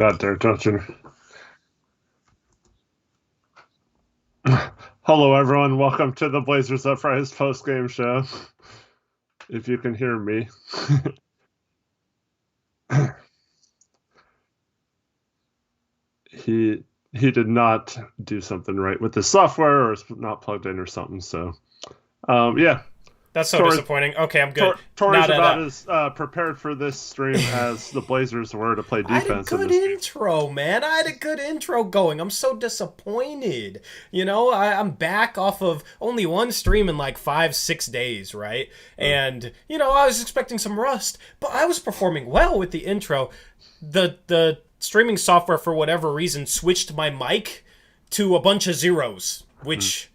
Not dare touching. Hello, everyone. Welcome to the Blazers Uprise post-game show. If you can hear me. he did not do something right with the software, or it's not plugged in or something. So, yeah. That's so Tori, disappointing. Okay, I'm good. Tori's Now that about as prepared for this stream as the Blazers were to play I had a defense in good this game. intro, man. I had a good intro going. I'm so disappointed. I'm back off of only one stream in like 5-6 days, right? And I was expecting some rust, but I was performing well with the intro. The streaming software, for whatever reason, switched my mic to a bunch of zeros, which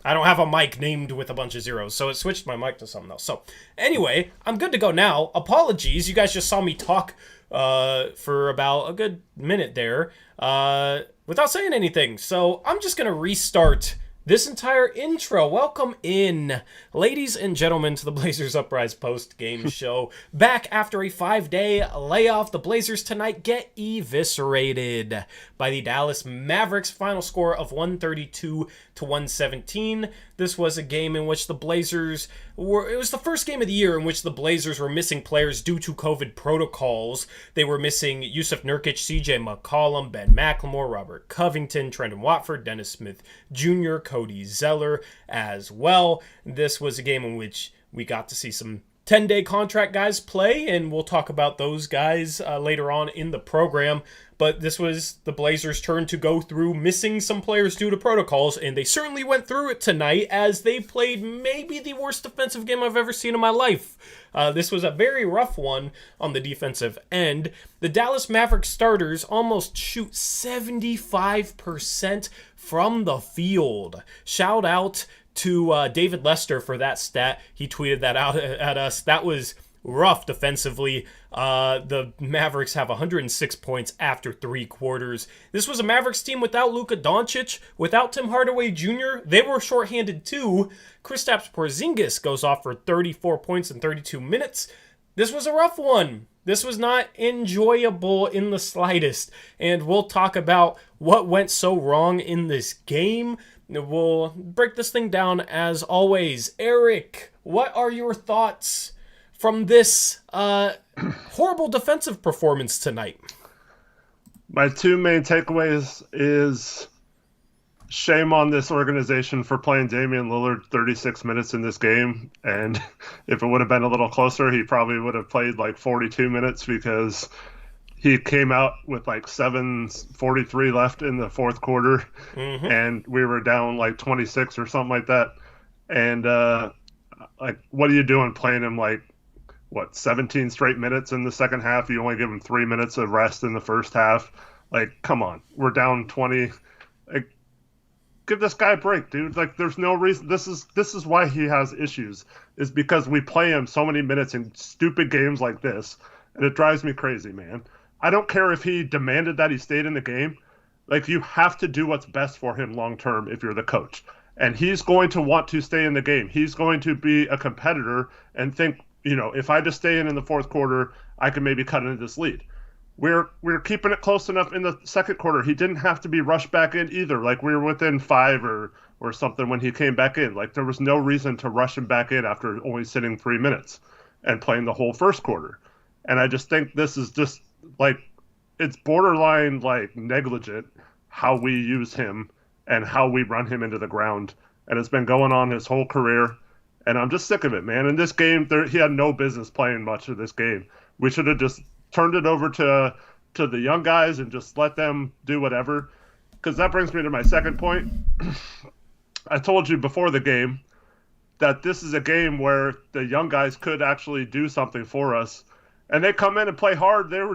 I don't have a mic named with a bunch of zeros, so it switched my mic to something else. So, anyway, I'm good to go now. Apologies, you guys just saw me talk for about a good minute there without saying anything. So, I'm just going to restart this entire intro. Welcome in, ladies and gentlemen, to the Blazers Uprise post-game show. Back after a 5-day layoff, the Blazers tonight get eviscerated by the Dallas Mavericks. Final score of 132-117. This was a game in which the Blazers it was the first game of the year in which the Blazers were missing players due to COVID protocols. They were missing Yusuf Nurkic, CJ McCollum, Ben McLemore, Robert Covington, Trendon Watford, Dennis Smith Jr., Cody Zeller as well. This was a game in which we got to see some 10-day contract guys play, and we'll talk about those guys later on in the program. But this was the Blazers' turn to go through missing some players due to protocols, and they certainly went through it tonight as they played maybe the worst defensive game I've ever seen in my life. This was a very rough one on the defensive end. The Dallas Mavericks starters almost shoot 75% from the field. Shout out to David Lester for that stat. He tweeted that out at us. That was rough defensively. The Mavericks have 106 points after 3 quarters. This was a Mavericks team without Luka Doncic, without Tim Hardaway Jr. They were shorthanded too. Kristaps Porzingis goes off for 34 points in 32 minutes. This was a rough one. This was not enjoyable in the slightest. And we'll talk about what went so wrong in this game. We'll break this thing down as always. Eric, what are your thoughts from this horrible defensive performance tonight? My two main takeaways is shame on this organization for playing Damian Lillard 36 minutes in this game. And if it would have been a little closer, he probably would have played like 42 minutes because he came out with like 7:43 left in the fourth quarter, and we were down like 26 or something like that. And like, what are you doing playing him like 17 straight minutes in the second half? You only give him 3 minutes of rest in the first half. Like, come on, we're down 20. Like, give this guy a break, dude. Like, there's no reason. This is why he has issues, is because we play him so many minutes in stupid games like this, and it drives me crazy, man. I don't care if he demanded that he stayed in the game. Like, you have to do what's best for him long term if you're the coach. And he's going to want to stay in the game. He's going to be a competitor and think, if I just stay in the fourth quarter, I can maybe cut into this lead. We're keeping it close enough in the second quarter. He didn't have to be rushed back in either. Like, we were within 5 or something when he came back in. Like, there was no reason to rush him back in after only sitting 3 minutes and playing the whole first quarter. And I just think this is just, like, it's borderline, like, negligent how we use him and how we run him into the ground. And it's been going on his whole career. And I'm just sick of it, man. In this game, he had no business playing much of this game. We should have just turned it over to the young guys and just let them do whatever. Because that brings me to my second point. I told you before the game that this is a game where the young guys could actually do something for us. And they come in and play hard. They were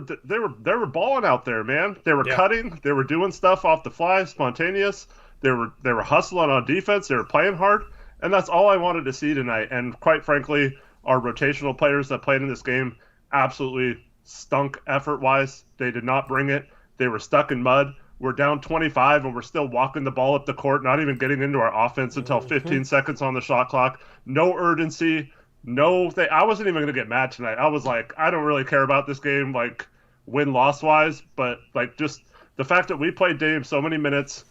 balling out there, man. They were cutting. They were doing stuff off the fly, spontaneous. They were hustling on defense. They were playing hard, and that's all I wanted to see tonight. And quite frankly, our rotational players that played in this game absolutely stunk effort-wise. They did not bring it. They were stuck in mud. We're down 25, and we're still walking the ball up the court, not even getting into our offense until 15 seconds on the shot clock. No urgency. No, I wasn't even going to get mad tonight. I was like, I don't really care about this game. Like, win-loss wise, but like just the fact that we played Dame so many minutes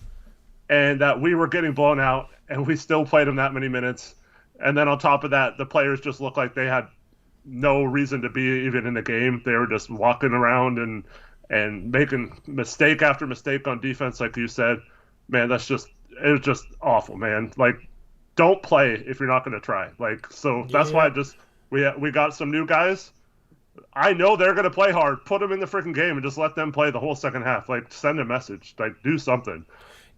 and that we were getting blown out and we still played him that many minutes. And then on top of that, the players just looked like they had no reason to be even in the game. They were just walking around and making mistake after mistake on defense, like you said. Man, it was just awful, man. Like, don't play if you're not going to try. Like, so that's why we got some new guys. I know they're going to play hard. Put them in the freaking game and just let them play the whole second half. Like, send a message. Like, do something.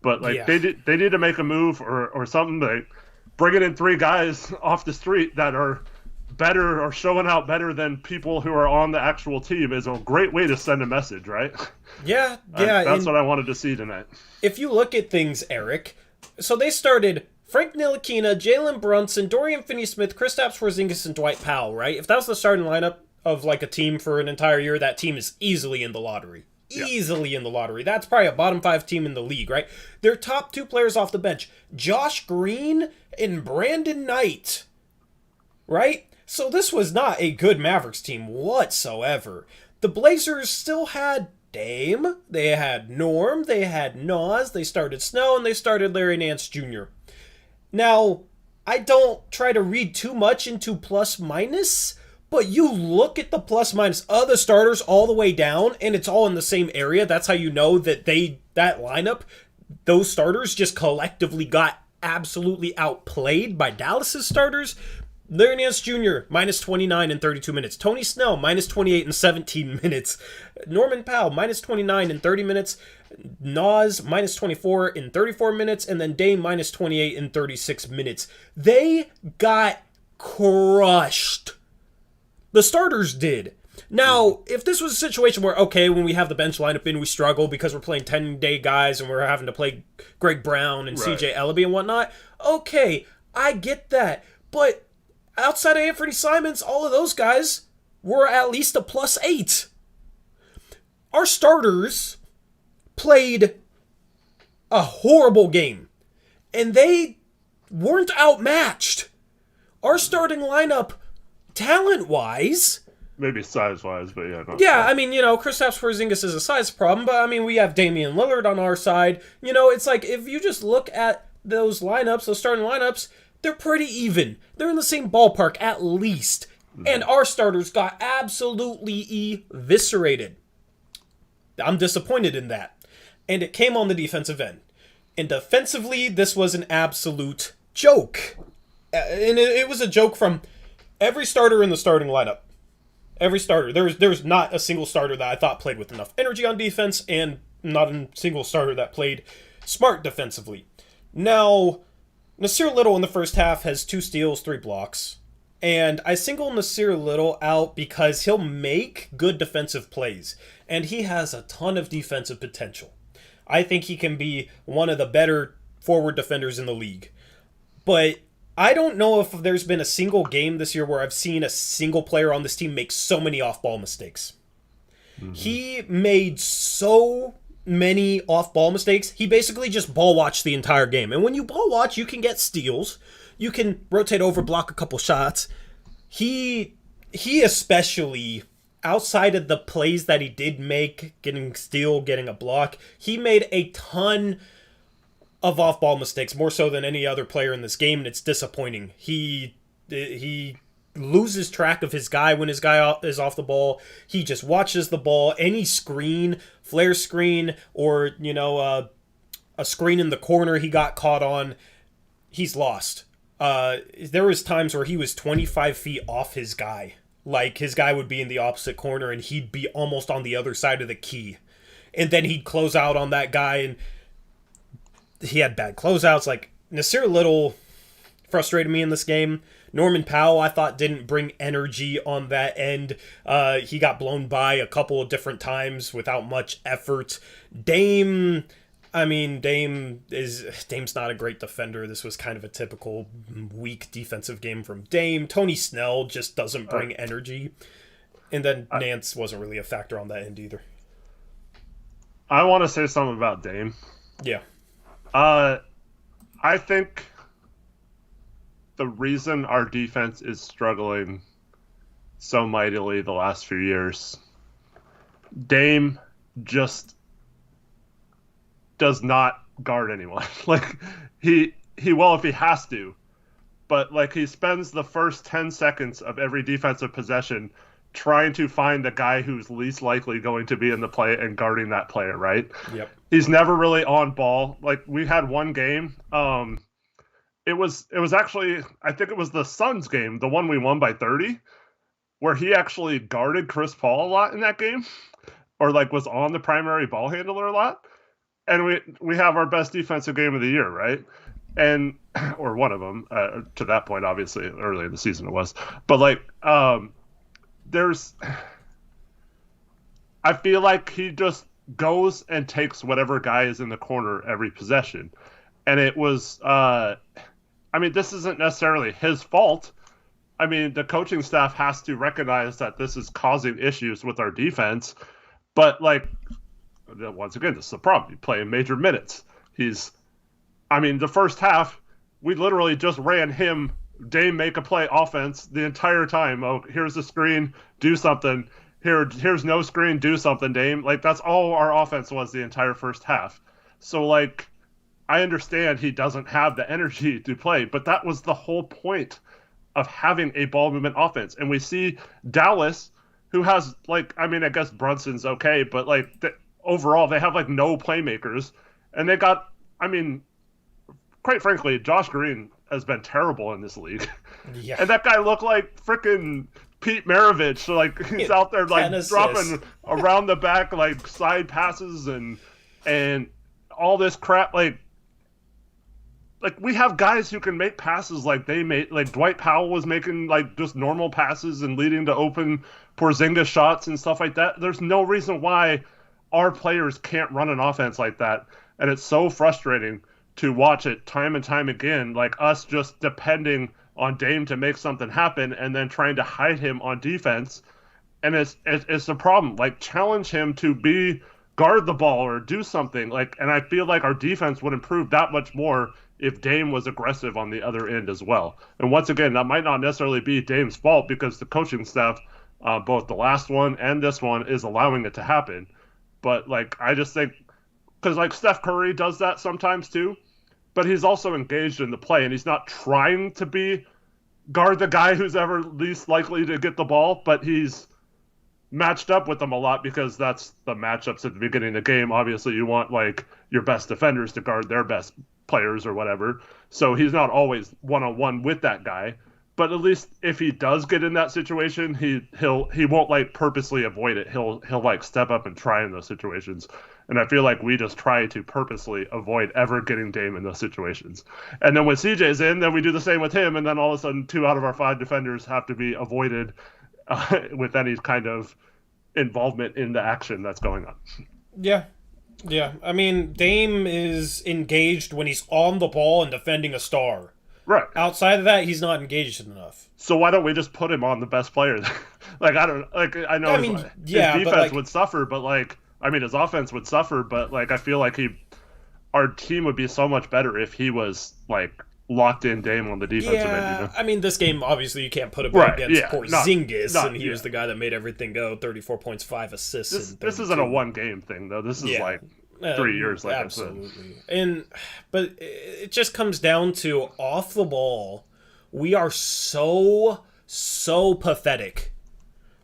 But like they need to make a move or something. Like bringing in 3 guys off the street that are better or showing out better than people who are on the actual team is a great way to send a message, right? Yeah. That's what I wanted to see tonight. If you look at things, Eric, so they started Frank Ntilikina, Jalen Brunson, Dorian Finney-Smith, Kristaps Porzingis, and Dwight Powell, right? If that was the starting lineup of like a team for an entire year, that team is easily in the lottery. Easily in the lottery. That's probably a bottom 5 team in the league, right? Their top 2 players off the bench, Josh Green and Brandon Knight, right? So this was not a good Mavericks team whatsoever. The Blazers still had Dame, they had Norm, they had Nas, they started Snow, and they started Larry Nance Jr. Now, I don't try to read too much into plus minus, but you look at the plus minus of the starters all the way down, and it's all in the same area. That's how you know that that lineup, those starters just collectively got absolutely outplayed by Dallas's starters. Larry Nance Jr., minus 29 in 32 minutes. Tony Snell, minus 28 in 17 minutes. Norman Powell, minus 29 in 30 minutes. Nas, minus 24 in 34 minutes. And then Dame, minus 28 in 36 minutes. They got crushed. The starters did. Now, if this was a situation where, okay, when we have the bench lineup in, we struggle because we're playing 10-day guys and we're having to play Greg Brown and CJ Ellaby and whatnot, okay, I get that. But outside of Anthony Simons, all of those guys were at least a plus 8. Our starters played a horrible game, and they weren't outmatched. Our starting lineup, talent-wise, maybe size-wise, but yeah. I mean, Kristaps Porzingis is a size problem, but I mean, we have Damian Lillard on our side. It's like, if you just look at those lineups, those starting lineups, they're pretty even. They're in the same ballpark, at least. And our starters got absolutely eviscerated. I'm disappointed in that. And it came on the defensive end. And defensively, this was an absolute joke. And it was a joke from every starter in the starting lineup. Every starter. There's not a single starter that I thought played with enough energy on defense, and not a single starter that played smart defensively. Now, Nasir Little in the first half has 2 steals, 3 blocks. And I single Nasir Little out because he'll make good defensive plays. And he has a ton of defensive potential. I think he can be one of the better forward defenders in the league. But I don't know if there's been a single game this year where I've seen a single player on this team make so many off-ball mistakes. Mm-hmm. He made so many off-ball mistakes. He basically just ball-watched the entire game. And when you ball-watch, you can get steals. You can rotate over, block a couple shots. He especially, outside of the plays that he did make, getting steal, getting a block, he made a ton of off-ball mistakes, more so than any other player in this game, and it's disappointing. He loses track of his guy when his guy is off the ball. He just watches the ball. Any screen, flare screen, or a screen in the corner he got caught on, he's lost. There was times where he was 25 feet off his guy. Like, his guy would be in the opposite corner, and he'd be almost on the other side of the key. And then he'd close out on that guy, and he had bad closeouts. Like, Nasir Little frustrated me in this game. Norman Powell, I thought, didn't bring energy on that end. He got blown by a couple of different times without much effort. Dame's not a great defender. This was kind of a typical weak defensive game from Dame. Tony Snell just doesn't bring energy. And then Nance wasn't really a factor on that end either. I want to say something about Dame. Yeah. I think the reason our defense is struggling so mightily the last few years Dame just does not guard anyone. Like he will if he has to, but like he spends the first 10 seconds of every defensive possession trying to find the guy who's least likely going to be in the play and guarding that player, right? Yep. He's never really on ball. Like we had one game, it was actually, I think it was the Suns game, the one we won by 30, where he actually guarded Chris Paul a lot in that game, or like was on the primary ball handler a lot. And we have our best defensive game of the year, right? And or one of them to that point, obviously early in the season it was, but like there's, I feel like he just goes and takes whatever guy is in the corner every possession, and it was I mean, this isn't necessarily his fault. I mean, the coaching staff has to recognize that this is causing issues with our defense, but like once again, this is the problem. You play in major minutes. I mean, the first half, we literally just ran him, Dame make a play offense the entire time. Oh, here's the screen, do something. Here's no screen, do something, Dame. Like, that's all our offense was the entire first half. So, like, I understand he doesn't have the energy to play, but that was the whole point of having a ball movement offense. And we see Dallas, who has, like, I mean, I guess Brunson's okay, but, like, overall, they have, like, no playmakers. And they got, I mean, quite frankly, Josh Green has been terrible in this league. Yeah. And that guy looked like freaking Pete Maravich. So, like, he's out there, like, dropping around the back, like, side passes and all this crap. Like, we have guys who can make passes like they made. Like, Dwight Powell was making, like, just normal passes and leading to open Porzingis shots and stuff like that. There's no reason why our players can't run an offense like that. And it's so frustrating to watch it time and time again, like us just depending on Dame to make something happen and then trying to hide him on defense. And it's the problem. Like, challenge him to guard the ball or do something. Like, and I feel like our defense would improve that much more if Dame was aggressive on the other end as well. And once again, that might not necessarily be Dame's fault because the coaching staff, both the last one and this one, is allowing it to happen. But, like, I just think, because, like, Steph Curry does that sometimes too, but he's also engaged in the play, and he's not trying to guard the guy who's ever least likely to get the ball, but he's matched up with them a lot because that's the matchups at the beginning of the game. Obviously, you want, like, your best defenders to guard their best players or whatever, so he's not always one-on-one with that guy. But at least if he does get in that situation, he won't, like, purposely avoid it. He'll like step up and try in those situations. And I feel like we just try to purposely avoid ever getting Dame in those situations. And then when CJ's in, then we do the same with him. And then all of a sudden, 2 out of our 5 defenders have to be avoided with any kind of involvement in the action that's going on. Yeah. Yeah. I mean, Dame is engaged when he's on the ball and defending a star. Right. Outside of that, he's not engaged enough. So why don't we just put him on the best player? Like, I know his defense would suffer, but, like, I mean, his offense would suffer, but, like, I feel like our team would be so much better if he was, like, locked in Dame on the defensive end. You know? I mean, this game, obviously, you can't put him against Porzingis, and he was the guy that made everything go. 34 points, 5 assists. This isn't a one-game thing, though. This is, like, 3 years, like absolutely. But it just comes down to off the ball, we are so pathetic.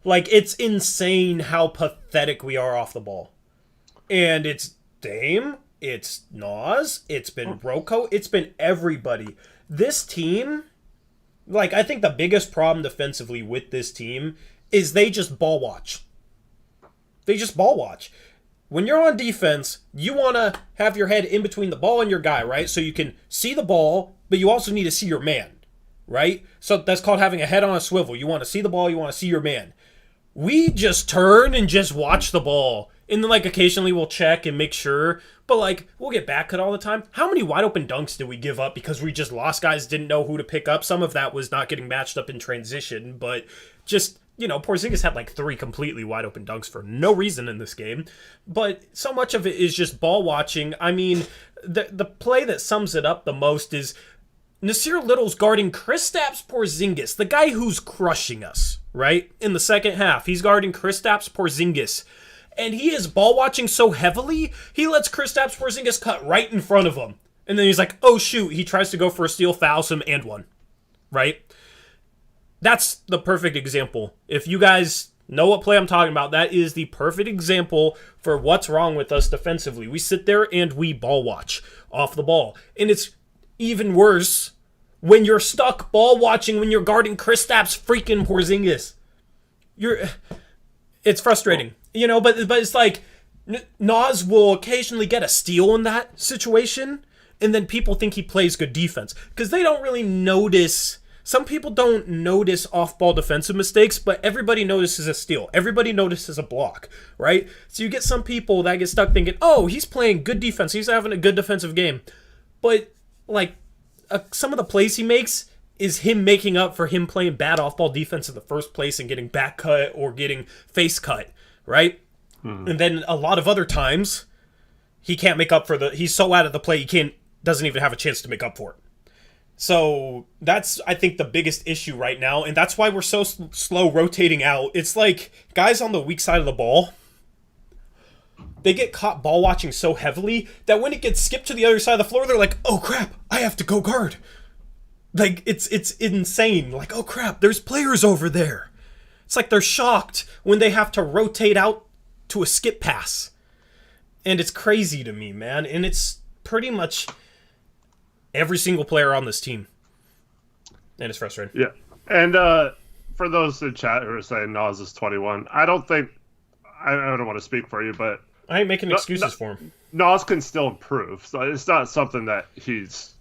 Like, it's insane how pathetic we are off the ball. And it's Dame, it's Nas, it's been Rocco, it's been everybody. This team, like, I think the biggest problem defensively with this team is they just ball watch. They just ball watch. When you're on defense, you want to have your head in between the ball and your guy, right? So you can see the ball, but you also need to see your man, right? So that's called having a head on a swivel. You want to see the ball, you want to see your man. We just turn and just watch the ball. And then, like, occasionally we'll check and make sure. But, like, we'll get back cut all the time. How many wide open dunks did we give up because we just lost guys, didn't know who to pick up? Some of that was not getting matched up in transition. But just, you know, Porzingis had, like, 3 completely wide open dunks for no reason in this game. But so much of it is just ball watching. I mean, the play that sums it up the most is Nasir Little's guarding Kristaps Porzingis, the guy who's crushing us, right? In the second half, he's guarding Kristaps Porzingis. And he is ball watching so heavily, he lets Kristaps Porzingis cut right in front of him. And then he's like, oh shoot, he tries to go for a steal, fouls him, and one. Right? That's the perfect example. If you guys know what play I'm talking about, that is the perfect example for what's wrong with us defensively. We sit there and we ball watch off the ball. And it's even worse when you're stuck ball watching when you're guarding Kristaps freaking Porzingis. It's frustrating. You know, but it's like Nas will occasionally get a steal in that situation, and then people think he plays good defense because they don't really notice. Some people don't notice off-ball defensive mistakes, but everybody notices a steal. Everybody notices a block, right? So you get some people that get stuck thinking, oh, he's playing good defense. He's having a good defensive game. But, like, some of the plays he makes is him making up for him playing bad off-ball defense in the first place and getting back cut or getting face cut, right? And then a lot of other times, he can't make up for he's so out of the play, doesn't even have a chance to make up for it. So that's, I think, the biggest issue right now, and that's why we're so slow rotating out. It's like guys on the weak side of the ball, they get caught ball watching so heavily that when it gets skipped to the other side of the floor, they're like, oh crap, I have to go guard. Like, it's insane. Like, oh crap, there's players over there. It's like they're shocked when they have to rotate out to a skip pass. And it's crazy to me, man. And it's pretty much every single player on this team. And it's frustrating. Yeah. And for those in chat who are saying Nas is 21, I don't want to speak for you, but I ain't making excuses for him. Nas can still improve. So it's not something that he's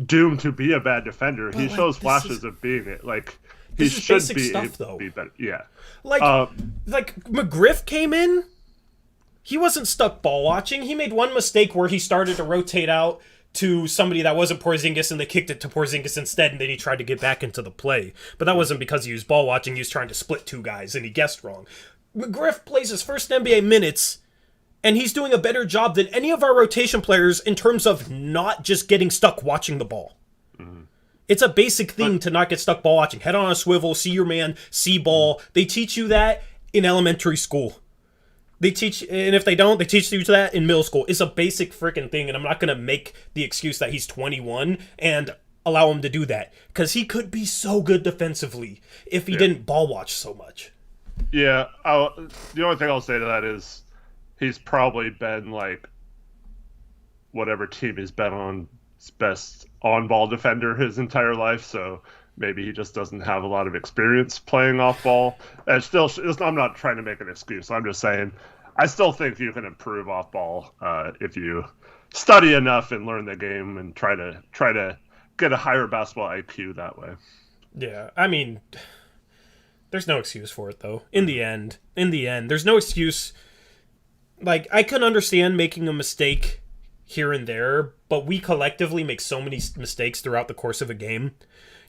doomed to be a bad defender. But he shows flashes of being it. Like, he should be better. Yeah. Like McGriff came in. He wasn't stuck ball watching. He made one mistake where he started to rotate out to somebody that wasn't Porzingis, and they kicked it to Porzingis instead, and then he tried to get back into the play. But that wasn't because he was ball watching. He was trying to split two guys, and he guessed wrong. McGriff plays his first NBA minutes, and he's doing a better job than any of our rotation players in terms of not just getting stuck watching the ball. Mm-hmm. It's a basic thing to not get stuck ball watching. Head on a swivel, see your man, see ball. They teach you that in elementary school. They teach, and if they don't, they teach you that in middle school. It's a basic freaking thing, and I'm not going to make the excuse that he's 21 and allow him to do that, because he could be so good defensively if he didn't ball watch so much. Yeah, the only thing I'll say to that is he's probably been, like, whatever team he's been on, his best on-ball defender his entire life, so maybe he just doesn't have a lot of experience playing off-ball. And still, I'm not trying to make an excuse. I'm just saying I still think you can improve off-ball if you study enough and learn the game and try to get a higher basketball IQ that way. Yeah, I mean, there's no excuse for it, though. In the end, there's no excuse. Like, I can understand making a mistake here and there, but we collectively make so many mistakes throughout the course of a game.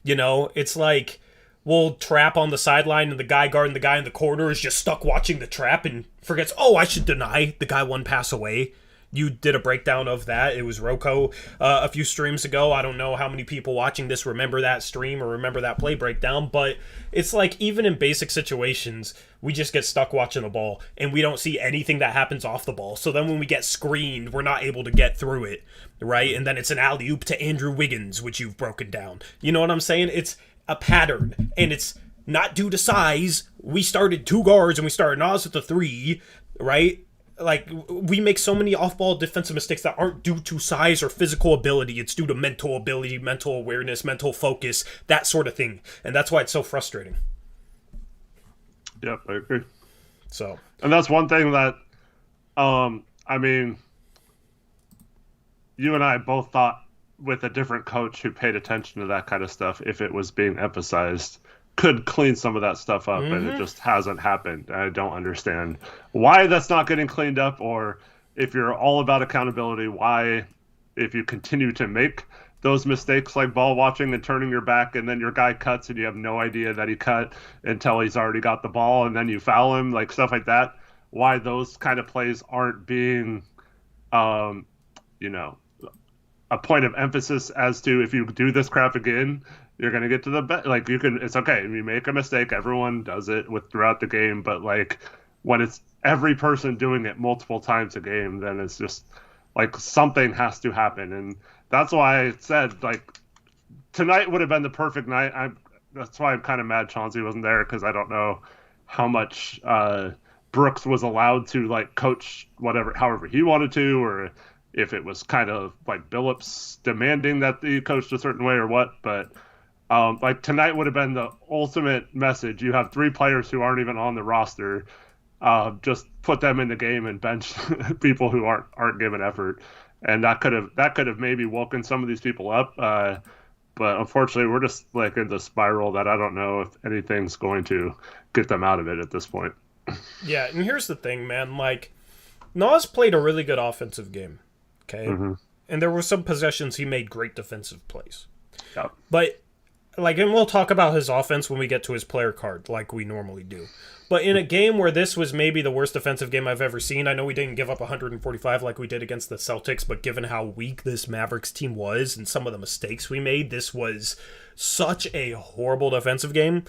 You know, it's like we'll trap on the sideline and the guy guarding the guy in the corner is just stuck watching the trap and forgets, oh, I should deny the guy one pass away. You did a breakdown of that. It was Rocco a few streams ago. I don't know how many people watching this remember that stream or remember that play breakdown, but it's like even in basic situations, we just get stuck watching the ball and we don't see anything that happens off the ball. So then when we get screened, we're not able to get through it, right? And then it's an alley-oop to Andrew Wiggins, which you've broken down. You know what I'm saying? It's a pattern, and it's not due to size. We started two guards and we started Nas at the three, right? Like, we make so many off-ball defensive mistakes that aren't due to size or physical ability. It's due to mental ability, mental awareness, mental focus, that sort of thing. And that's why it's so frustrating. Yep, I agree. So, and that's one thing that, I mean, you and I both thought with a different coach who paid attention to that kind of stuff, if it was being emphasized, could clean some of that stuff up, and it just hasn't happened. I don't understand why that's not getting cleaned up, or if you're all about accountability, why, if you continue to make those mistakes like ball watching and turning your back, and then your guy cuts and you have no idea that he cut until he's already got the ball, and then you foul him, like stuff like that, why those kind of plays aren't being, a point of emphasis as to, if you do this crap again, you're going to get to the bet. Like, it's okay. If you make a mistake, everyone does it throughout the game, but like, when it's every person doing it multiple times a game, then it's just like something has to happen. And that's why I said like tonight would have been the perfect night. That's why I'm kind of mad Chauncey wasn't there because I don't know how much Brooks was allowed to like coach whatever, however he wanted to, or if it was kind of like Billups demanding that he coached a certain way or what. But like tonight would have been the ultimate message. You have three players who aren't even on the roster. Just put them in the game and bench people who aren't giving effort, and that could have maybe woken some of these people up. But unfortunately, we're just like in the spiral that I don't know if anything's going to get them out of it at this point. Yeah, and here's the thing, man. Like, Nas played a really good offensive game, okay? Mm-hmm. And there were some possessions he made great defensive plays. Yep. But, like, and we'll talk about his offense when we get to his player card, like we normally do. But in a game where this was maybe the worst defensive game I've ever seen, I know we didn't give up 145 like we did against the Celtics, but given how weak this Mavericks team was and some of the mistakes we made, this was such a horrible defensive game.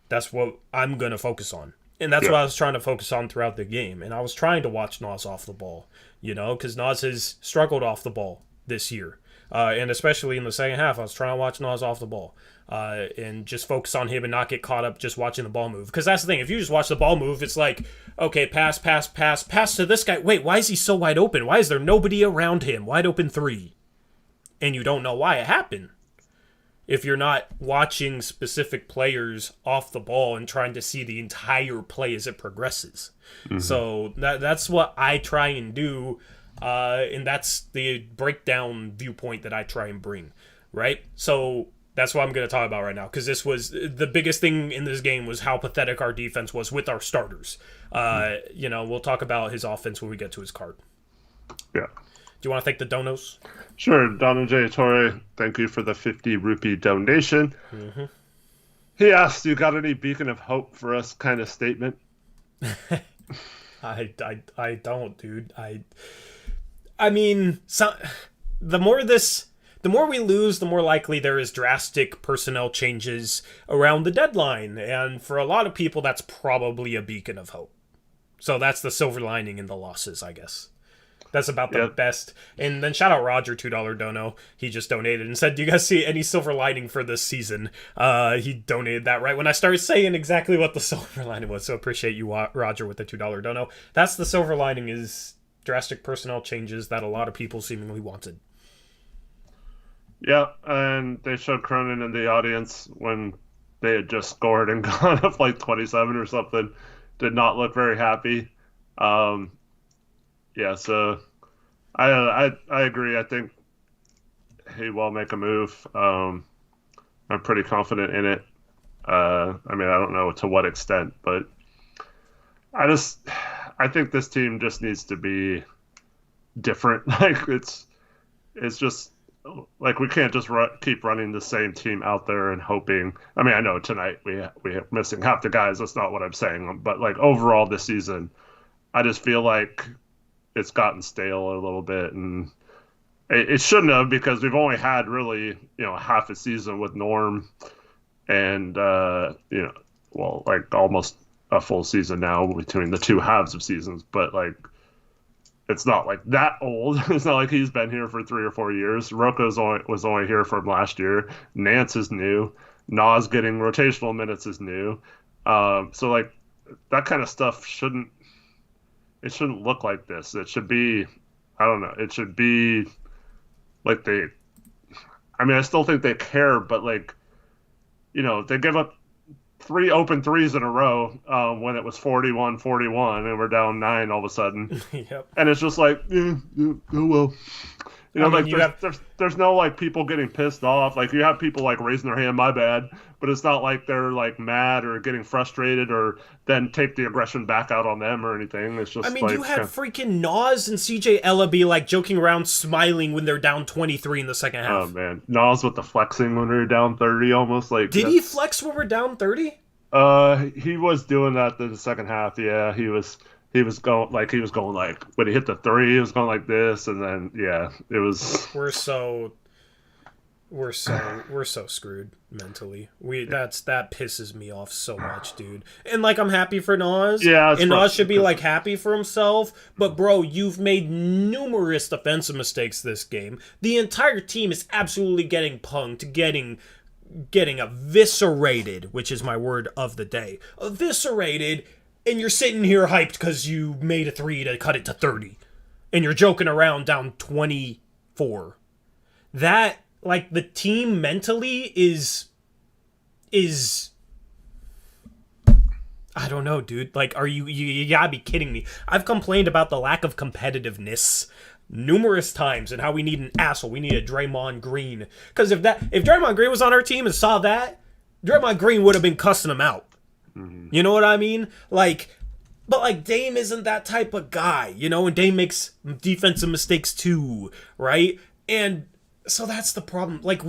That's what I'm going to focus on. And that's what I was trying to focus on throughout the game. And I was trying to watch Nas off the ball, because Nas has struggled off the ball this year. And especially in the second half, I was trying to watch Nas off the ball and just focus on him and not get caught up just watching the ball move. Because that's the thing. If you just watch the ball move, it's like, okay, pass to this guy. Wait, why is he so wide open? Why is there nobody around him? Wide open three. And you don't know why it happened. If you're not watching specific players off the ball and trying to see the entire play as it progresses. Mm-hmm. So that's what I try and do. And that's the breakdown viewpoint that I try and bring, right? So that's what I'm going to talk about right now, because this was the biggest thing in this game was how pathetic our defense was with our starters. We'll talk about his offense when we get to his card. Yeah. Do you want to thank the donos? Sure. Donald J. Torre, thank you for the 50 rupee donation. Mm-hmm. He asked, you got any beacon of hope for us kind of statement? I don't, dude. I mean, the more we lose, the more likely there is drastic personnel changes around the deadline. And for a lot of people, that's probably a beacon of hope. So that's the silver lining in the losses, I guess. That's about the best. And then shout out Roger, $2 dono. He just donated and said, do you guys see any silver lining for this season? He donated that right when I started saying exactly what the silver lining was. So appreciate you, Roger, with the $2 dono. That's the silver lining, is drastic personnel changes that a lot of people seemingly wanted. Yeah, and they showed Cronin in the audience when they had just scored and gone up like 27 or something. Did not look very happy. So I agree. I think he will make a move. I'm pretty confident in it. I don't know to what extent, but I think this team just needs to be different. Like it's just like we can't just keep running the same team out there and hoping. I mean, I know tonight we are missing half the guys. That's not what I'm saying. But like overall this season, I just feel like it's gotten stale a little bit, and it shouldn't have, because we've only had really half a season with Norm, and like almost a full season now between the two halves of seasons. But like it's not like that old. It's not like he's been here for 3 or 4 years. Rocco's was only here from last year. Nance is new. Nas getting rotational minutes is new. So like that kind of stuff shouldn't look like this. It should be, I don't know. It should be like I still think they care, but like, they give up 3 open threes in a row when it was 41-41 and we're down 9 all of a sudden. Yep. And it's just like, oh well. There's no like people getting pissed off. Like you have people like raising their hand, my bad, but it's not like they're like mad or getting frustrated or then take the aggression back out on them or anything. It's just you had freaking Nas and CJ Ella be like joking around, smiling when they're down 23 in the second half. Oh man, Nas with the flexing when we were down 30, almost like. Did he flex when we're down 30? He was doing that in the second half. Yeah, he was going like when he hit the 3, he was going like this, and then it was. we're so screwed mentally. That pisses me off so much, dude. And like I'm happy for Nas, Yeah, and Nas should be like happy for himself. But bro, you've made numerous defensive mistakes this game. The entire team is absolutely getting punked, getting eviscerated, which is my word of the day. Eviscerated, and you're sitting here hyped because you made a 3 to cut it to 30, and you're joking around down 24. That, like, the team mentally is I don't know, dude. Like, are you gotta be kidding me. I've complained about the lack of competitiveness numerous times and how we need an asshole. We need a Draymond Green. Because if Draymond Green was on our team and saw that, Draymond Green would have been cussing him out. Mm-hmm. You know what I mean? Like, but like Dame isn't that type of guy, you know, and Dame makes defensive mistakes too, right? And so that's the problem. Like,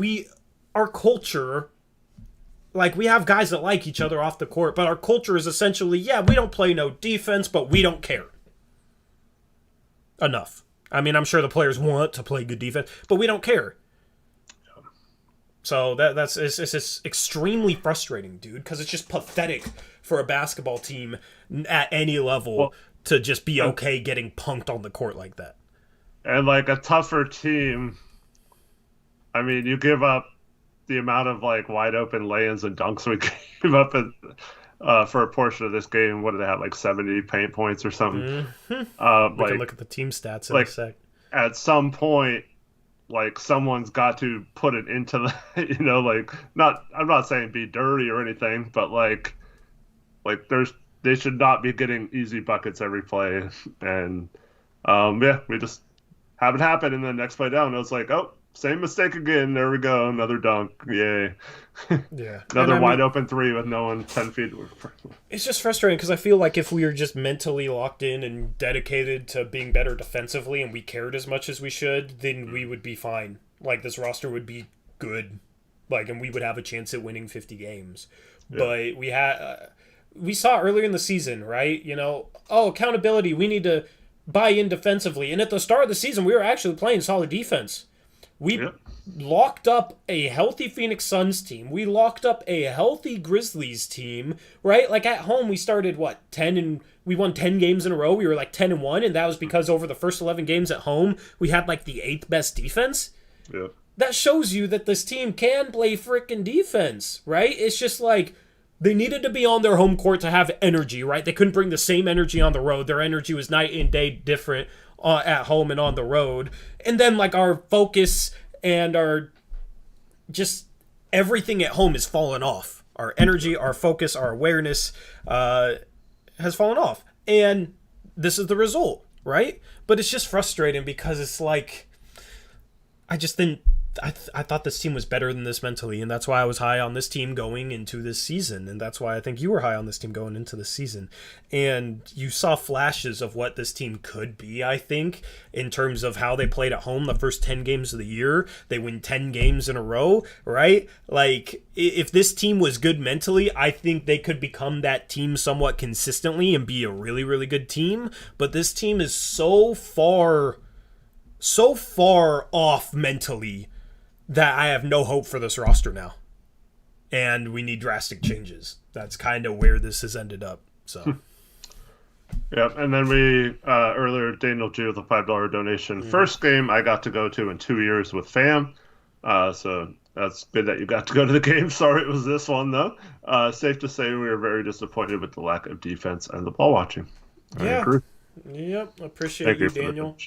our culture, like, we have guys that like each other off the court, but our culture is essentially, yeah, we don't play no defense, but we don't care enough. I mean, I'm sure the players want to play good defense, but we don't care. So it's just extremely frustrating, dude, because it's just pathetic for a basketball team at any level to just be okay getting punked on the court like that. And like a tougher team, I mean, you give up the amount of like wide open lay-ins and dunks we gave up for a portion of this game. What did they have, like 70 paint points or something? Mm-hmm. We can look at the team stats in a sec. At some point, like, someone's got to put it into the, you know, like, I'm not saying be dirty or anything, but like they should not be getting easy buckets every play. And we just have it happen, and then next play down, it was like, oh, same mistake again. There we go. Another dunk. Yay. Yeah. Another wide open 3 with no one 10 feet. It's just frustrating because I feel like if we were just mentally locked in and dedicated to being better defensively and we cared as much as we should, then we would be fine. Like, this roster would be good. Like, and we would have a chance at winning 50 games. Yeah. But we saw earlier in the season, right? You know, accountability. We need to buy in defensively. And at the start of the season, we were actually playing solid defense. We locked up a healthy Phoenix Suns team. We locked up a healthy Grizzlies team, right? Like, at home, we started, 10 and we won 10 games in a row. We were like 10-1, and that was because over the first 11 games at home, we had like the 8th best defense. Yeah. That shows you that this team can play frickin' defense, right? It's just like they needed to be on their home court to have energy, right? They couldn't bring the same energy on the road. Their energy was night and day different at home and on the road. And then, like, our focus and our just everything at home has fallen off. Our energy, our focus, our awareness has fallen off. And this is the result, right? But it's just frustrating because it's like, I thought this team was better than this mentally, and that's why I was high on this team going into this season, and that's why I think you were high on this team going into this season. And you saw flashes of what this team could be, I think, in terms of how they played at home the first 10 games of the year. They win 10 games in a row, right? Like, if this team was good mentally, I think they could become that team somewhat consistently and be a really, really good team. But this team is so far off mentally that I have no hope for this roster now. And we need drastic changes. That's kind of where this has ended up. So, yeah, and then we, earlier, Daniel G with a $5 donation. First game I got to go to in 2 years with fam. So that's good that you got to go to the game. Sorry it was this one, though. Safe to say we were very disappointed with the lack of defense and the ball watching. I agree. Yep, appreciate you, Daniel.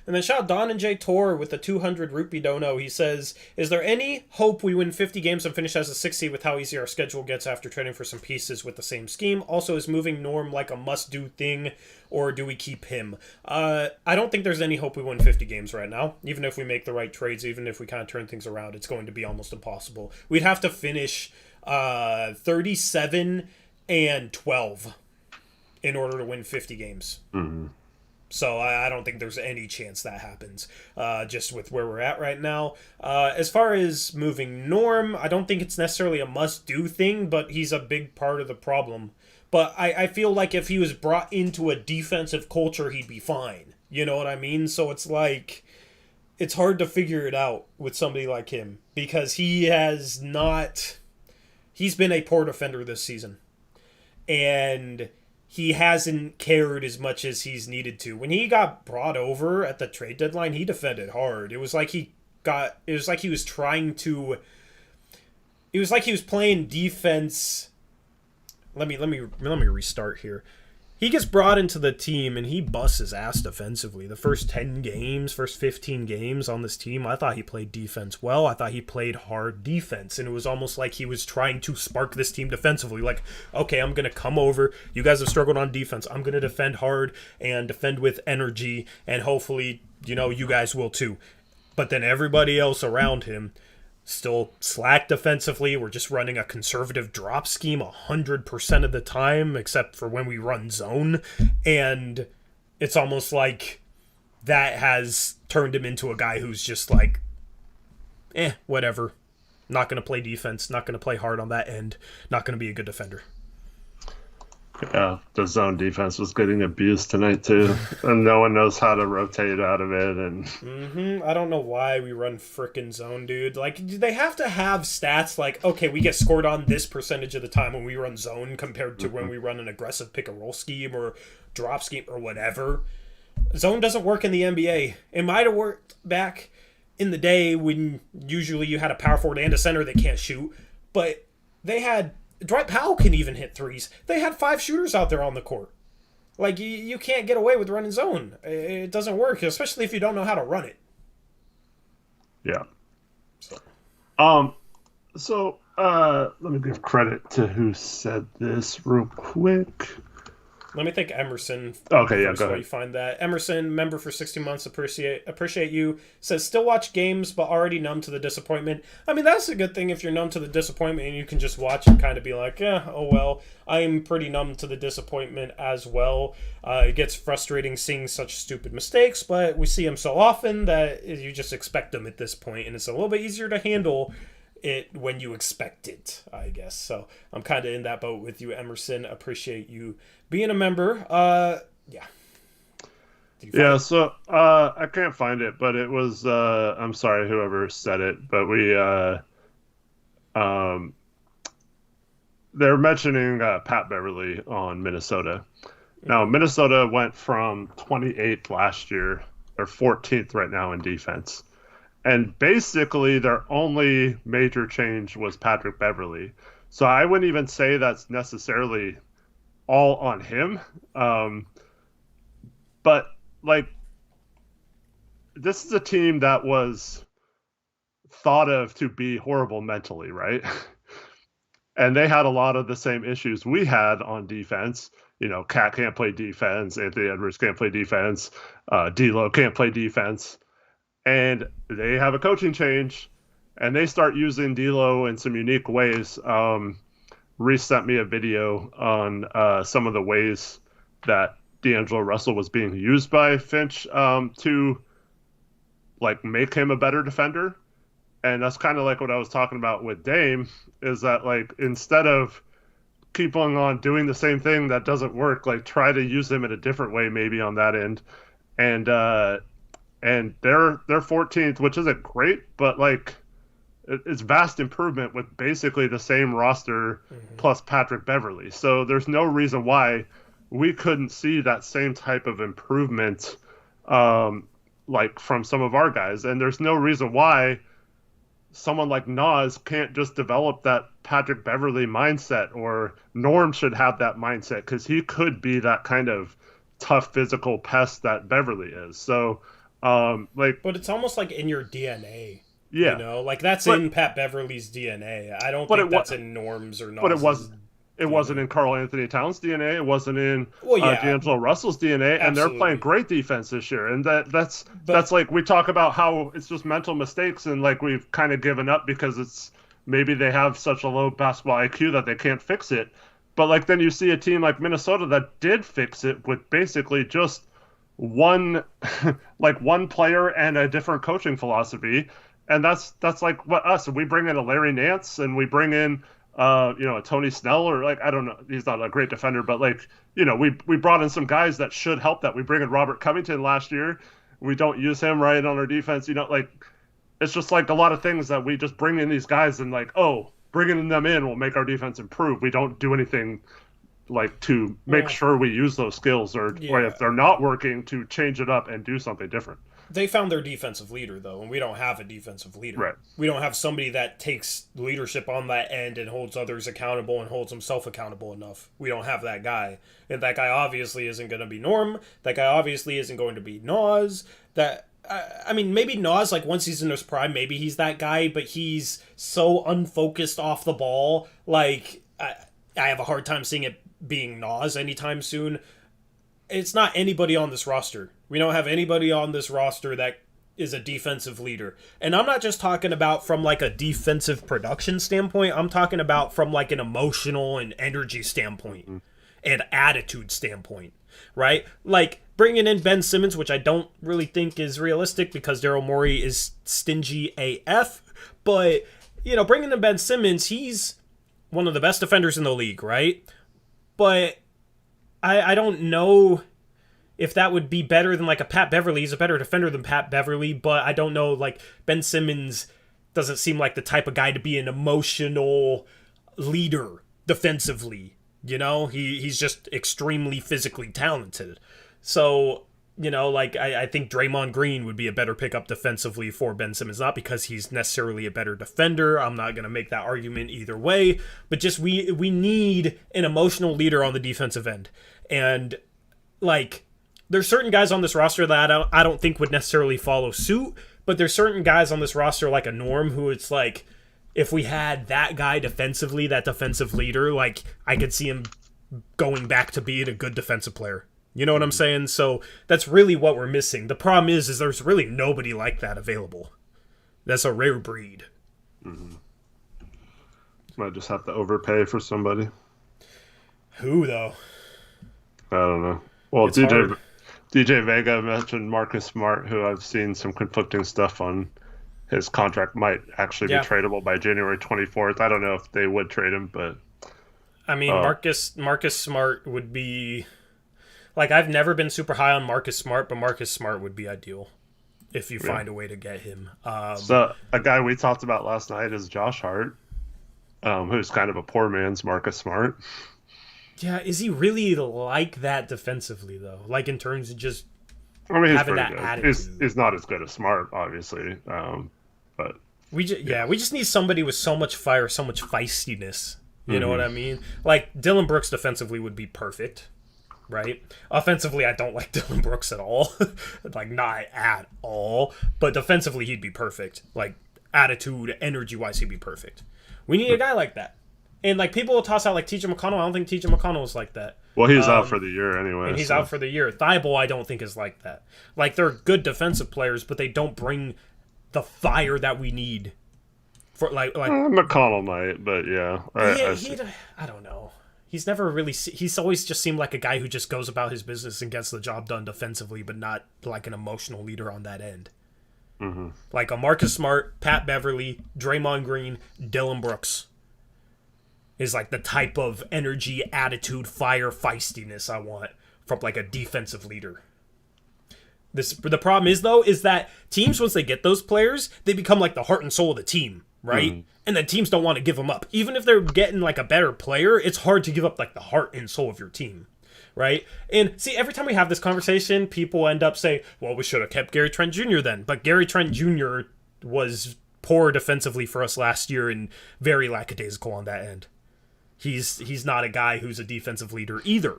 And then shout out Don and J Tor with the 200 rupee dono. He says, is there any hope we win 50 games and finish as a 6 seed with how easy our schedule gets after trading for some pieces with the same scheme? Also, is moving Norm like a must-do thing, or do we keep him? I don't think there's any hope we win 50 games right now. Even if we make the right trades, even if we kind of turn things around, it's going to be almost impossible. We'd have to finish 37-12 in order to win 50 games. Mm-hmm. So I don't think there's any chance that happens, just with where we're at right now. As far as moving Norm, I don't think it's necessarily a must-do thing, but he's a big part of the problem. But I feel like if he was brought into a defensive culture, he'd be fine. You know what I mean? So it's like, it's hard to figure it out with somebody like him because he has not. He's been a poor defender this season, and he hasn't cared as much as he's needed to. When he got brought over at the trade deadline, he defended hard. It was like he got. It was like he was trying to. It was like he was playing defense. Let me restart here. He gets brought into the team and he busts his ass defensively. The first 10 games, first 15 games on this team, I thought he played defense well. I thought he played hard defense. And it was almost like he was trying to spark this team defensively. Like, okay, I'm going to come over. You guys have struggled on defense. I'm going to defend hard and defend with energy. And hopefully, you guys will too. But then everybody else around him still slack defensively. We're just running a conservative drop scheme 100% of the time, except for when we run zone. And it's almost like that has turned him into a guy who's just like, whatever. Not going to play defense, not going to play hard on that end, not going to be a good defender. Yeah, the zone defense was getting abused tonight too, and no one knows how to rotate out of it. And I don't know why we run frickin' zone, dude. Like, do they have to have stats like, okay, we get scored on this percentage of the time when we run zone compared to when we run an aggressive pick and roll scheme or drop scheme or whatever? Zone doesn't work in the NBA. It might have worked back in the day when usually you had a power forward and a center that can't shoot, but they had. Dwight Powell can even hit threes. They had 5 shooters out there on the court. Like, you can't get away with running zone. It doesn't work, especially if you don't know how to run it. Yeah. So, let me give credit to who said this real quick. Let me thank Emerson. Okay, yeah, go ahead. You find that Emerson, member for 16 months, appreciate you. Says still watch games, but already numb to the disappointment. I mean, that's a good thing if you're numb to the disappointment and you can just watch and kind of be like, oh well. I'm pretty numb to the disappointment as well. It gets frustrating seeing such stupid mistakes, but we see them so often that you just expect them at this point, and it's a little bit easier to handle it when you expect it, I guess. So I'm kind of in that boat with you, Emerson. Appreciate you being a member. Yeah, so I can't find it, but it was I'm sorry whoever said it, but they're mentioning Pat Beverly on Minnesota. Now Minnesota went from 28th last year, or 14th right now in defense. And basically their only major change was Patrick Beverly. So I wouldn't even say that's necessarily all on him. But like, this is a team that was thought of to be horrible mentally, right? And they had a lot of the same issues we had on defense. Cat can't play defense. Anthony Edwards can't play defense. D'Lo can't play defense. And they have a coaching change, and they start using D'Lo in some unique ways. Reese sent me a video on some of the ways that D'Angelo Russell was being used by Finch to like make him a better defender. And that's kind of like what I was talking about with Dame, is that like instead of keeping on doing the same thing that doesn't work, like try to use him in a different way maybe on that end. And they're 14th, which isn't great, but like it's vast improvement with basically the same roster plus Patrick Beverly. So there's no reason why we couldn't see that same type of improvement like from some of our guys. And there's no reason why someone like Nas can't just develop that Patrick Beverly mindset, or Norm should have that mindset, because he could be that kind of tough physical pest that Beverly is. So but it's almost like in your DNA. Yeah. Like that's in Pat Beverly's DNA. I don't think that's in Norm's or Nas's. But it wasn't in Karl Anthony Towns' DNA. It wasn't in D'Angelo Russell's DNA. And they're playing great defense this year. And that's like, we talk about how it's just mental mistakes, and like we've kind of given up because it's maybe they have such a low basketball IQ that they can't fix it. But like then you see a team like Minnesota that did fix it with basically just one player and a different coaching philosophy. And that's like what us, we bring in a Larry Nance, and we bring in a Tony Snell, or like, I don't know, he's not a great defender, but like, we brought in some guys that should help that. We bring in Robert Covington last year. we don't use him right on our defense. Like it's just like a lot of things that we just bring in these guys and like, oh, bringing them in will make our defense improve. We don't do anything like to make sure we use those skills or if they're not working to change it up and do something different. They found their defensive leader, though, and we don't have a defensive leader. Right. We don't have somebody that takes leadership on that end and holds others accountable and holds himself accountable enough. We don't have that guy. And that guy obviously isn't going to be Norm. That guy obviously isn't going to be Nas. I mean, maybe Nas, like, once he's in his prime, maybe he's that guy, but he's so unfocused off the ball. Like, I have a hard time seeing it being Nas anytime soon. It's not anybody on this roster. We don't have anybody on this roster that is a defensive leader. And I'm not just talking about from like a defensive production standpoint. I'm talking about from like an emotional and energy standpoint and attitude standpoint, right? Like bringing in Ben Simmons, which I don't really think is realistic because Daryl Morey is stingy AF. But, bringing in Ben Simmons, he's one of the best defenders in the league, right? But I don't know if that would be better than like a Pat Beverly. He's a better defender than Pat Beverly, but I don't know, like Ben Simmons doesn't seem like the type of guy to be an emotional leader defensively. He's just extremely physically talented. So, I think Draymond Green would be a better pickup defensively for Ben Simmons, not because he's necessarily a better defender. I'm not going to make that argument either way, but just we need an emotional leader on the defensive end. And like, there's certain guys on this roster that I don't think would necessarily follow suit, but there's certain guys on this roster like a Norm who it's like, if we had that guy defensively, that defensive leader, like I could see him going back to being a good defensive player. You know what I'm saying? So that's really what we're missing. The problem is there's really nobody like that available. That's a rare breed. Mm-hmm. Might just have to overpay for somebody. Who, though? I don't know. Well, DJ Vega mentioned Marcus Smart, who I've seen some conflicting stuff on. His contract might actually be tradable by January 24th. I don't know if they would trade him, but... I mean, Marcus Smart would be... Like, I've never been super high on Marcus Smart, but Marcus Smart would be ideal if you find a way to get him. So, a guy we talked about last night is Josh Hart, who's kind of a poor man's Marcus Smart. Yeah, is he really like that defensively, though? Like, in terms of just he's having that good. attitude. He's not as good as Smart, obviously, but... we just need somebody with so much fire, so much feistiness. You know what I mean? Like, Dylan Brooks defensively would be perfect. Right? Offensively, I don't like Dylan Brooks at all. Like, not at all. But defensively, he'd be perfect. Like, attitude, energy-wise, he'd be perfect. We need a guy like that. And, like, people will toss out, like, TJ McConnell. I don't think TJ McConnell is like that. Well, he's out for the year anyway. And he's out for the year. Thibault, I don't think, is like that. Like, they're good defensive players, but they don't bring the fire that we need. For like McConnell might, but yeah. I don't know. He's never really... He's always just seemed like a guy who just goes about his business and gets the job done defensively, but not like an emotional leader on that end. Mm-hmm. Like a Marcus Smart, Pat Beverly, Draymond Green, Dylan Brooks is like the type of energy, attitude, fire, feistiness I want from like a defensive leader. The problem is, though, is that teams, once they get those players, they become like the heart and soul of the team, right? Mm-hmm. And then teams don't want to give them up. Even if they're getting like a better player, it's hard to give up like the heart and soul of your team, right? And see, every time we have this conversation, people end up saying, well, we should have kept Gary Trent Jr. then. But Gary Trent Jr. was poor defensively for us last year and very lackadaisical on that end. He's not a guy who's a defensive leader either.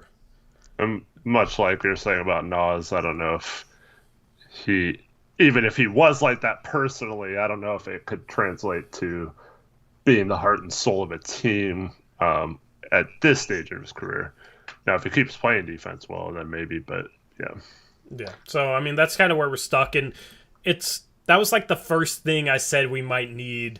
And much like you're saying about Nas, I don't know if even if he was like that personally, I don't know if it could translate to being the heart and soul of a team at this stage of his career. Now, if he keeps playing defense well, then maybe, but yeah. Yeah, so, I mean, that's kind of where we're stuck, and that was like the first thing I said we might need,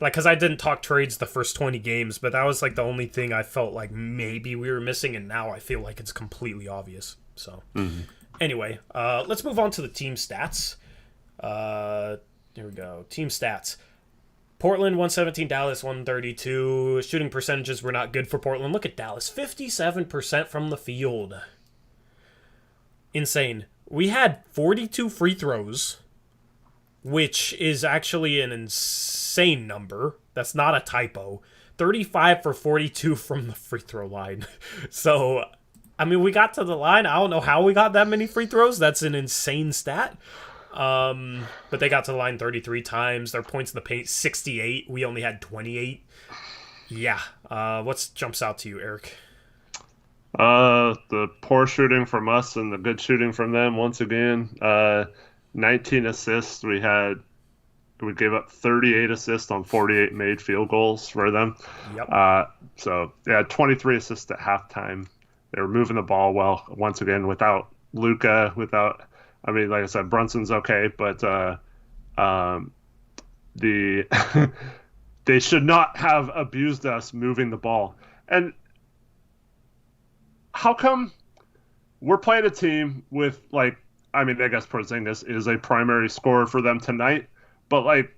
like, because I didn't talk trades the first 20 games, but that was like the only thing I felt like maybe we were missing, and now I feel like it's completely obvious. So, Anyway, let's move on to the team stats. Here we go. Team stats. Portland 117, Dallas 132. Shooting percentages were not good for Portland. Look at Dallas, 57% from the field. Insane. We had 42 free throws, which is actually an insane number. That's not a typo. 35 for 42 from the free throw line. So, I mean, we got to the line. I don't know how we got that many free throws. That's an insane stat. But they got to the line 33 times. Their points in the paint, 68. We only had 28. Yeah. What jumps out to you, Eric? The poor shooting from us and the good shooting from them once again. 19 assists. We gave up 38 assists on 48 made field goals for them. Yep. So, yeah, 23 assists at halftime. They were moving the ball well, once again, without Luka, I mean, like I said, Brunson's okay, but they should not have abused us moving the ball. And how come we're playing a team with, like, I mean, I guess Porzingis is a primary scorer for them tonight, but, like,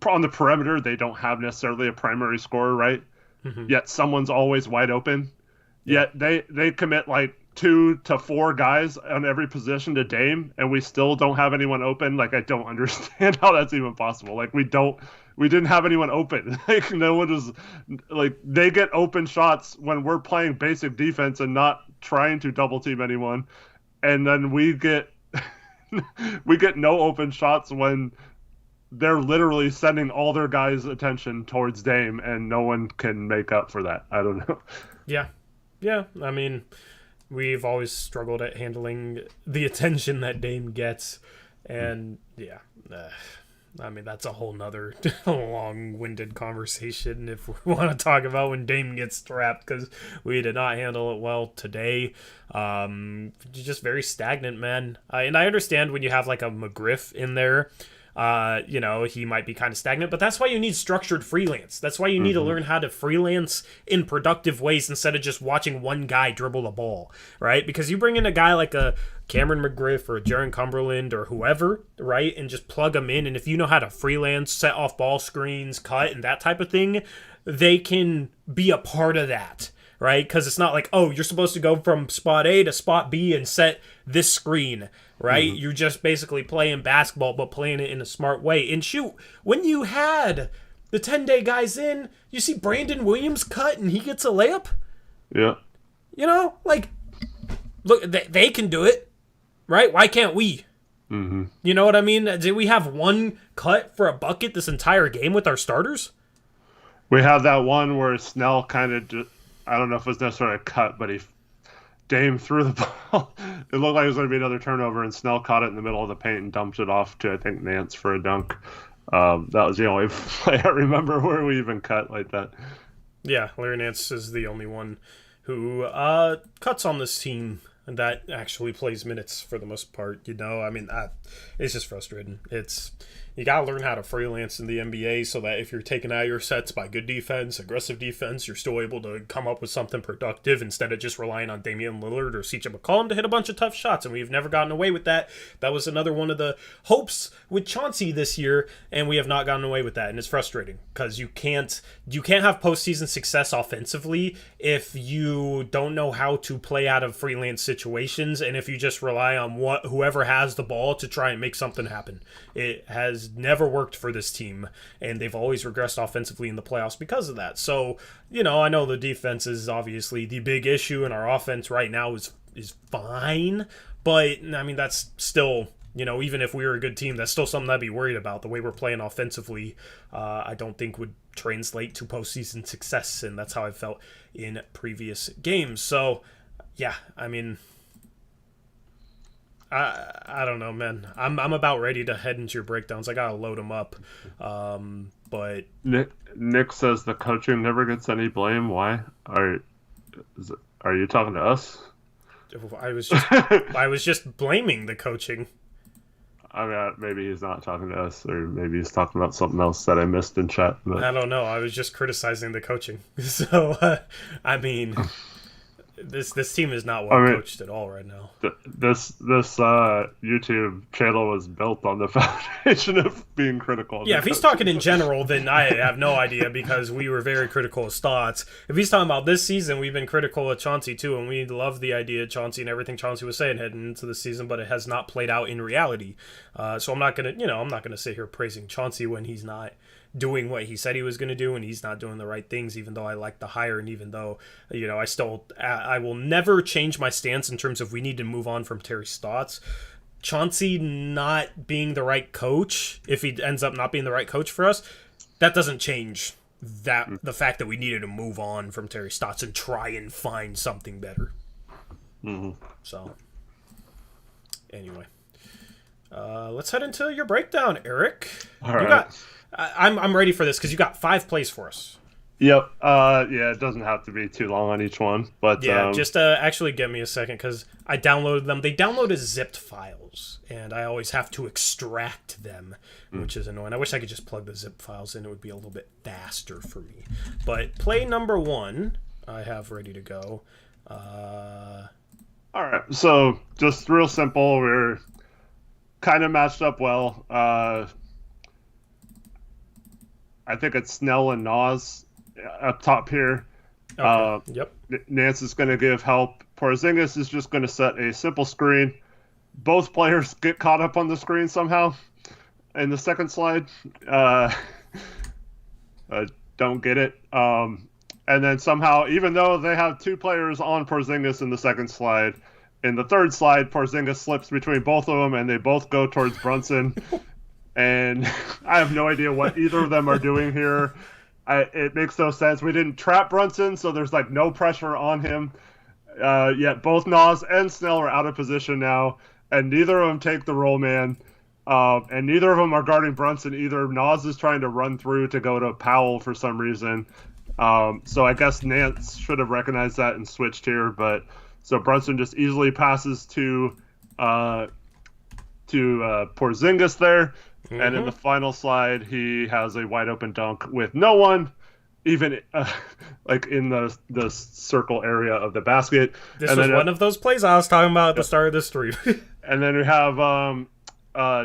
on the perimeter, they don't have necessarily a primary scorer, right? Mm-hmm. Yet someone's always wide open. Yet they commit, like, 2 to 4 guys on every position to Dame, and we still don't have anyone open. Like, I don't understand how that's even possible. Like, we didn't have anyone open. Like, no one is, like, they get open shots when we're playing basic defense and not trying to double team anyone, and then we get no open shots when they're literally sending all their guys' attention towards Dame, and no one can make up for that. I don't know. Yeah. I mean, we've always struggled at handling the attention that Dame gets. And, I mean, that's a whole nother long-winded conversation if we want to talk about when Dame gets trapped, because we did not handle it well today. Just very stagnant, man. And I understand when you have, like, a McGriff in there, he might be kind of stagnant, but that's why you need structured freelance. That's why you need to learn how to freelance in productive ways instead of just watching one guy dribble the ball, right? Because you bring in a guy like a Cameron McGriff or a Jaron Cumberland or whoever, right, and just plug them in, and if you know how to freelance, set off ball screens, cut, and that type of thing, they can be a part of that, right? Because it's not like, oh, you're supposed to go from spot A to spot B and set this screen, right? You're just basically playing basketball, but playing it in a smart way. And shoot, when you had the 10-day guys in, you see Brandon Williams cut and he gets a layup? Yeah. Like, look, they can do it, right? Why can't we? Mm-hmm. You know what I mean? Did we have one cut for a bucket this entire game with our starters? We have that one where Snell kind of just, I don't know if it was necessarily a cut, but Dame threw the ball. It looked like it was going to be another turnover, and Snell caught it in the middle of the paint and dumped it off to, I think, Nance for a dunk. That was the only play I remember where we even cut like that. Yeah, Larry Nance is the only one who cuts on this team that actually plays minutes for the most part. I mean, it's just frustrating. You got to learn how to freelance in the NBA so that if you're taken out of your sets by good defense, aggressive defense, you're still able to come up with something productive instead of just relying on Damian Lillard or CJ McCollum to hit a bunch of tough shots, and we've never gotten away with that. That was another one of the hopes with Chauncey this year, and we have not gotten away with that, and it's frustrating because you can't have postseason success offensively if you don't know how to play out of freelance situations, and if you just rely on whoever has the ball to try and make something happen. It has never worked for this team, and they've always regressed offensively in the playoffs because of that. So, I know the defense is obviously the big issue, and our offense right now is fine, but, I mean, that's still, even if we were a good team, that's still something I'd be worried about. The way we're playing offensively, I don't think would translate to postseason success, and that's how I felt in previous games. So, yeah, I mean, I don't know, man. I'm about ready to head into your breakdowns. I gotta load them up. But Nick says the coaching never gets any blame. Why? Are you talking to us? I was just blaming the coaching. I mean, maybe he's not talking to us, or maybe he's talking about something else that I missed in chat. But I don't know. I was just criticizing the coaching. So, I mean, This team is not well coached at all right now. This YouTube channel was built on the foundation of being critical. Yeah, if he's talking in general, then I have no idea because we were very critical of Stotts. If he's talking about this season, we've been critical of Chauncey too, and we love the idea of Chauncey and everything Chauncey was saying heading into the season, but it has not played out in reality. So I'm not gonna sit here praising Chauncey when he's not doing what he said he was going to do, and he's not doing the right things, even though I like the hire, and even though, I will never change my stance in terms of we need to move on from Terry Stotts. Chauncey not being the right coach, if he ends up not being the right coach for us, that doesn't change the fact that we needed to move on from Terry Stotts and try and find something better. Mm-hmm. So, anyway. Let's head into your breakdown, Eric. All right. I'm ready for this because you got 5 plays for us. Yep. Yeah, it doesn't have to be too long on each one, but yeah, just actually give me a second because I downloaded them. They download as zipped files, and I always have to extract them, which is annoying. I wish I could just plug the zip files in; it would be a little bit faster for me. But play number 1, I have ready to go. All right. So just real simple. We're kind of matched up well. I think it's Snell and Nas up top here. Okay. Yep. Nance is going to give help. Porzingis is just going to set a simple screen. Both players get caught up on the screen somehow in the second slide. Don't get it. And then somehow, even though they have 2 players on Porzingis in the second slide, in the third slide, Porzingis slips between both of them, and they both go towards Brunson. And I have no idea what either of them are doing here. It makes no sense. We didn't trap Brunson, so there's like no pressure on him. Yet both Nas and Snell are out of position now, and neither of them take the roll man. And neither of them are guarding Brunson either. Nas is trying to run through to go to Powell for some reason. So I guess Nance should have recognized that and switched here. But so Brunson just easily passes to Porzingis there. Mm-hmm. And in the final slide, he has a wide open dunk with no one, even like in the circle area of the basket. This was one of those plays I was talking about at the start of this stream. And then we have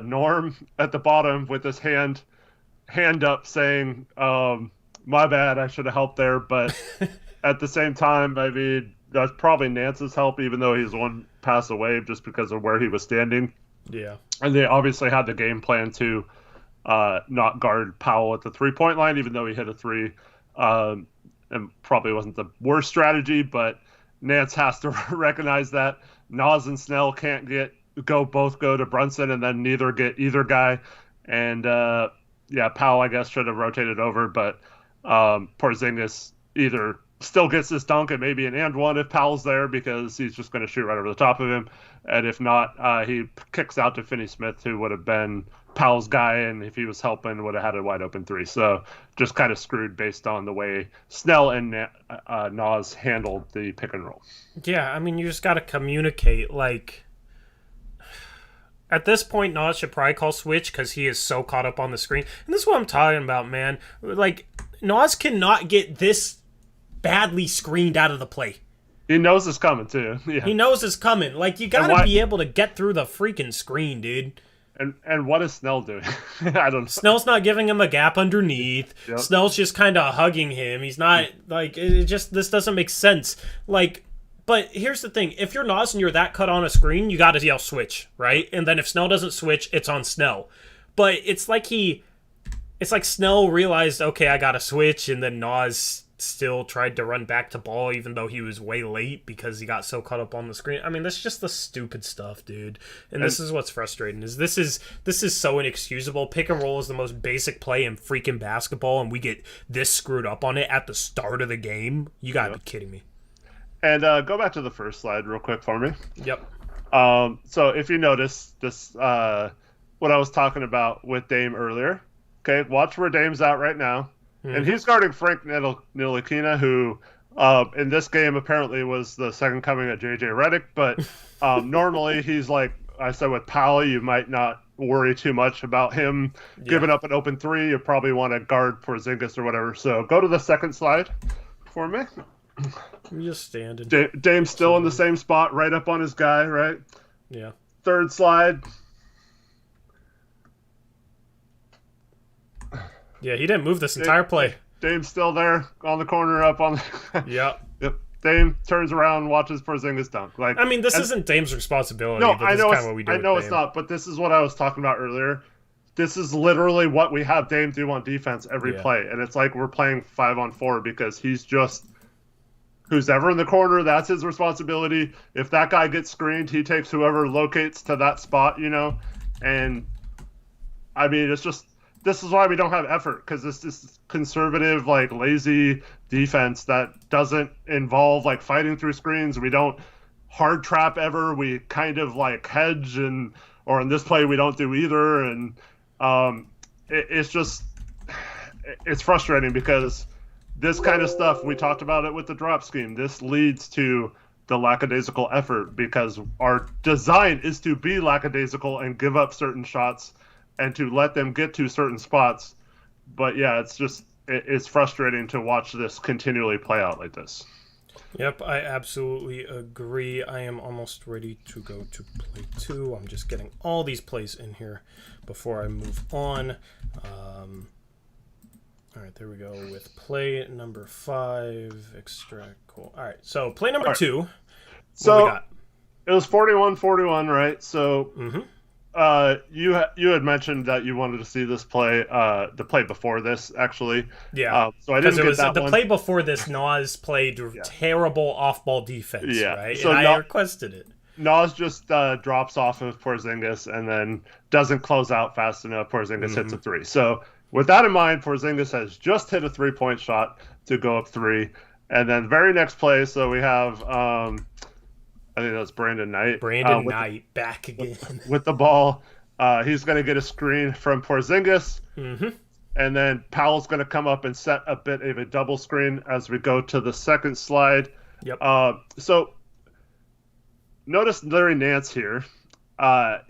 Norm at the bottom with his hand up saying, "My bad, I should have helped there." But at the same time, I mean, that's probably Nance's help, even though he's one pass away, just because of where he was standing. Yeah. And they obviously had the game plan to not guard Powell at the 3-point line, even though he hit a 3. And probably wasn't the worst strategy, but Nance has to recognize that Nas and Snell can't both go to Brunson and then neither get either guy. And Powell, I guess, should have rotated over, but Porzingis either still gets this dunk and maybe an and one if Powell's there because he's just going to shoot right over the top of him. And if not, he kicks out to Finney-Smith, who would have been Powell's guy, and if he was helping, would have had a wide open 3. So just kind of screwed based on the way Snell and Nas handled the pick and roll. Yeah, I mean, you just got to communicate. Like, at this point, Nas should probably call switch because he is so caught up on the screen. And this is what I'm talking about, man. Like, Nas cannot get this badly screened out of the play. He knows it's coming, too. Yeah. He knows it's coming. Like, you gotta be able to get through the freaking screen, dude. And what is Snell doing? I don't know. Snell's not giving him a gap underneath. Yep. Snell's just kind of hugging him. He's not, like, this doesn't make sense. Like, but here's the thing. If you're Nas and you're that cut on a screen, you gotta yell switch, right? And then if Snell doesn't switch, it's on Snell. But it's like Snell realized, okay, I gotta switch, and then Nas still tried to run back to ball even though he was way late because he got so caught up on the screen. I mean, that's just the stupid stuff, dude. And this is what's frustrating is this is so inexcusable. Pick and roll is the most basic play in freaking basketball, and we get this screwed up on it at the start of the game. You gotta be kidding me. And go back to the first slide real quick for me. Yep. So if you notice this, what I was talking about with Dame earlier, okay, watch where Dame's at right now. Mm-hmm. And he's guarding Frank Ntilikina, who in this game apparently was the second coming of J.J. Redick. But normally he's like I said with Powell, you might not worry too much about him giving up an open 3. You probably want to guard Porzingis or whatever. So go to the second slide for me. I'm just standing. Dame's still in the same spot, right up on his guy, right? Yeah. Third slide. Yeah, he didn't move this entire play. Dame's still there on the corner up on the... Yep. Yep. Dame turns around, watches Porzingis dunk. Like, I mean, this isn't Dame's responsibility. No, but I this know is kind of what we do. I know with it's Dame. not, but this is what I was talking about earlier. This is literally what we have Dame do on defense every play, and it's like we're playing 5-on-4 because he's just who's ever in the corner. That's his responsibility. If that guy gets screened, he takes whoever locates to that spot, And I mean, it's just this is why we don't have effort because it's this conservative, like lazy defense that doesn't involve like fighting through screens. We don't hard trap ever. We kind of like hedge or in this play we don't do either. And it's frustrating because this kind of stuff, we talked about it with the drop scheme. This leads to the lackadaisical effort because our design is to be lackadaisical and give up certain shots and to let them get to certain spots. But yeah, it's frustrating to watch this continually play out like this. Yep, I absolutely agree. I am almost ready to go to play 2. I'm just getting all these plays in here before I move on. All right, there we go with play number 5. Extract, cool. All right, so play number 2. So what we got? It was 41-41, right? So you had mentioned that you wanted to see this play, the play before this, actually. Yeah. So I didn't get that the one. play before this, Nas played terrible off-ball defense, right? So and I requested it. Nas just drops off of Porzingis and then doesn't close out fast enough. Porzingis hits a 3. So with that in mind, Porzingis has just hit a 3-point shot to go up 3. And then very next play, so we have, I think that's Brandon Knight. Knight back again. With the ball. He's going to get a screen from Porzingis. And then Powell's going to come up and set a bit of a double screen as we go to the second slide. Yep. So notice Larry Nance here.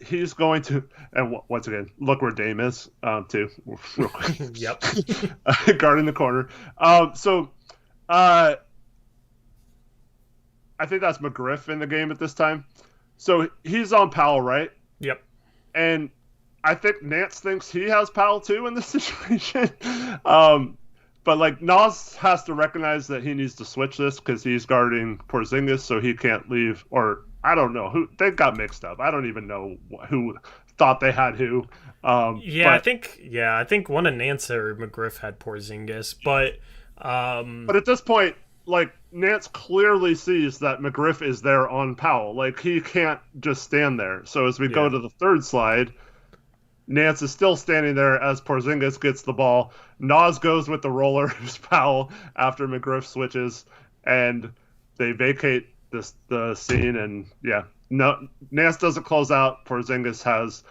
He's going to, and once again, look where Dame is, too, real quick. Yep. Guarding the corner. I think that's McGriff in the game at this time. So he's on Powell, right? Yep. And I think Nance thinks he has Powell too in this situation. But like Nas has to recognize that he needs to switch this because he's guarding Porzingis, so he can't leave. Or I don't know who they got mixed up. I don't even know who thought they had who. I think one of Nance or McGriff had Porzingis, but at this point, like Nance clearly sees that McGriff is there on Powell. Like he can't just stand there. So as we go to the third slide, Nance is still standing there as Porzingis gets the ball. Nas goes with the roller, who's Powell, after McGriff switches, and they vacate the scene. And Nance doesn't close out. Porzingis has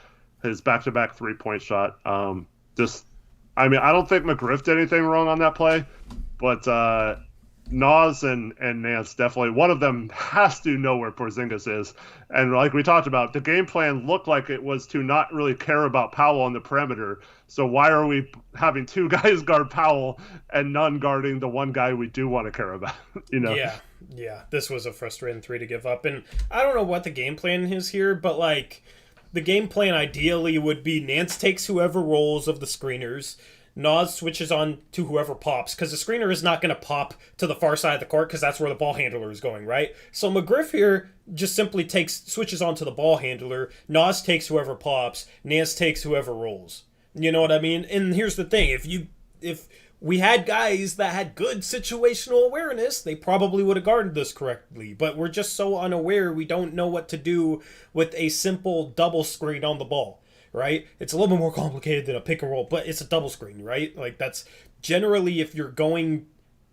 his back-to-back 3-point shot. I don't think McGriff did anything wrong on that play, but Nas and Nance definitely, one of them has to know where Porzingis is. And like we talked about, the game plan looked like it was to not really care about Powell on the perimeter. So why are we having 2 guys guard Powell and none guarding the one guy we do want to care about? Yeah. This was a frustrating 3 to give up. And I don't know what the game plan is here, but like the game plan ideally would be Nance takes whoever rolls of the screeners, Nas switches on to whoever pops, because the screener is not going to pop to the far side of the court because that's where the ball handler is going, right? So McGriff here just simply switches on to the ball handler, Nas takes whoever pops, Nance takes whoever rolls. You know what I mean? And here's the thing, if we had guys that had good situational awareness, they probably would have guarded this correctly, but we're just so unaware we don't know what to do with a simple double screen on the ball. Right? It's a little bit more complicated than a pick and roll, but it's a double screen, right? Like that's generally, if you're going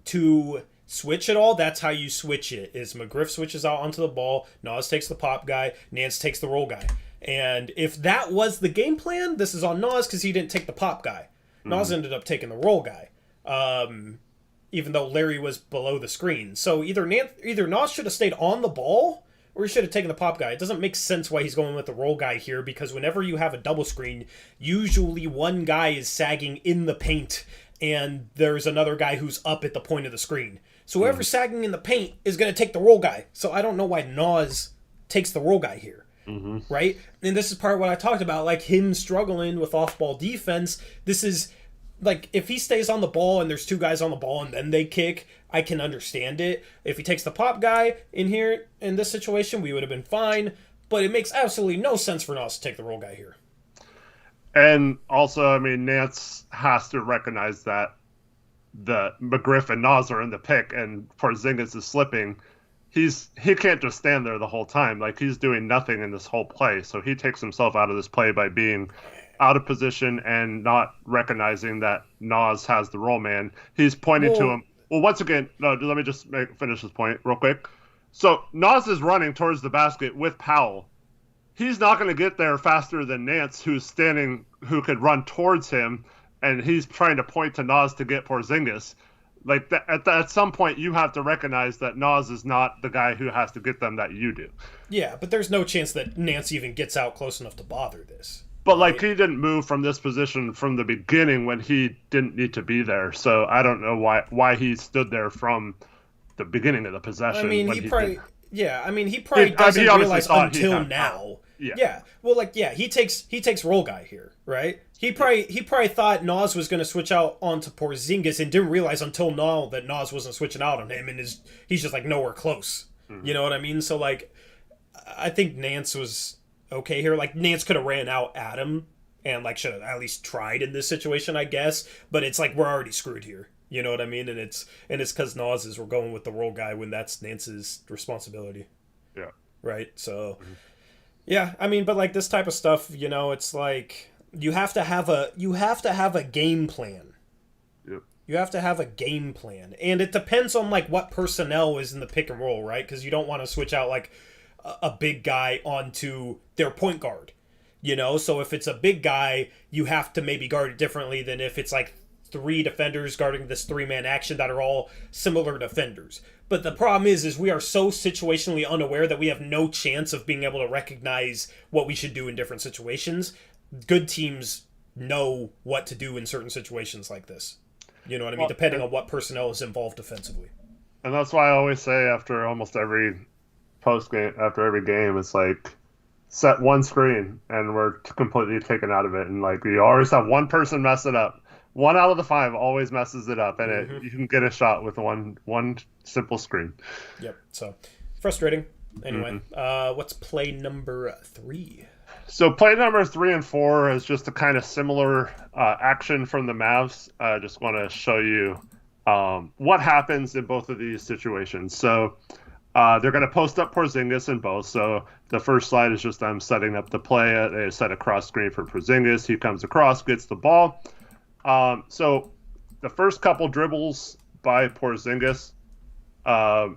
to switch it all, that's how you switch it, is McGriff switches out onto the ball, Nas takes the pop guy, Nance takes the roll guy. And if that was the game plan, this is on Nas because he didn't take the pop guy. Nas ended up taking the roll guy, even though Larry was below the screen. So either Nas should have stayed on the ball, or he should have taken the pop guy. It doesn't make sense why he's going with the roll guy here, because whenever you have a double screen, usually one guy is sagging in the paint and there's another guy who's up at the point of the screen. So whoever's sagging in the paint is going to take the roll guy. So I don't know why Nas takes the roll guy here. Right? And this is part of what I talked about, like him struggling with off-ball defense. This is, like, if he stays on the ball and there's two guys on the ball and then they kick, I can understand it. If he takes the pop guy in here, in this situation, we would have been fine. But it makes absolutely no sense for Nas to take the roll guy here. And also, I mean, Nance has to recognize that the McGriff and Nas are in the pick and Porzingis is slipping. He can't just stand there the whole time. Like, he's doing nothing in this whole play. So he takes himself out of this play by being out of position and not recognizing that Nas has the roll man. He's pointing to him. Well, once again, no, let me just finish this point real quick. So Nas is running towards the basket with Powell. He's not going to get there faster than Nance, who could run towards him, and he's trying to point to Nas to get Porzingis. Like, at some point, you have to recognize that Nas is not the guy who has to get them, that you do. Yeah, but there's no chance that Nance even gets out close enough to bother this. But, like, he didn't move from this position from the beginning when he didn't need to be there. So I don't know why he stood there from the beginning of the possession. I mean, he probably doesn't realize until now. Yeah. Well, like, yeah, he takes roll guy here, right? He probably thought Nas was going to switch out onto Porzingis and didn't realize until now that Nas wasn't switching out on him, and he's just like nowhere close. You know what I mean? So, like, I think Nance was okay here. Like, Nance could have ran out at him and, like, should have at least tried in this situation, I guess. But it's like, we're already screwed here. You know what I mean? And it's because Nas we're going with the roll guy when that's Nance's responsibility. Yeah. Right? So, yeah, I mean, but, like, this type of stuff, you know, it's like you have to have a game plan. Yep. You have to have a game plan. And it depends on, like, what personnel is in the pick and roll, right? Because you don't want to switch out, like, a big guy onto their point guard, you know? So if it's a big guy, you have to maybe guard it differently than if it's, like, three defenders guarding this three-man action that are all similar defenders. But the problem is we are so situationally unaware that we have no chance of being able to recognize what we should do in different situations. Good teams know what to do in certain situations like this. You know what I mean? Depending on what personnel is involved defensively. And that's why I always say after almost every post-game, after every game, it's like, set one screen and we're completely taken out of it. And, like, you always have one person mess it up. 1 out of the 5 always messes it up, and you can get a shot with one simple screen. Yep. So frustrating. Anyway, what's play number 3? So play number 3 and 4 is just a kind of similar action from the Mavs. I just want to show you what happens in both of these situations. So they're going to post up Porzingis in both. So the first slide is just them setting up the play. They set a cross screen for Porzingis. He comes across, gets the ball. So the first couple dribbles by Porzingis, after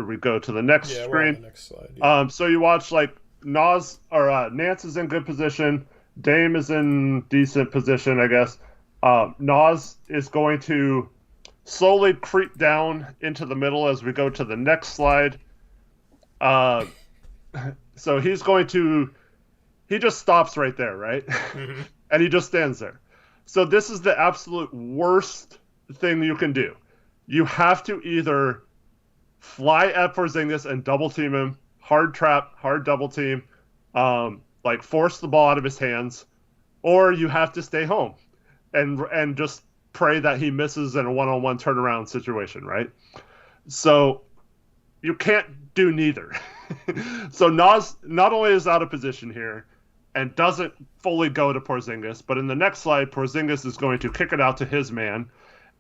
we go to the next screen, we're on the next slide, yeah. So you watch, like, Nance is in good position, Dame is in decent position, I guess. Nas is going to slowly creep down into the middle as we go to the next slide. So he's going to. He just stops right there, right? And he just stands there. So this is the absolute worst thing you can do. You have to either fly at Porzingis and double team him, hard trap, hard double team, like force the ball out of his hands, or you have to stay home and just pray that he misses in a one-on-one turnaround situation, right? So you can't do neither. So Nas not only is out of position here, and doesn't fully go to Porzingis, but in the next slide, Porzingis is going to kick it out to his man,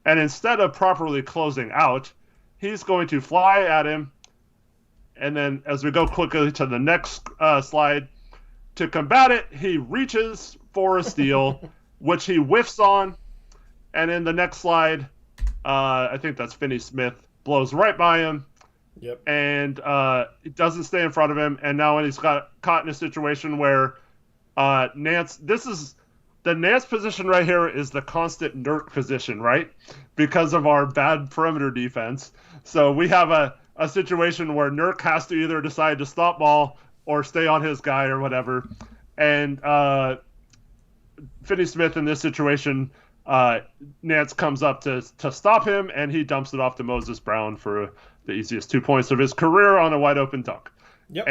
and instead of properly closing out, he's going to fly at him, and then as we go quickly to the next slide, to combat it, he reaches for a steal, which he whiffs on, and in the next slide, I think that's Finney-Smith, blows right by him, and it doesn't stay in front of him, and now when he's got caught in a situation where Nance, the Nance position right here is the constant Nurk position, right? Because of our bad perimeter defense. So we have a situation where Nurk has to either decide to stop ball or stay on his guy or whatever. And Finney-Smith in this situation Nance comes up to stop him, and he dumps it off to Moses Brown for the easiest 2 points of his career on a wide open dunk. Yep.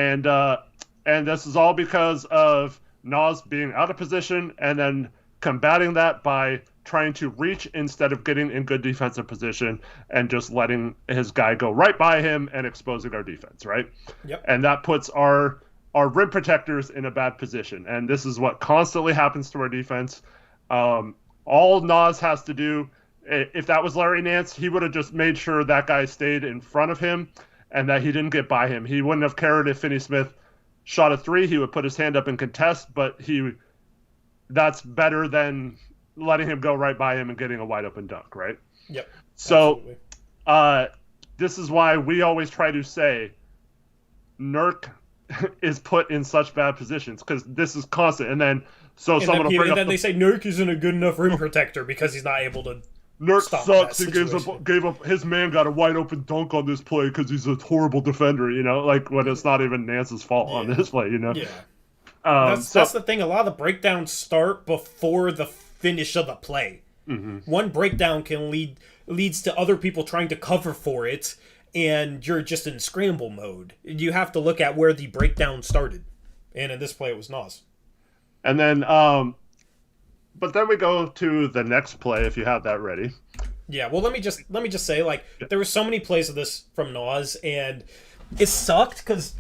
And this is all because of Nas being out of position and then combating that by trying to reach instead of getting in good defensive position and just letting his guy go right by him and exposing our defense, right? Yep. And that puts our rim protectors in a bad position. And this is what constantly happens to our defense. All Nas has to do, if that was Larry Nance, he would have just made sure that guy stayed in front of him and that he didn't get by him. He wouldn't have cared if Finney-Smith shot a three. He would put his hand up and contest, but that's better than letting him go right by him and getting a wide open dunk, right? Yep. So this is why we always try to say Nurk is put in such bad positions, because this is constant. And then someone will bring up they say Nurk isn't a good enough rim protector because he's not able to. Nurk sucks. He gave up. His man got a wide open dunk on this play because he's a horrible defender. Like when it's not even Nance's fault on this play. Yeah. That's the thing. A lot of the breakdowns start before the finish of the play. Mm-hmm. One breakdown can leads to other people trying to cover for it, and you're just in scramble mode. You have to look at where the breakdown started, and in this play it was Nas. And then, but then we go to the next play if you have that ready. Yeah. Well, let me just say, there were so many plays of this from Nas, and it sucked because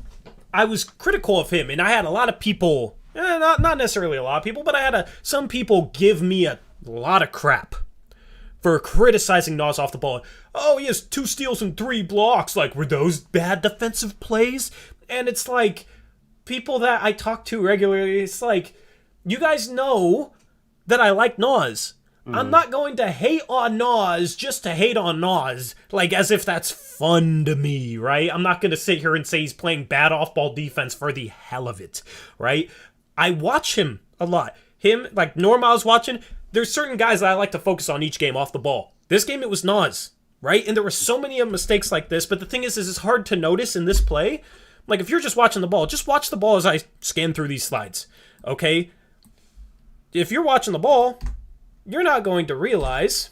I was critical of him, and I had a lot of people, not necessarily a lot of people, but I had some people give me a lot of crap for criticizing Nas off the ball. Oh, he has 2 steals and 3 blocks. Were those bad defensive plays? And it's people that I talk to regularly, it's you guys know that I like Nas. I'm not going to hate on Nas just to hate on Nas, as if that's fun to me, right? I'm not going to sit here and say he's playing bad off-ball defense for the hell of it, right? I watch him a lot. Him, Norm I was watching, there's certain guys that I like to focus on each game off the ball. This game, it was Nas, right? And there were so many mistakes like this, but the thing is it's hard to notice in this play. If you're just watching the ball, just watch the ball as I scan through these slides, okay? If you're watching the ball, you're not going to realize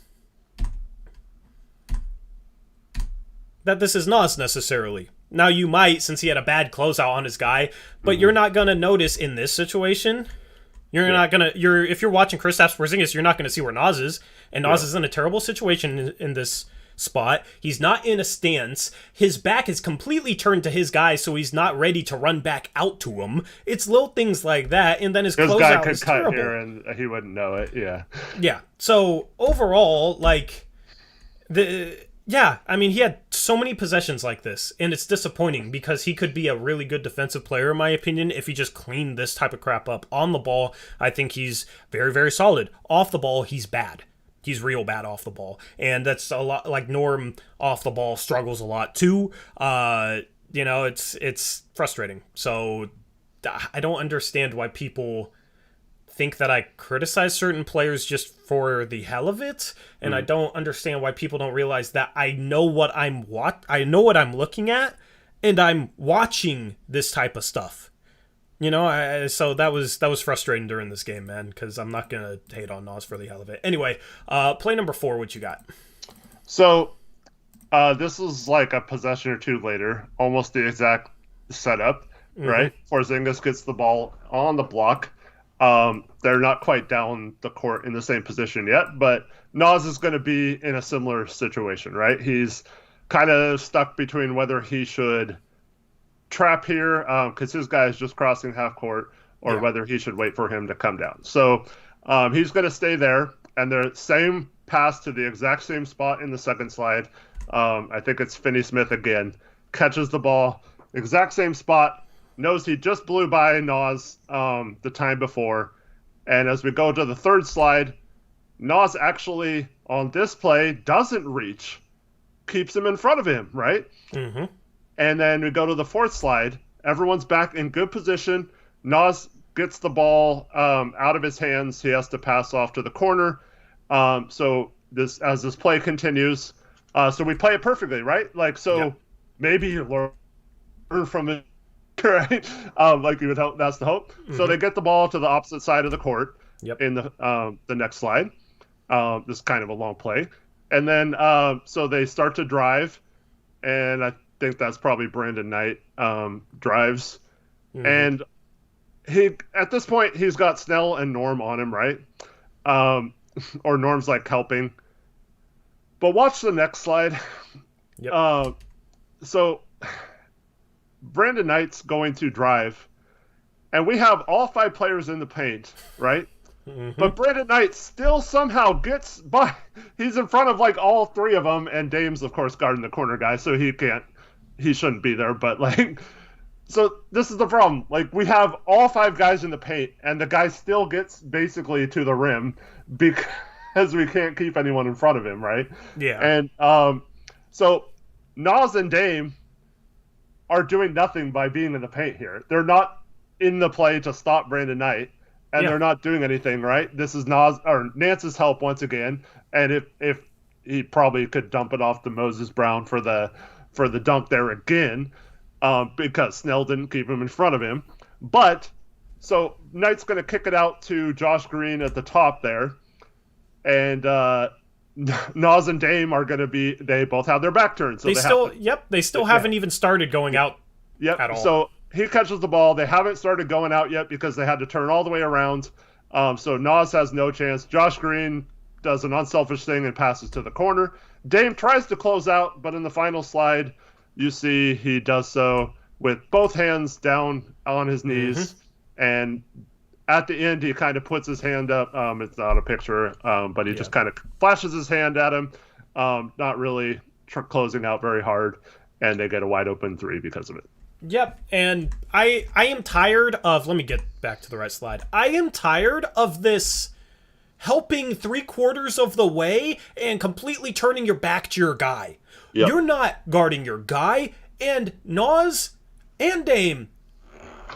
that this is Nas necessarily. Now you might, since he had a bad closeout on his guy, but you're not going to notice in this situation. If you're watching Kristaps Porzingis, you're not going to see where Nas is, and Nas is in a terrible situation in this spot. He's not in a stance. His back is completely turned to his guy, so he's not ready to run back out to him. It's little things like that, and then his closeout guy could is cut terrible. Here and he wouldn't know it. Yeah. So overall, he had so many possessions like this, and it's disappointing because he could be a really good defensive player, in my opinion, if he just cleaned this type of crap up. On the ball, I think he's very, very solid. Off the ball, he's bad. He's real bad off the ball. And that's a lot, Norm off the ball struggles a lot too. It's frustrating. So I don't understand why people think that I criticize certain players just for the hell of it, and I don't understand why people don't realize that I know what I'm looking at, and I'm watching this type of stuff. So that was frustrating during this game, man, because I'm not gonna hate on Nas for the hell of it. Anyway, play number 4, what you got? So this is a possession or two later, almost the exact setup, right? Porzingis gets the ball on the block. They're not quite down the court in the same position yet, but Nas is going to be in a similar situation, right? He's kind of stuck between whether he should trap here because his guy is just crossing half court, or whether he should wait for him to come down. So he's going to stay there, and the same pass to the exact same spot in the second slide. I think it's Finney-Smith again, catches the ball, exact same spot, knows he just blew by Nas the time before. And as we go to the third slide, Nas actually, on this play, doesn't reach, keeps him in front of him, right? Mm-hmm. And then we go to the fourth slide. Everyone's back in good position. Nas gets the ball out of his hands. He has to pass off to the corner. So this play continues, so we play it perfectly, right? Maybe you learn from it, right? You would hope. That's the hope. Mm-hmm. So they get the ball to the opposite side of the court in the next slide. This is kind of a long play. And then so they start to drive, and I think that's probably Brandon Knight drives. Mm-hmm. And he at this point he's got Snell and Norm on him, right? Um, or Norm's like helping. But watch the next slide. Yep. Uh, so Brandon Knight's going to drive, and we have all 5 players in the paint, right? Mm-hmm. But Brandon Knight still somehow gets by. He's in front of like all 3 of them, and Dame's of course guarding the corner guy, so he shouldn't be there. But like, so this is the problem. Like we have all 5 guys in the paint, and the guy still gets basically to the rim because we can't keep anyone in front of him, right? Yeah. And so Nas and Dame are doing nothing by being in the paint here. They're not in the play to stop Brandon Knight, and Yeah. they're not doing anything, right? This is Nance's help once again, and if he probably could dump it off to Moses Brown for the dunk there again, because Snell didn't keep him in front of him. But so Knight's going to kick it out to Josh Green at the top there, and Nas and Dame are going to be. They both have their back turned, so they still haven't even started going out at all. So he catches the ball. They haven't started going out yet because they had to turn all the way around. So Nas has no chance. Josh Green does an unselfish thing and passes to the corner. Dame tries to close out, but in the final slide, you see he does so with both hands down on his knees. And at the end, he kind of puts his hand up. It's not a picture, but he just kind of flashes his hand at him, not really closing out very hard, and they get a wide open 3 because of it. Yep, and I am tired of, let me get back to the right slide. I am tired of this helping 3/4 of the way and completely turning your back to your guy. Yep. You're not guarding your guy, and Nas and Dame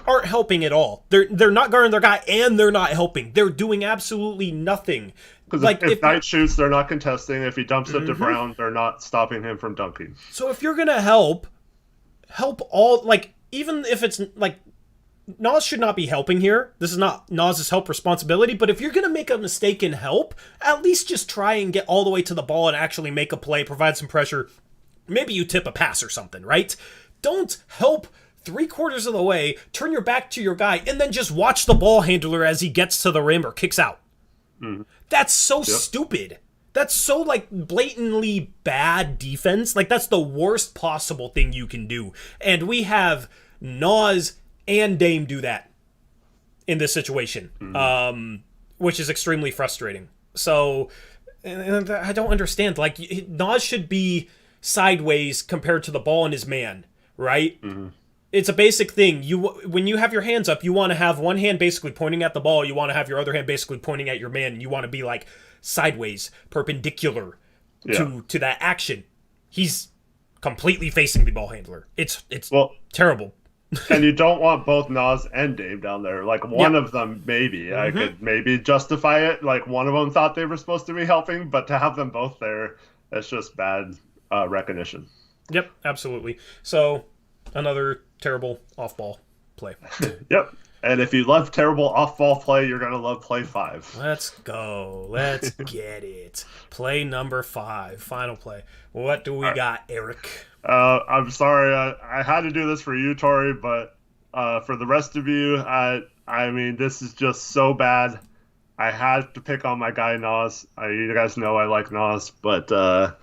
aren't helping at all. They're not guarding their guy, and they're not helping. They're doing absolutely nothing. Because like if Knight shoots, they're not contesting. If he dumps it to Brown, they're not stopping him from dunking. So if you're gonna help all, like, even if it's like, Nas should not be helping here. This is not Nas's help responsibility, but if you're going to make a mistake in help, at least just try and get all the way to the ball and actually make a play, provide some pressure. Maybe you tip a pass or something, right? Don't help 3/4 of the way, turn your back to your guy, and then just watch the ball handler as he gets to the rim or kicks out. That's so stupid. That's so, like, blatantly bad defense. Like, that's the worst possible thing you can do. And we have Nas and Dame do that in this situation, which is extremely frustrating. So, and I don't understand. Like, Nas should be sideways compared to the ball in his man, right? It's a basic thing. When you have your hands up, you want to have one hand basically pointing at the ball. You want to have your other hand basically pointing at your man. And you want to be, like, sideways, perpendicular to that action. He's completely facing the ball handler. It's terrible. And you don't want both Nas and Dame down there. Like one of them, maybe I could maybe justify it. Like one of them thought they were supposed to be helping, but to have them both there, that's just bad recognition. Yep, absolutely. So another terrible off-ball play. Yep. And if you love terrible off-ball play, you're going to love play 5. Let's go. Let's get it. Play number 5. Final play. What do we got, Eric? I'm sorry. I had to do this for you, Tori, but for the rest of you, I mean, this is just so bad. I had to pick on my guy, Nas. You guys know I like Nas, but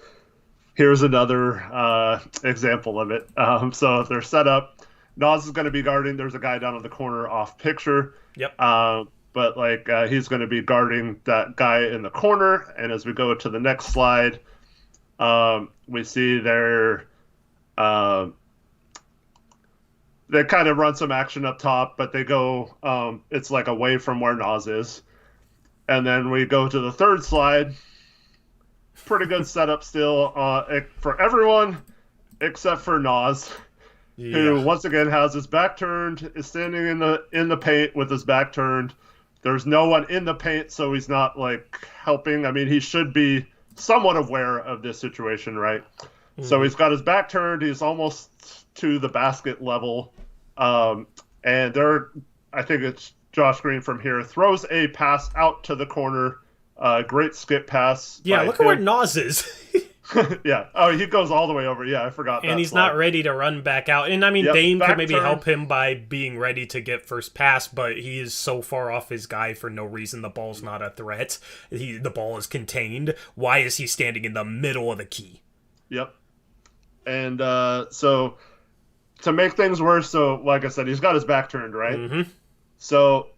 here's another example of it. So if they're set up, Nas is going to be guarding. There's a guy down in the corner off picture. Yep. But like he's going to be guarding that guy in the corner. And as we go to the next slide, we see they kind of run some action up top, but they go, it's like away from where Nas is. And then we go to the third slide. Pretty good setup still for everyone except for Nas. Who once again has his back turned, is standing in the paint with his back turned. There's no one in the paint, so he's not like helping. I mean, he should be somewhat aware of this situation, right? So he's got his back turned. He's almost to the basket level, and I think it's Josh Green from here throws a pass out to the corner Great skip pass. Yeah, look at where Nas is. Yeah. Oh, he goes all the way over. Yeah, I forgot that. And he's slide. not ready to run back out. And I mean, Yep, Dame could back maybe turn. help him by being ready to get first pass, but he is so far off his guy for no reason. The ball's not a threat. The ball is contained. Why is he standing in the middle of the key? Yep. And so to make things worse, so like I said, he's got his back turned, right? Mm-hmm. So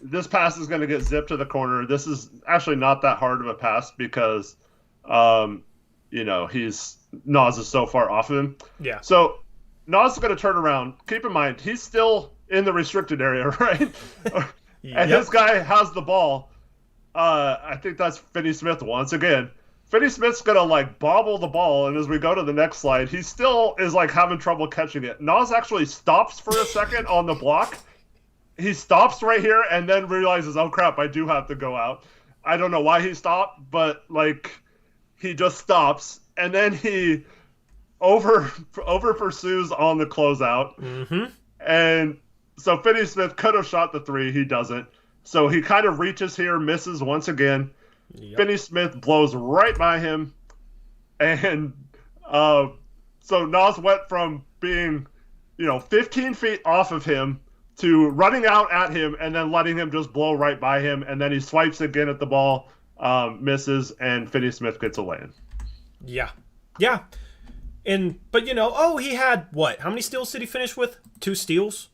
this pass is going to get zipped to the corner. This is actually not that hard of a pass because, Nas is so far off of him. Yeah. So Nas is going to turn around. Keep in mind, he's still in the restricted area, right? And his guy has the ball. I think that's Finney-Smith once again. Finney-Smith's going to, bobble the ball, and as we go to the next slide, he still is, having trouble catching it. Nas actually stops for a second on the block. He stops right here and then realizes, oh, crap, I do have to go out. I don't know why he stopped, but, he just stops, and then he over pursues on the closeout. Mm-hmm. And so Finney-Smith could have shot the three. He doesn't. So he kind of reaches here, misses once again. Yep. Finney-Smith blows right by him. And so Nas went from being, 15 feet off of him to running out at him and then letting him just blow right by him. And then he swipes again at the ball, misses, and Finney-Smith gets a lay-in. Yeah. Yeah. But he had what? How many steals did he finish with? 2 steals?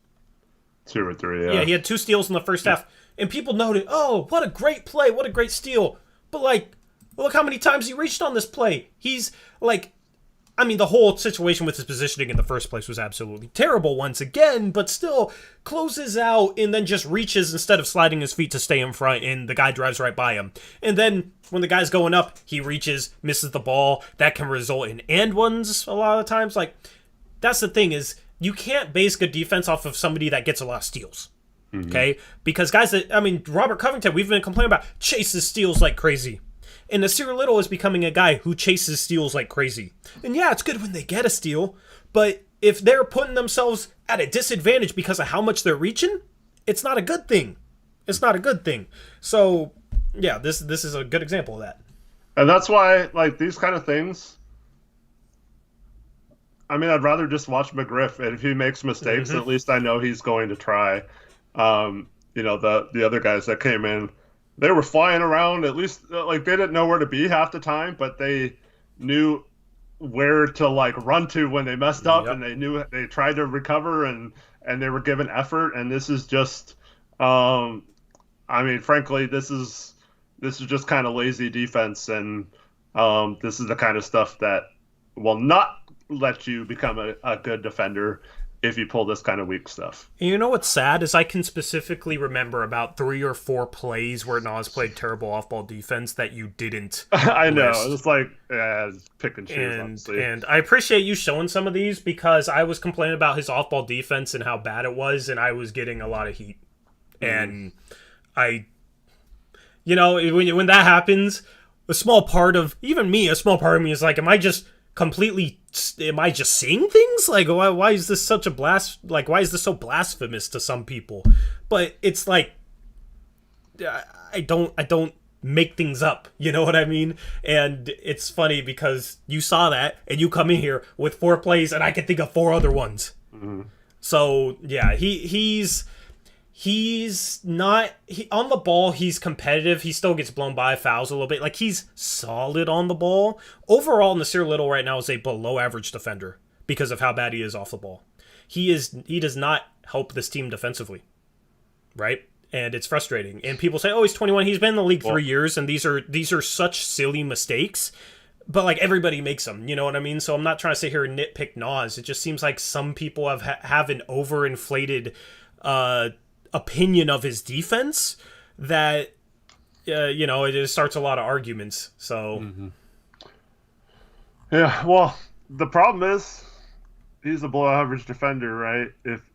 2 or 3, yeah. Yeah, he had 2 steals in the first half. And people noted, oh, what a great play, what a great steal. But, look how many times he reached on this play. He's, the whole situation with his positioning in the first place was absolutely terrible once again, but still closes out and then just reaches instead of sliding his feet to stay in front, and the guy drives right by him. And then when the guy's going up, he reaches, misses the ball. That can result in and ones a lot of times. That's the thing is, you can't base good defense off of somebody that gets a lot of steals. Mm-hmm. Okay? Because guys Robert Covington, we've been complaining about, chases steals like crazy. And Nasir Little is becoming a guy who chases steals like crazy. And yeah, it's good when they get a steal, but if they're putting themselves at a disadvantage because of how much they're reaching, it's not a good thing. It's not a good thing. So, yeah, this is a good example of that. And that's why, these kind of things, I'd rather just watch McGriff, and if he makes mistakes, at least I know he's going to try. The other guys that came in, they were flying around, at least, they didn't know where to be half the time, but they knew where to, run to when they messed up, and they knew they tried to recover, and they were given effort, and this is just, frankly, this is just kind of lazy defense, and this is the kind of stuff that will not let you become a good defender if you pull this kind of weak stuff. And you know what's sad is I can specifically remember about 3 or 4 plays where Nas played terrible off-ball defense that you didn't I know. list. It's pick and choose, honestly. And I appreciate you showing some of these because I was complaining about his off-ball defense and how bad it was, and I was getting a lot of heat. And when that happens, a small part of me is like, am I just seeing things? Why is this such a why is this so blasphemous to some people? But it's I don't make things up, you know what I mean? And it's funny because you saw that and you come in here with 4 plays and I can think of 4 other ones. So yeah, he's not on the ball. He's competitive. He still gets blown by fouls a little bit. He's solid on the ball. Overall, Nasir Little right now is a below average defender because of how bad he is off the ball. He does not help this team defensively, right? And it's frustrating. And people say, "Oh, he's 21. He's been in the league 3 years, and these are such silly mistakes." But everybody makes them, you know what I mean? So I'm not trying to sit here and nitpick Nas. It just seems like some people have an overinflated opinion of his defense that it just starts a lot of arguments. So yeah, well, the problem is he's a below average defender, right?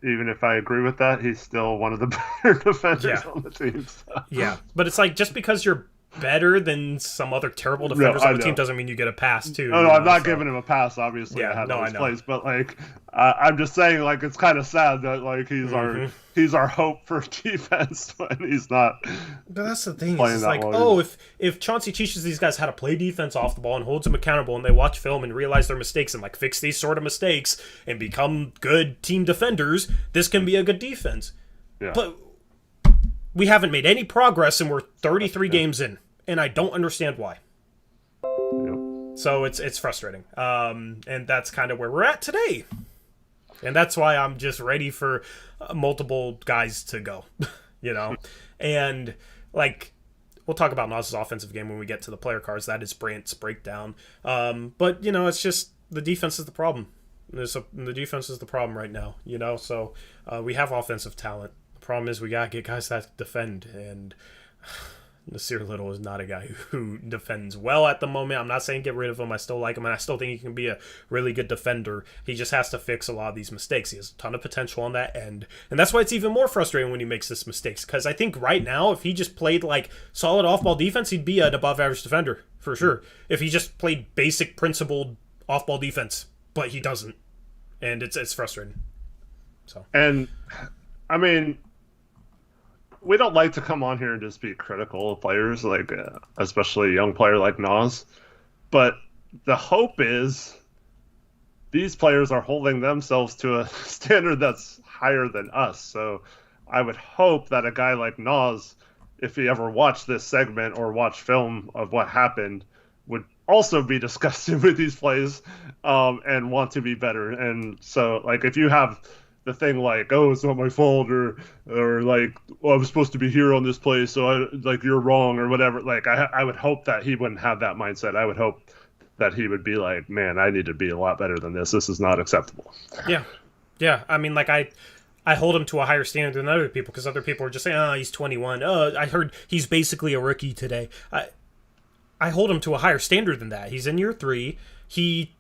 Even if I agree with that, he's still one of the better defenders on the team. So. Yeah, but it's just because you're better than some other terrible No, defenders I on the team know. doesn't mean you get a pass too. No, you I'm know, not so. giving him a pass. Obviously, I Yeah, had no, all I his know. plays, but like, I'm just saying, like, it's kind of sad that like he's our hope for defense when he's not But that's the thing is, playing it's that like, well oh, either. if Chauncey teaches these guys how to play defense off the ball and holds them accountable, and they watch film and realize their mistakes and like fix these sort of mistakes and become good team defenders, this can be a good defense. Yeah. But we haven't made any progress, and we're 33 games in, and I don't understand why. Yeah. So it's frustrating, and that's kind of where we're at today, and that's why I'm just ready for multiple guys to go, you know, and like we'll talk about Nas's offensive game when we get to the player cards. That is Brant's breakdown, but you know it's just the defense is the problem. The defense is the problem right now, you know. So we have offensive talent. The problem is we gotta get guys that defend, and Nasir Little is not a guy who defends well at the moment. I'm not saying get rid of him. I still like him, and I still think he can be a really good defender. He just has to fix a lot of these mistakes. He has a ton of potential on that end, and that's why it's even more frustrating when he makes this mistakes, because I think right now, if he just played like solid off-ball defense, he'd be an above-average defender, for sure. If he just played basic principled off-ball defense, but he doesn't, and it's frustrating. So, And I mean, we don't like to come on here and just be critical of players, like especially a young player like Nas. But the hope is these players are holding themselves to a standard that's higher than us. So I would hope that a guy like Nas, if he ever watched this segment or watched film of what happened, would also be disgusted with these plays and want to be better. And so, like, if you have the thing like, oh, it's not my fault, or like, well, I was supposed to be here on this play, so like you're wrong or whatever. Like, I would hope that he wouldn't have that mindset. I would hope that he would be like, man, I need to be a lot better than this. This is not acceptable. Yeah. I mean, like I hold him to a higher standard than other people, because other people are just saying, oh, he's 21. Oh, I heard he's basically a rookie today. I hold him to a higher standard than that. He's in year 3. He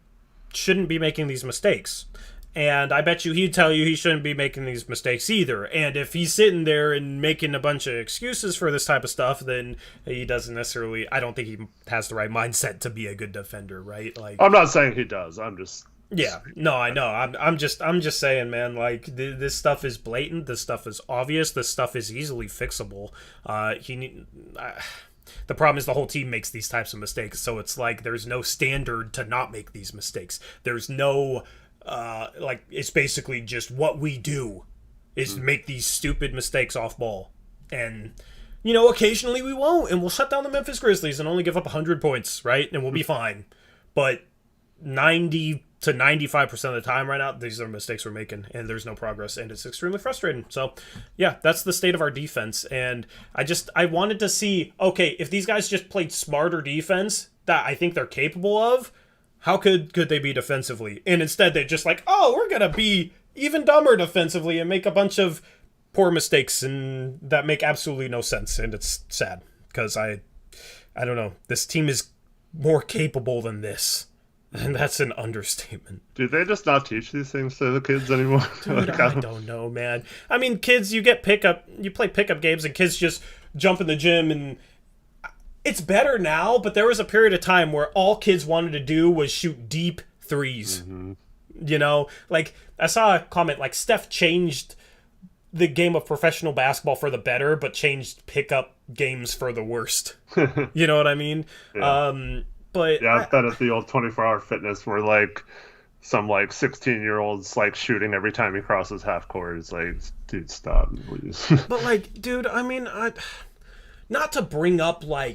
shouldn't be making these mistakes. And I bet you he'd tell you he shouldn't be making these mistakes either. And if he's sitting there and making a bunch of excuses for this type of stuff, then he doesn't necessarily, I don't think he has the right mindset to be a good defender, right? Like, I'm not saying he does. I'm just... Yeah, no, I know. I'm just saying, man. Like this stuff is blatant. This stuff is obvious. This stuff is easily fixable. The problem is the whole team makes these types of mistakes. So it's like there's no standard to not make these mistakes. There's no like it's basically just what we do is make these stupid mistakes off ball, and you know occasionally we won't, and we'll shut down the Memphis Grizzlies and only give up 100 points, right? And we'll be fine. But 90 to 95% of the time right now, these are mistakes we're making, and there's no progress, and it's extremely frustrating. So, yeah, that's the state of our defense, and I wanted to see, okay, if these guys just played smarter defense that I think they're capable of, how could they be defensively? And instead, they're just like, oh, we're going to be even dumber defensively and make a bunch of poor mistakes, and that make absolutely no sense, and it's sad, because I don't know, this team is more capable than this. And that's an understatement. Do they just not teach these things to the kids anymore? Dude, I don't know, man. I mean, kids, you play pickup games, and kids just jump in the gym, and it's better now, but there was a period of time where all kids wanted to do was shoot deep threes. Mm-hmm. You know, like, I saw a comment, like, Steph changed the game of professional basketball for the better, but changed pickup games for the worst. You know what I mean? Yeah. But yeah, I've been at the old 24-hour fitness where like some like 16-year-olds like shooting every time he crosses half court. It's like, dude, stop, please. But like, dude, I mean, not to bring up my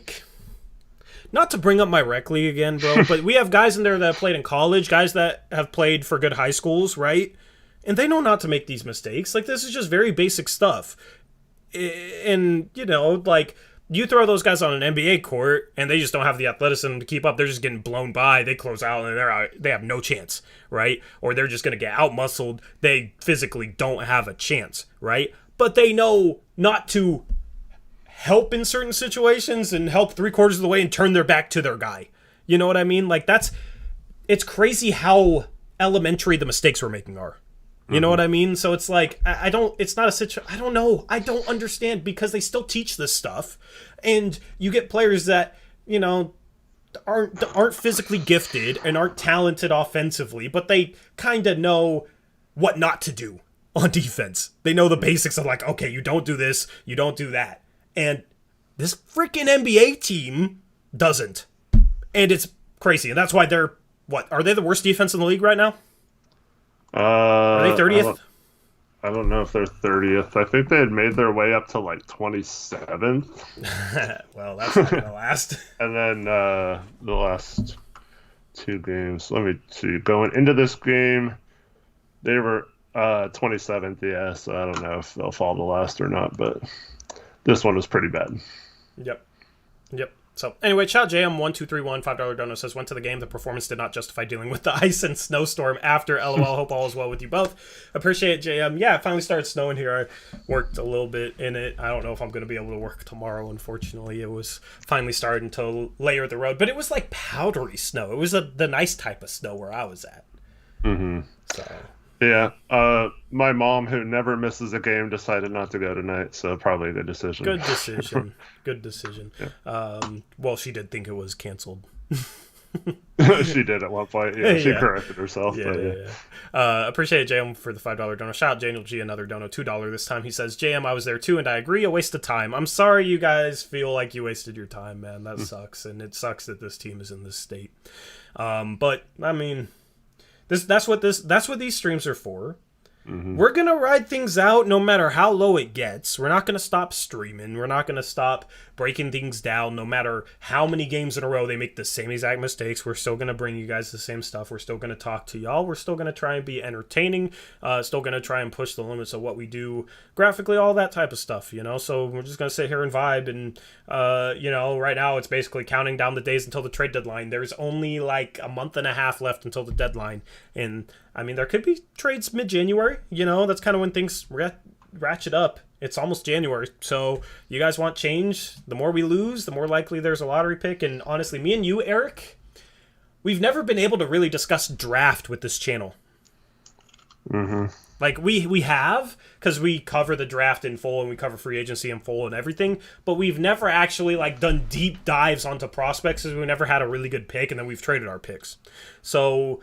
rec league again, bro. But we have guys in there that have played in college, guys that have played for good high schools, right? And they know not to make these mistakes. Like, this is just very basic stuff. And you know, like, you throw those guys on an NBA court, and they just don't have the athleticism to keep up. They're just getting blown by. They close out, and they have no chance, right? Or they're just going to get out-muscled. They physically don't have a chance, right? But they know not to help in certain situations and help 3/4 of the way and turn their back to their guy. You know what I mean? Like, it's crazy how elementary the mistakes we're making are. You know what I mean? So it's like, I don't, it's not a situation, I don't know. I don't understand because they still teach this stuff. And you get players that, you know, aren't physically gifted and aren't talented offensively, but they kind of know what not to do on defense. They know the basics of like, okay, you don't do this, you don't do that. And this freaking NBA team doesn't. And it's crazy. And that's why they're, what, are they the worst defense in the league right now? Are they 30th? I don't know if they're 30th. I think they had made their way up to like 27th. Well, that's not going to last. And then the last two games, let me see. Going into this game, they were 27th, yeah, so I don't know if they'll fall to last or not, but this one was pretty bad. Yep. So, anyway, Chow JM1231, $5 dono says, went to the game. The performance did not justify dealing with the ice and snowstorm after. LOL. Hope all is well with you both. Appreciate it, JM. Yeah, it finally started snowing here. I worked a little bit in it. I don't know if I'm going to be able to work tomorrow, unfortunately. It was finally starting to layer the road. But it was like powdery snow. It was the nice type of snow where I was at. Mm-hmm. So... Yeah, my mom, who never misses a game, decided not to go tonight, so probably a good decision. Good decision. Good decision. Yeah. Well, she did think it was canceled. She did at one point. Yeah, she corrected herself. Yeah. Appreciate JM for the $5 dono. Shout out Daniel G, another dono, $2 this time. He says, JM, I was there too, and I agree, a waste of time. I'm sorry you guys feel like you wasted your time, man. That sucks, and it sucks that this team is in this state. But, I mean... That's what these streams are for. Mm-hmm. We're going to ride things out no matter how low it gets. We're not going to stop streaming. We're not going to stop breaking things down no matter how many games in a row they make the same exact mistakes. We're still going to bring you guys the same stuff. We're still going to talk to y'all. We're still going to try and be entertaining. Still going to try and push the limits of what we do graphically, all that type of stuff, you know? So we're just going to sit here and vibe. And, you know, right now it's basically counting down the days until the trade deadline. There's only like a month and a half left until the deadline. And I mean, there could be trades mid-January, you know, that's kind of when things ratchet up. It's almost January, so you guys want change. The more we lose, the more likely there's a lottery pick. And honestly, me and you, Eric, we've never been able to really discuss draft with this channel. Mm-hmm. Like, we have, because we cover the draft in full and we cover free agency in full and everything, but we've never actually, like, done deep dives onto prospects because we never had a really good pick, and then we've traded our picks. So...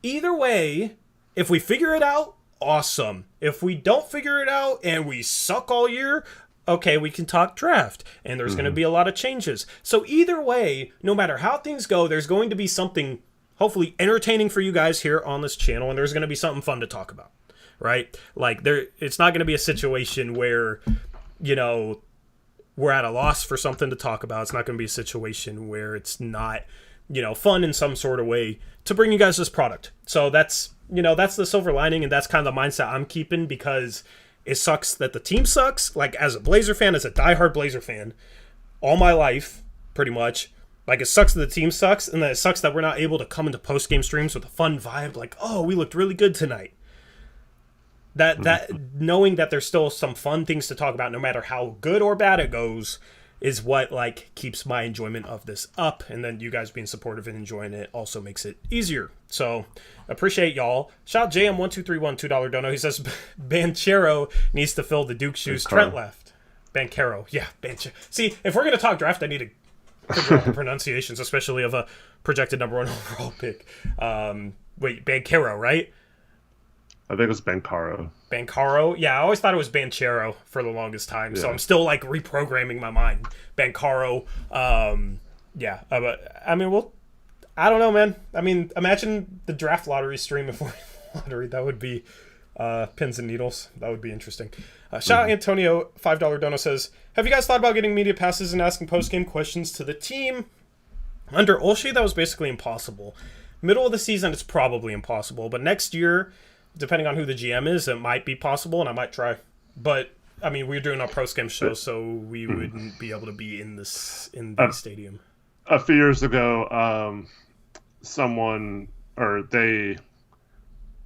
either way, if we figure it out, awesome. If we don't figure it out and we suck all year, okay, we can talk draft. And there's going to be a lot of changes. So either way, no matter how things go, there's going to be something hopefully entertaining for you guys here on this channel. And there's going to be something fun to talk about, right? Like, it's not going to be a situation where, you know, we're at a loss for something to talk about. It's not going to be a situation where it's not, you know, fun in some sort of way to bring you guys this product. So that's, you know, that's the silver lining, and that's kind of the mindset I'm keeping, because it sucks that the team sucks. Like, as a Blazer fan, as a diehard Blazer fan, all my life, pretty much, like, it sucks that the team sucks, and then it sucks that we're not able to come into post-game streams with a fun vibe, like, oh, we looked really good tonight. That knowing that there's still some fun things to talk about, no matter how good or bad it goes, is what, like, keeps my enjoyment of this up. And then you guys being supportive and enjoying it also makes it easier. So appreciate y'all. Shout JM1231, $2 dono. He says Banchero needs to fill the Duke shoes. Trent left. Banchero. Yeah, Banchero. See, if we're going to talk draft, I need to figure out the pronunciations, especially of a projected number 1 overall pick. Wait, Banchero, right? I think it was Bancaro. Bancaro? Yeah, I always thought it was Banchero for the longest time, so I'm still, like, reprogramming my mind. Bancaro. Yeah, but, I mean, I don't know, man. I mean, imagine the draft lottery stream if we're in the lottery. That would be pins and needles. That would be interesting. Shout out Antonio, $5 dono says, have you guys thought about getting media passes and asking post-game questions to the team? Under Olshey, that was basically impossible. Middle of the season, it's probably impossible, but next year, depending on who the GM is, it might be possible, and I might try. But, I mean, we're doing a post-game show, so we wouldn't be able to be in the stadium. A few years ago, someone, or they,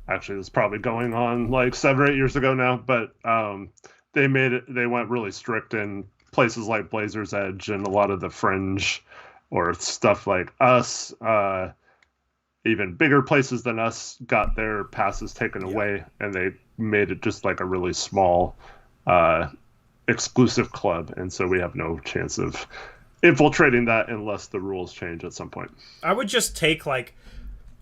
actually, it's probably going on like 7 or 8 years ago now, but they went really strict in places like Blazers Edge and a lot of the fringe or stuff like us. Even bigger places than us got their passes taken away, and made it just like a really small exclusive club, and so we have no chance of infiltrating that unless the rules change at some point. I would just take like,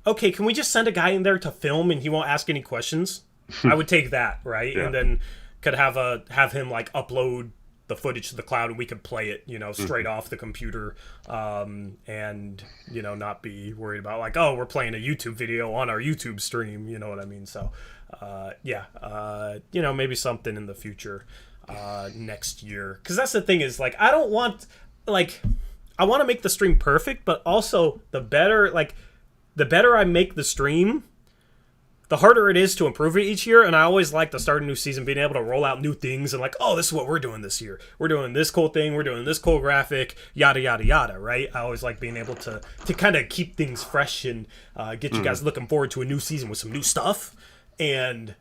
okay, can we just send a guy in there to film and he won't ask any questions? I would take that, right? Yeah. And then could have him like upload the footage to the cloud and we could play it, straight off the computer, and not be worried about like, oh, we're playing a YouTube video on our YouTube stream, you know what I mean? So maybe something in the future next year, because that's the thing is like I want to make the stream perfect, but also the better I make the stream, the harder it is to improve it each year. And I always like to start a new season being able to roll out new things and like, oh, this is what we're doing this year. We're doing this cool thing. We're doing this cool graphic, yada, yada, yada, right? I always like being able to kind of keep things fresh and get you guys looking forward to a new season with some new stuff. And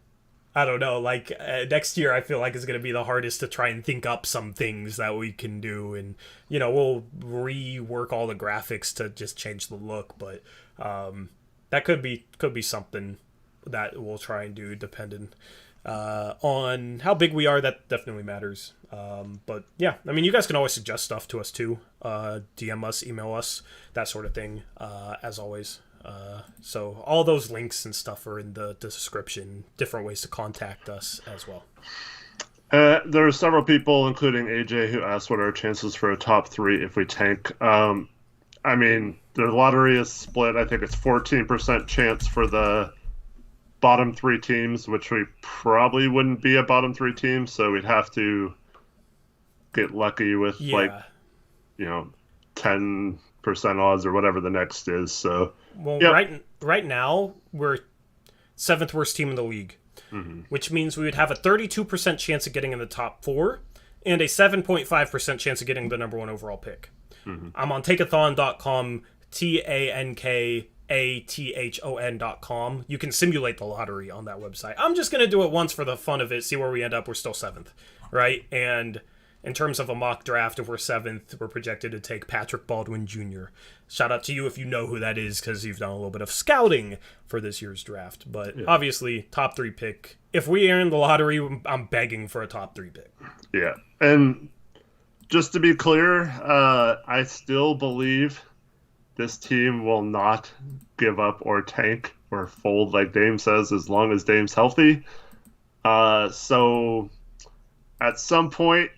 I don't know, like next year I feel like is going to be the hardest to try and think up some things that we can do. And, we'll rework all the graphics to just change the look. But that could be something that we'll try and do, depending on how big we are. That definitely matters. But yeah, I mean, you guys can always suggest stuff to us too. DM us, email us, that sort of thing, as always. So all those links and stuff are in the description, different ways to contact us as well. There are several people, including AJ, who asked what are our chances for a top 3 if we tank. I mean, the lottery is split. I think it's 14% chance for the bottom 3 teams, which we probably wouldn't be a bottom 3 team, so we'd have to get lucky with 10% odds or whatever the next is. So right now we're 7th worst team in the league, which means we would have a 32% chance of getting in the top 4 and a 7.5% chance of getting the number 1 overall pick. I'm on takeathon.com, TANKATHON.com. You can simulate the lottery on that website. I'm just going to do it once for the fun of it, see where we end up. We're still 7th, right? And in terms of a mock draft, if we're 7th, we're projected to take Patrick Baldwin Jr. Shout out to you if you know who that is, because you've done a little bit of scouting for this year's draft. But obviously, top 3 pick. If we are in the lottery, I'm begging for a top 3 pick. Yeah, and just to be clear, I still believe this team will not give up or tank or fold like Dame says, as long as Dame's healthy. So at some point,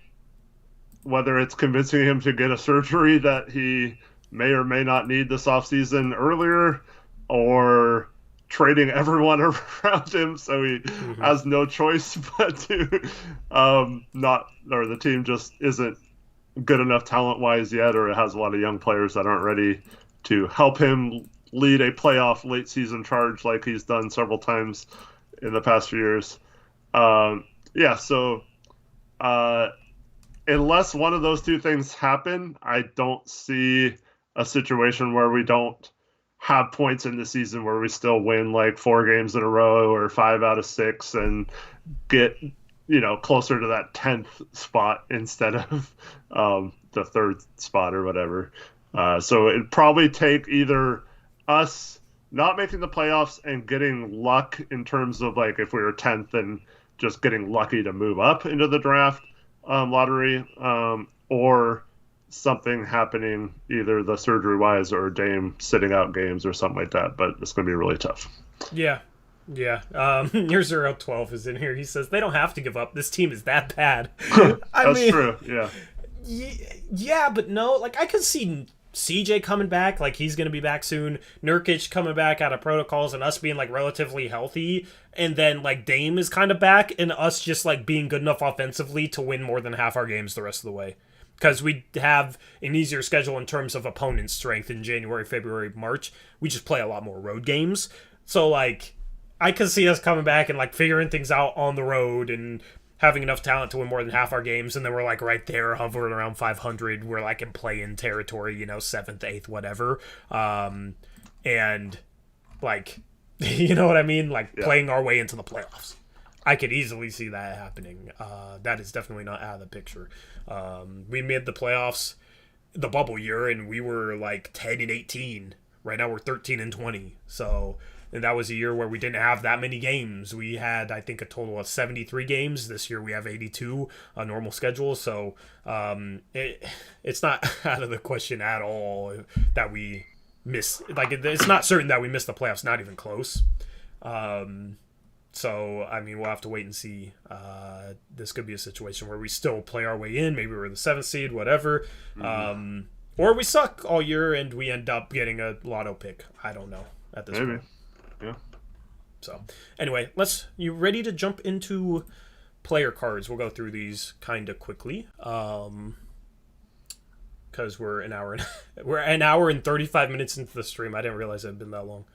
whether it's convincing him to get a surgery that he may or may not need this offseason earlier, or trading everyone around him so he has no choice but to the team just isn't good enough talent-wise yet, or it has a lot of young players that aren't ready to help him lead a playoff late season charge like he's done several times in the past few years. So unless one of those 2 things happen, I don't see a situation where we don't have points in the season where we still win like 4 games in a row or 5 out of 6 and get closer to that 10th spot instead of the 3rd spot or whatever. So it'd probably take either us not making the playoffs and getting luck in terms of like if we were 10th and just getting lucky to move up into the draft lottery, or something happening, either the surgery wise or Dame sitting out games or something like that. But it's going to be really tough. Yeah. Your 012 is in here. He says they don't have to give up. This team is that bad. That's true. Yeah. Yeah, but no. Like I could see CJ coming back, like he's going to be back soon. Nurkic coming back out of protocols and us being like relatively healthy. And then like Dame is kind of back and us just like being good enough offensively to win more than half our games the rest of the way. Because we have an easier schedule in terms of opponent strength in January, February, March. We just play a lot more road games. So like I could see us coming back and like figuring things out on the road and having enough talent to win more than half our games, and then we're like right there hovering around 500. We're like in play-in territory, 7th, 8th, whatever. And like, you know what I mean? Like playing our way into the playoffs. I could easily see that happening. That is definitely not out of the picture. We made the playoffs the bubble year, and we were like 10-18. Right now we're 13-20. So And that was a year where we didn't have that many games. We had, I think, a total of 73 games. This year we have 82, a normal schedule. So it's not out of the question at all that we miss. Like, it's not certain that we miss the playoffs, not even close. So, I mean, we'll have to wait and see. This could be a situation where we still play our way in. Maybe we're the 7th seed, whatever. Or we suck all year and we end up getting a lotto pick. I don't know at this point. Yeah. So, anyway, you ready to jump into player cards? We'll go through these kind of quickly. Because we're an hour and 35 minutes into the stream. I didn't realize it had been that long.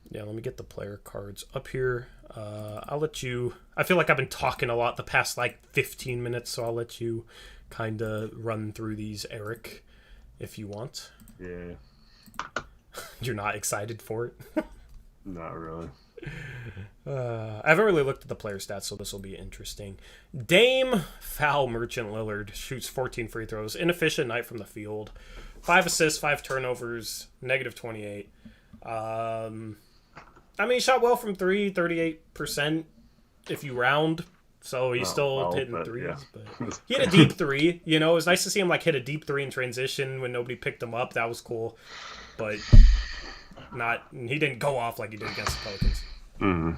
Yeah, let me get the player cards up here. I'll let you... I feel like I've been talking a lot the past, 15 minutes, so I'll let you kind of run through these, Eric, if you want. Yeah. You're not excited for it? Not really. I haven't really looked at the player stats, so this will be interesting. Dame Foul Merchant Lillard shoots 14 free throws. Inefficient night from the field. 5 assists, 5 turnovers, -28. I mean, he shot well from 3, 38% if you round. So he's still hitting threes. Yeah. But he hit a deep 3. You know, it was nice to see him hit a deep 3 in transition when nobody picked him up. That was cool. But he didn't go off like he did against the Pelicans. Mm.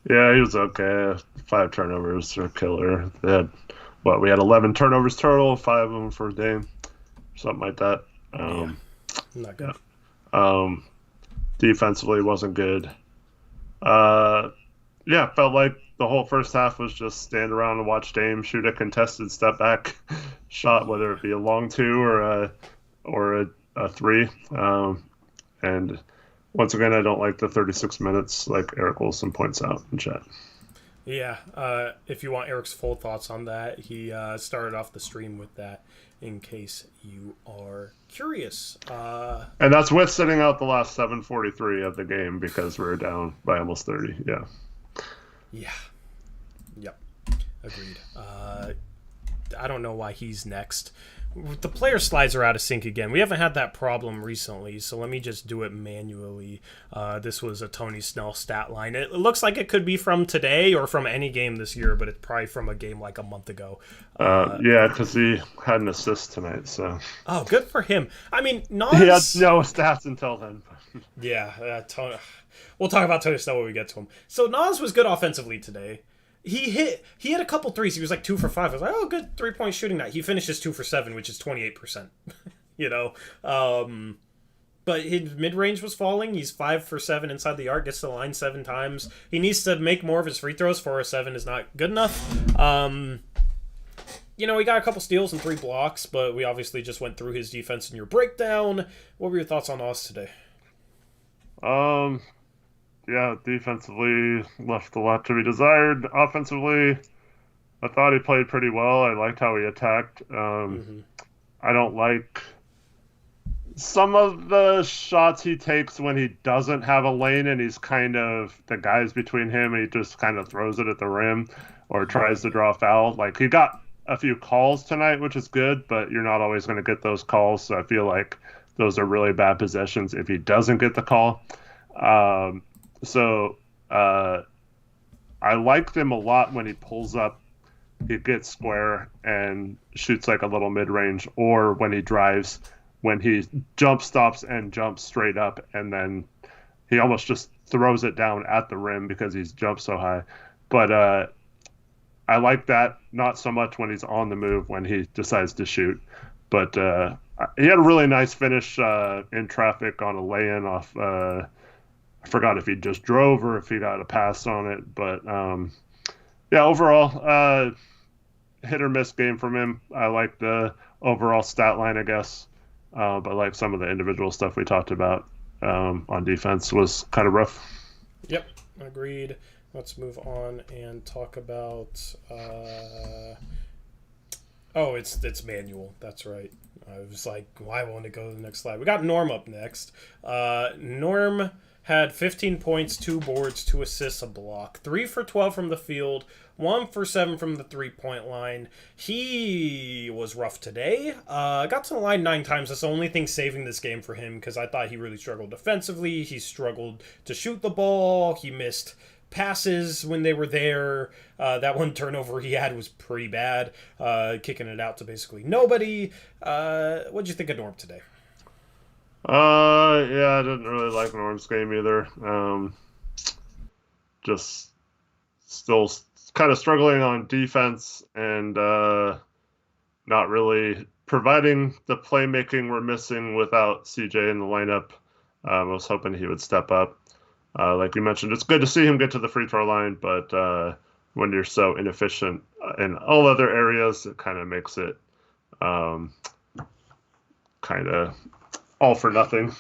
Yeah, he was okay. 5 turnovers are killer. They had, we had 11 turnovers total, 5 of them for Dame. Something like that. Not good. Defensively wasn't good. Felt like the whole first half was just stand around and watch Dame shoot a contested step back shot, whether it be a long 2 or a 3. And once again, I don't like the 36 minutes, like Eric Wilson points out in chat. Yeah, if you want Eric's full thoughts on that, he started off the stream with that, in case you are curious. And that's with sitting out the last 7:43 of the game because we were down by almost 30. Yeah. Yeah. Yep. Agreed. I don't know why he's next. The player slides are out of sync again. We haven't had that problem recently, so let me just do it manually. This was a Tony Snell stat line. It looks like it could be from today or from any game this year, but it's probably from a game like a month ago. Yeah, because he had an assist tonight. So. Oh, good for him. I mean, He had no stats until then. Yeah, we'll talk about Tony Snell when we get to him. So Nas was good offensively today. He hit a couple threes. He was 2 for 5. I was like, oh, good 3-point shooting night. He finishes 2 for 7, which is 28%. You know, but his mid range was falling. He's 5 for 7 inside the arc. Gets to the line 7 times. He needs to make more of his free throws. 4 or 7 is not good enough. You know, he got a couple steals and 3 blocks, but we obviously just went through his defense in your breakdown. What were your thoughts on Oz today? Yeah, defensively left a lot to be desired. Offensively, I thought he played pretty well. I liked how he attacked. I don't like some of the shots he takes when he doesn't have a lane and he's kind of the guys between him and he just kind of throws it at the rim or tries to draw a foul. He got a few calls tonight, which is good, but you're not always going to get those calls. So I feel like those are really bad possessions if he doesn't get the call. So I liked him a lot when he pulls up, he gets square and shoots a little mid-range, or when he drives, when he jump stops and jumps straight up, and then he almost just throws it down at the rim because he's jumped so high. But I like that, not so much when he's on the move when he decides to shoot. But he had a really nice finish in traffic on a lay-in off I forgot if he just drove or if he got a pass on it. But, overall, hit or miss game from him. I like the overall stat line, I guess. But some of the individual stuff we talked about on defense was kind of rough. Yep, agreed. Let's move on and talk about... it's manual. That's right. I was like, why won't it go to the next slide? We got Norm up next. Norm had 15 points, 2 boards, 2 assists, a block. 3 for 12 from the field, 1 for 7 from the three-point line. He was rough today. Got to the line 9 times. That's the only thing saving this game for him because I thought he really struggled defensively. He struggled to shoot the ball. He missed passes when they were there. That one turnover he had was pretty bad, kicking it out to basically nobody. What'd you think of Norm today? Yeah, I didn't really like Norm's game either. Just still kind of struggling on defense and not really providing the playmaking we're missing without CJ in the lineup. I was hoping he would step up. Like you mentioned, it's good to see him get to the free throw line, but when you're so inefficient in all other areas, it kind of makes it kind of all for nothing.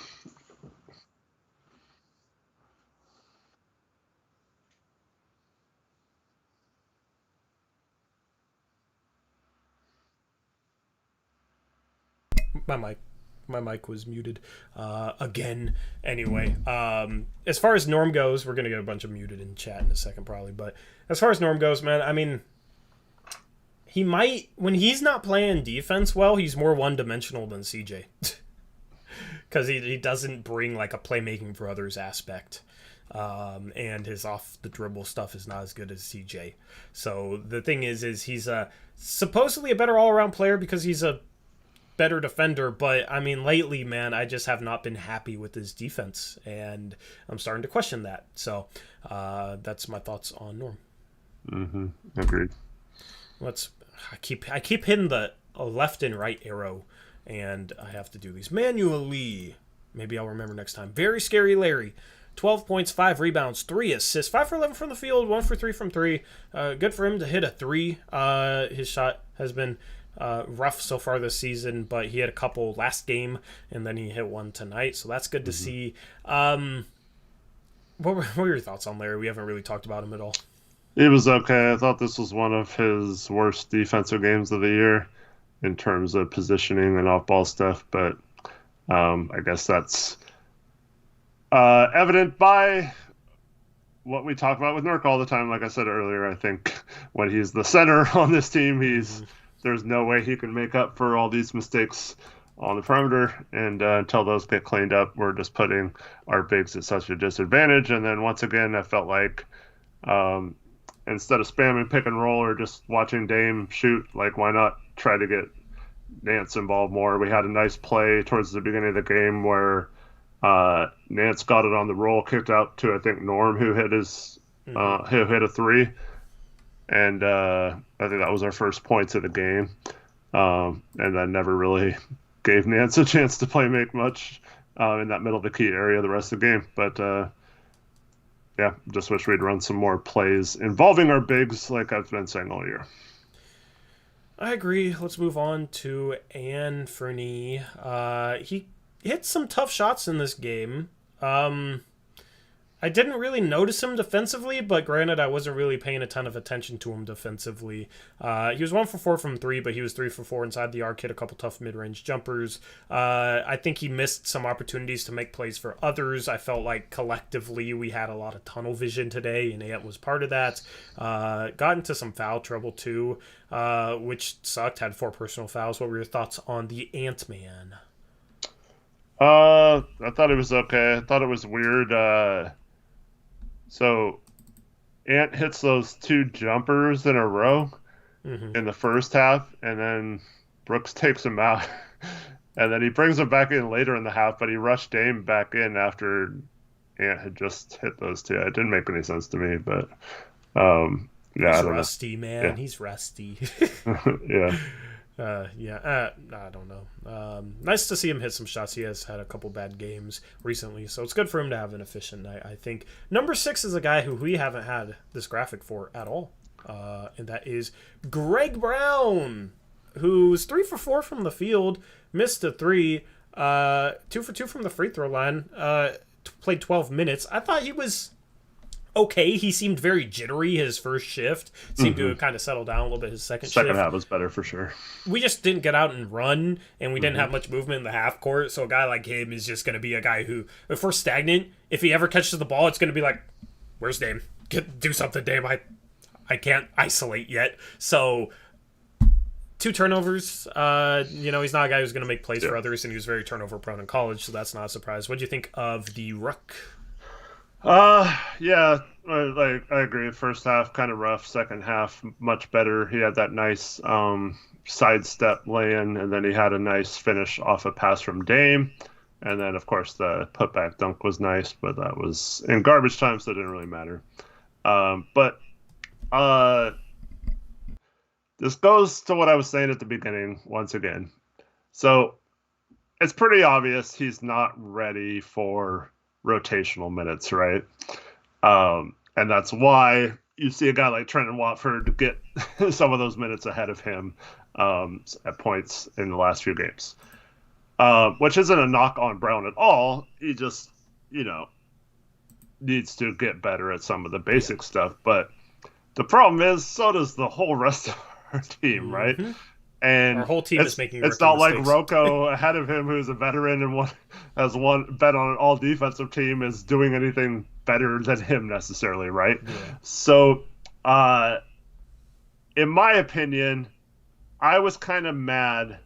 My mic. My mic was muted again. Anyway, as far as Norm goes, we're gonna get a bunch of muted in chat in a second, probably. But as far as Norm goes, man, I mean, he might when he's not playing defense well, he's more one-dimensional than CJ, because he doesn't bring like a playmaking for others aspect. And his off the dribble stuff is not as good as CJ. So the thing is he's supposedly a better all around player because he's a better defender, but I mean lately, man, I just have not been happy with his defense, and I'm starting to question that. So that's my thoughts on Norm. Agreed. I keep hitting the left and right arrow, and I have to do these manually. Maybe I'll remember next time. Very scary Larry. 12 points, 5 rebounds, 3 assists, 5 for 11 from the field, 1 for 3 from 3. Good for him to hit a 3. His shot has been rough so far this season, but he had a couple last game, and then he hit one tonight, so that's good to see. What were your thoughts on Larry? We haven't really talked about him at all. It was okay. I thought this was one of his worst defensive games of the year in terms of positioning and off-ball stuff, but I guess that's evident by what we talk about with Nurk all the time. Like I said earlier, I think when he's the center on this team, there's no way he can make up for all these mistakes on the perimeter. And until those get cleaned up, we're just putting our bigs at such a disadvantage. And then once again, I felt like instead of spamming pick and roll or just watching Dame shoot, like why not try to get Nance involved more? We had a nice play towards the beginning of the game where Nance got it on the roll, kicked out to I think Norm, who hit who hit a 3. And I think that was our first points of the game. And then never really gave Nance a chance to play make much in that middle of the key area the rest of the game. But yeah, just wish we'd run some more plays involving our bigs like I've been saying all year. I agree. Let's move on to Anthony. He hit some tough shots in this game. I didn't really notice him defensively, but granted, I wasn't really paying a ton of attention to him defensively. He was 1 for 4 from 3, but he was 3 for 4 inside the arc, hit a couple tough mid-range jumpers. I think he missed some opportunities to make plays for others. I felt like collectively we had a lot of tunnel vision today, and Ant was part of that. Got into some foul trouble too, which sucked, had 4 personal fouls. What were your thoughts on the Ant-Man? I thought it was okay. I thought it was weird. So Ant hits those 2 jumpers in a row in the first half, and then Brooks takes him out. And then he brings him back in later in the half, but he rushed Dame back in after Ant had just hit those 2. It didn't make any sense to me, but yeah, he's I don't rusty, know. man. Yeah. He's rusty. Yeah. I don't know. Nice to see him hit some shots. He has had a couple bad games recently, so it's good for him to have an efficient night, I think. Number 6 is a guy who we haven't had this graphic for at all, and that is Greg Brown, who's 3 for 4 from the field, missed a 3, 2 for 2 from the free throw line, played 12 minutes. I thought he was okay. He seemed very jittery his first shift. Seemed to have kind of settled down a little bit his second Second shift. half was better for sure. We just didn't get out and run, and we didn't have much movement in the half court. So a guy like him is just going to be a guy who, if we're stagnant, if he ever catches the ball, it's going to be like, "Where's Dame? Do something, Dame. I can't isolate yet." So 2 turnovers. He's not a guy who's going to make plays for others, and he was very turnover prone in college, so that's not a surprise. What do you think of the Rook? Yeah, like I agree. First half kind of rough. Second half much better. He had that nice sidestep lay-in, and then he had a nice finish off a pass from Dame, and then of course the putback dunk was nice, but that was in garbage time, so it didn't really matter. But this goes to what I was saying at the beginning once again. So it's pretty obvious he's not ready for rotational minutes, right? And that's why you see a guy like Trenton Watford get some of those minutes ahead of him at points in the last few games, which isn't a knock on Brown at all. He just, needs to get better at some of the basic stuff. But the problem is, so does the whole rest of our team, right? And our whole team is making it's not mistakes. like Rocco ahead of him, who's a veteran and has one bet on an all defensive team, is doing anything better than him necessarily, right? Yeah. So, in my opinion, I was kind of mad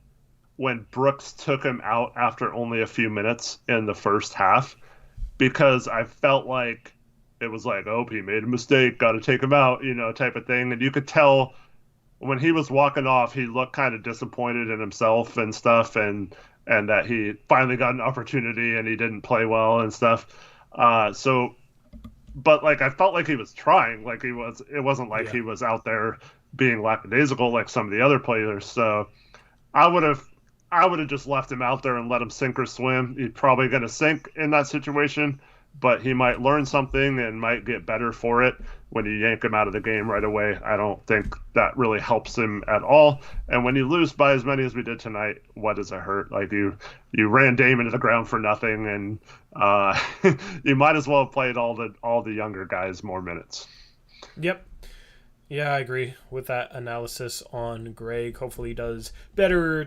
when Brooks took him out after only a few minutes in the first half, because I felt like it was like, oh, he made a mistake, got to take him out, type of thing. And you could tell when he was walking off, he looked kind of disappointed in himself and stuff, and that he finally got an opportunity and he didn't play well and stuff. But like, I felt like he was trying, like it wasn't like he was out there being lackadaisical like some of the other players. So I would have just left him out there and let him sink or swim. He's probably going to sink in that situation, but he might learn something and might get better for it when you yank him out of the game right away. I don't think that really helps him at all. And when you lose by as many as we did tonight, what does it hurt? Like you ran Dame into the ground for nothing, and you might as well have played all the younger guys more minutes. Yep. Yeah, I agree with that analysis on Greg. Hopefully he does better.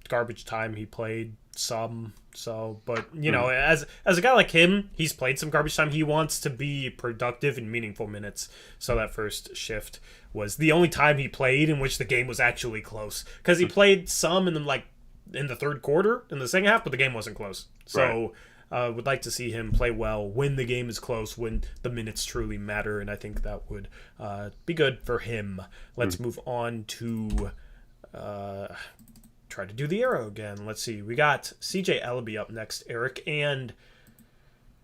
Garbage time he played some. So, but as a guy like him, he's played some garbage time. He wants to be productive in meaningful minutes. So that first shift was the only time he played in which the game was actually close, because he played some in the third quarter in the second half, but the game wasn't close. So would like to see him play well when the game is close, when the minutes truly matter, and I think that would be good for him. Let's move on to try to do the arrow again. Let's see. We got CJ Ellaby up next, Eric, and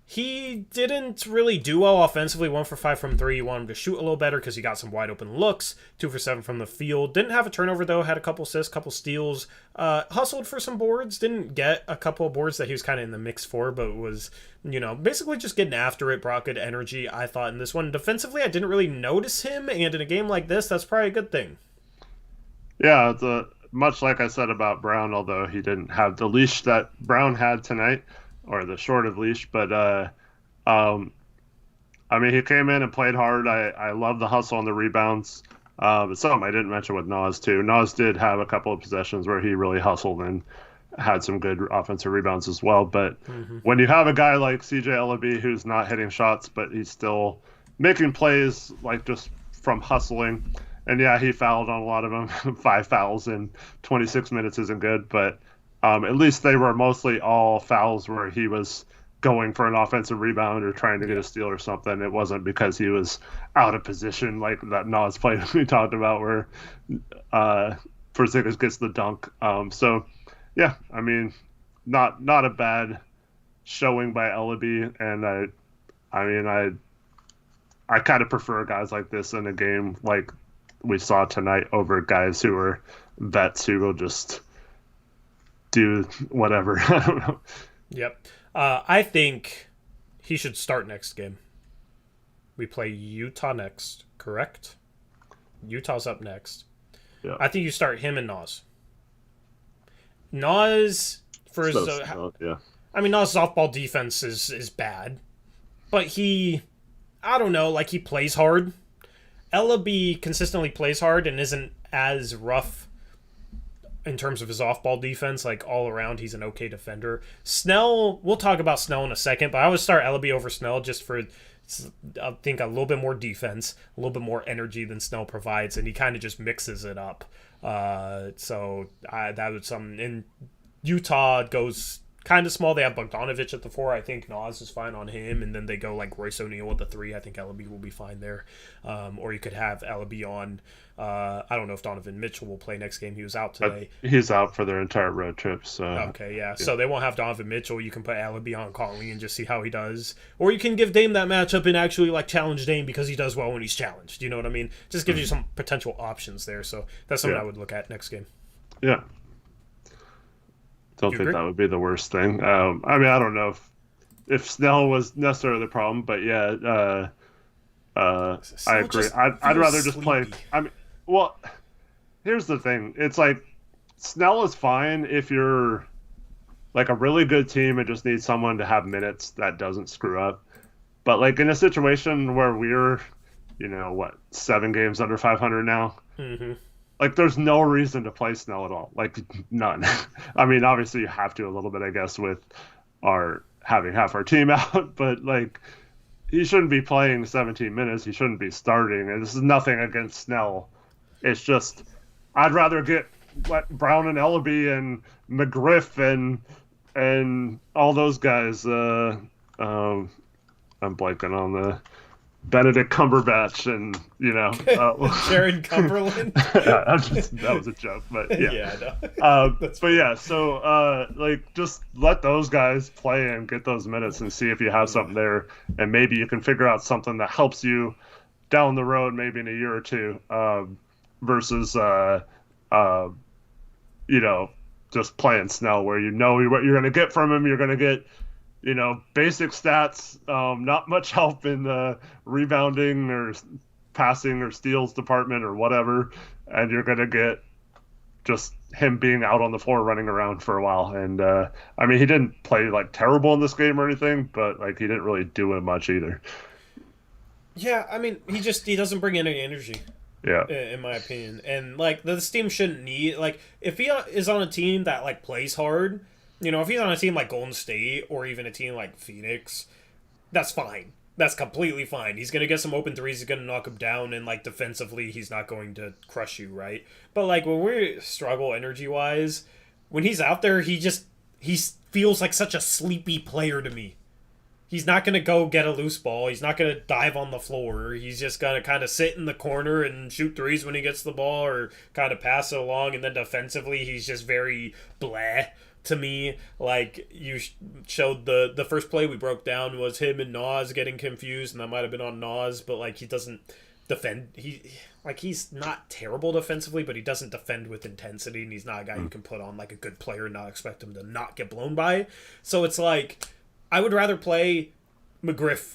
he didn't really do well offensively. 1 for 5 from 3. You want him to shoot a little better because he got some wide open looks. 2 for 7 from the field. Didn't have a turnover though. Had a couple assists, couple steals. Hustled for some boards. Didn't get a couple of boards that he was kind of in the mix for, but was basically just getting after it. Brought good energy, I thought, in this one. Defensively, I didn't really notice him, and in a game like this, that's probably a good thing. Yeah, it's much like I said about Brown, although he didn't have the leash that Brown had tonight, or the short of leash. But, he came in and played hard. I love the hustle and the rebounds. But something I didn't mention with Nas, too. Nas did have a couple of possessions where he really hustled and had some good offensive rebounds as well. But when you have a guy like CJ Ellaby who's not hitting shots, but he's still making plays, like just from hustling. And yeah, he fouled on a lot of them. 5 fouls in 26 minutes isn't good, but at least they were mostly all fouls where he was going for an offensive rebound or trying to get a steal or something. It wasn't because he was out of position like that Nas play we talked about where Porzingis gets the dunk. So yeah, not a bad showing by Ellaby, and I kind of prefer guys like this in a game like we saw tonight over guys who are vets who will just do whatever. I don't know. Yep. I think he should start next game. We play Utah next, correct? Utah's up next. Yeah. I think you start him and Nas. Nas, for his... yeah. Nas' softball defense is bad. but I don't know, like he plays hard. Ellaby consistently plays hard and isn't as rough in terms of his off-ball defense. Like all around, he's an okay defender. Snell, we'll talk about Snell in a second, but I would start Ellaby over Snell just for, I think, a little bit more defense, a little bit more energy than Snell provides, and he kind of just mixes it up. That was something. And Utah goes kind of small. They have Bogdanovich at the 4. I think Nas is fine on him, and then they go like Royce O'Neal at the 3. I think Ellaby will be fine there. Or you could have Ellaby on. I don't know if Donovan Mitchell will play next game. He was out today. He's out for their entire road trip. So okay, yeah. So they won't have Donovan Mitchell. You can put Ellaby on Conley and just see how he does. Or you can give Dame that matchup and actually like challenge Dame because he does well when he's challenged. You know what I mean? Just gives you some potential options there. So that's something I would look at next game. Yeah. Don't think that would be the worst thing. I mean, I don't know if Snell was necessarily the problem, but yeah, I agree. I'd rather just play. I mean, well, here's the thing. It's like Snell is fine if you're like a really good team and just need someone to have minutes that doesn't screw up. But like in a situation where we're, 7 games under 500 now. Mm-hmm. Like, there's no reason to play Snell at all. Like, none. I mean, obviously you have to a little bit, I guess, with having half our team out. But, like, he shouldn't be playing 17 minutes. He shouldn't be starting. And this is nothing against Snell. It's just, I'd rather get Brown and Ellaby and McGriff and all those guys. I'm blanking on the... Benedict Cumberbatch and Jared Cumberland. That was a joke, but yeah. But yeah, so just let those guys play and get those minutes and see if you have something there, and maybe you can figure out something that helps you down the road, maybe in a year or two, versus just playing Snell where you know what you're going to get from him. You're going to get basic stats, not much help in the rebounding or passing or steals department or whatever, and you're going to get just him being out on the floor running around for a while. And, I mean, he didn't play, like, terrible in this game or anything, but, like, he didn't really do it much either. Yeah, I mean, he doesn't bring in any energy. Yeah. In my opinion. And, like, this team shouldn't need, like, if he is on a team that, like, plays hard... if he's on a team like Golden State or even a team like Phoenix, that's fine. That's completely fine. He's going to get some open threes. He's going to knock them down. And, like, defensively, he's not going to crush you, right? But, like, when we struggle energy-wise, when he's out there, he feels like such a sleepy player to me. He's not going to go get a loose ball. He's not going to dive on the floor. He's just going to kind of sit in the corner and shoot threes when he gets the ball or kind of pass it along. And then defensively, he's just very blah. To me, like, you showed the first play we broke down was him and Nas getting confused, and that might have been on Nas, but, like, he doesn't defend. He's not terrible defensively, but he doesn't defend with intensity, and he's not a guy you can put on, like, a good player and not expect him to not get blown by. So it's like, I would rather play McGriff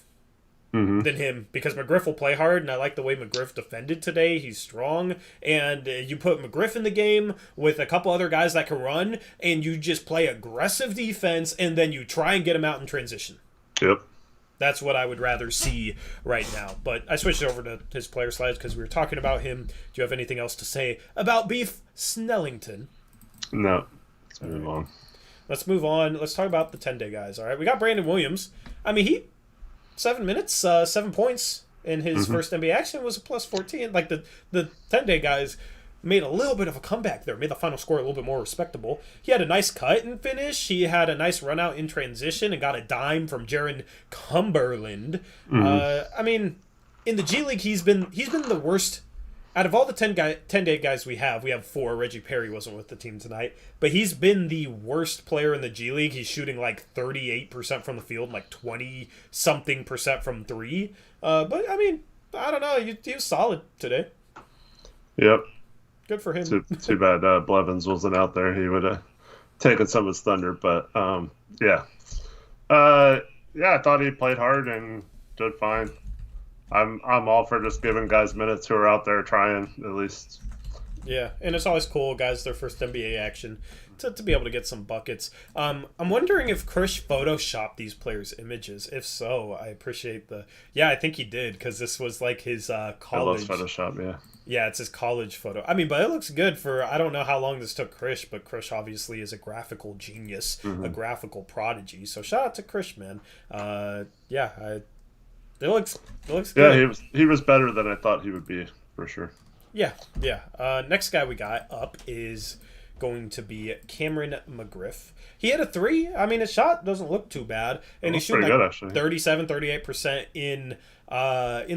than him, because McGriff will play hard, and I like the way McGriff defended today. He's strong, and you put McGriff in the game with a couple other guys that can run, and you just play aggressive defense, and then you try and get him out in transition. Yep. That's what I would rather see right now. But I switched over to his player slides because we were talking about him. Do you have anything else to say about Beef Snellington? No. Let's move on. Let's move on. Let's talk about the 10-day guys, all right? We got Brandon Williams. I mean, 7 minutes, 7 points in his first NBA action was a plus 14. Like, the 10-day guys made a little bit of a comeback there, made the final score a little bit more respectable. He had a nice cut and finish. He had a nice run out in transition and got a dime from Jared Cumberland. I mean, in the G League, he's been the worst. Out of all the 10-day guys we have 4. Reggie Perry wasn't with the team tonight, but he's been the worst player in the G League. He's shooting like 38% from the field, like 20-something% from 3. But, I mean, I don't know. He was solid today. Yep. Good for him. Too bad Blevins wasn't out there. He would have taken some of his thunder. But, yeah. I thought he played hard and did fine. I'm all for just giving guys minutes who are out there trying, at least. Yeah, and it's always cool, guys, their first NBA action. to be able to get some buckets. I'm wondering if Krish photoshopped these players' images. If so, I appreciate the. Yeah, I think he did because this was like his college. I love Photoshop, yeah. Yeah, it's his college photo. I mean, but it looks good for. I don't know how long this took Krish, but Krish obviously is a graphical genius, a graphical prodigy. So shout out to Krish, man. It looks good. Yeah, he was better than I thought he would be for sure. Yeah. Next guy we got up is going to be Cameron McGriff. He had a 3. I mean, his shot doesn't look too bad, and he's shooting like 37-38% in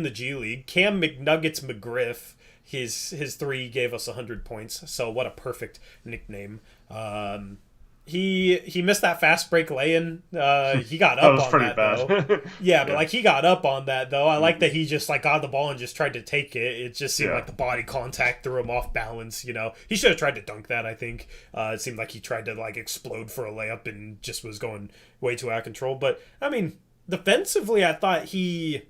the G League. Cam McNuggets McGriff. His 3 gave us 100 points. So what a perfect nickname. He missed that fast break lay-in. He got up on that though. Yeah, but like he got up on that though. I like that he just like got the ball and just tried to take it. It just seemed like the body contact threw him off balance. You know, he should have tried to dunk that. I think it seemed like he tried to like explode for a layup and just was going way too out of control. But I mean, defensively, I thought he's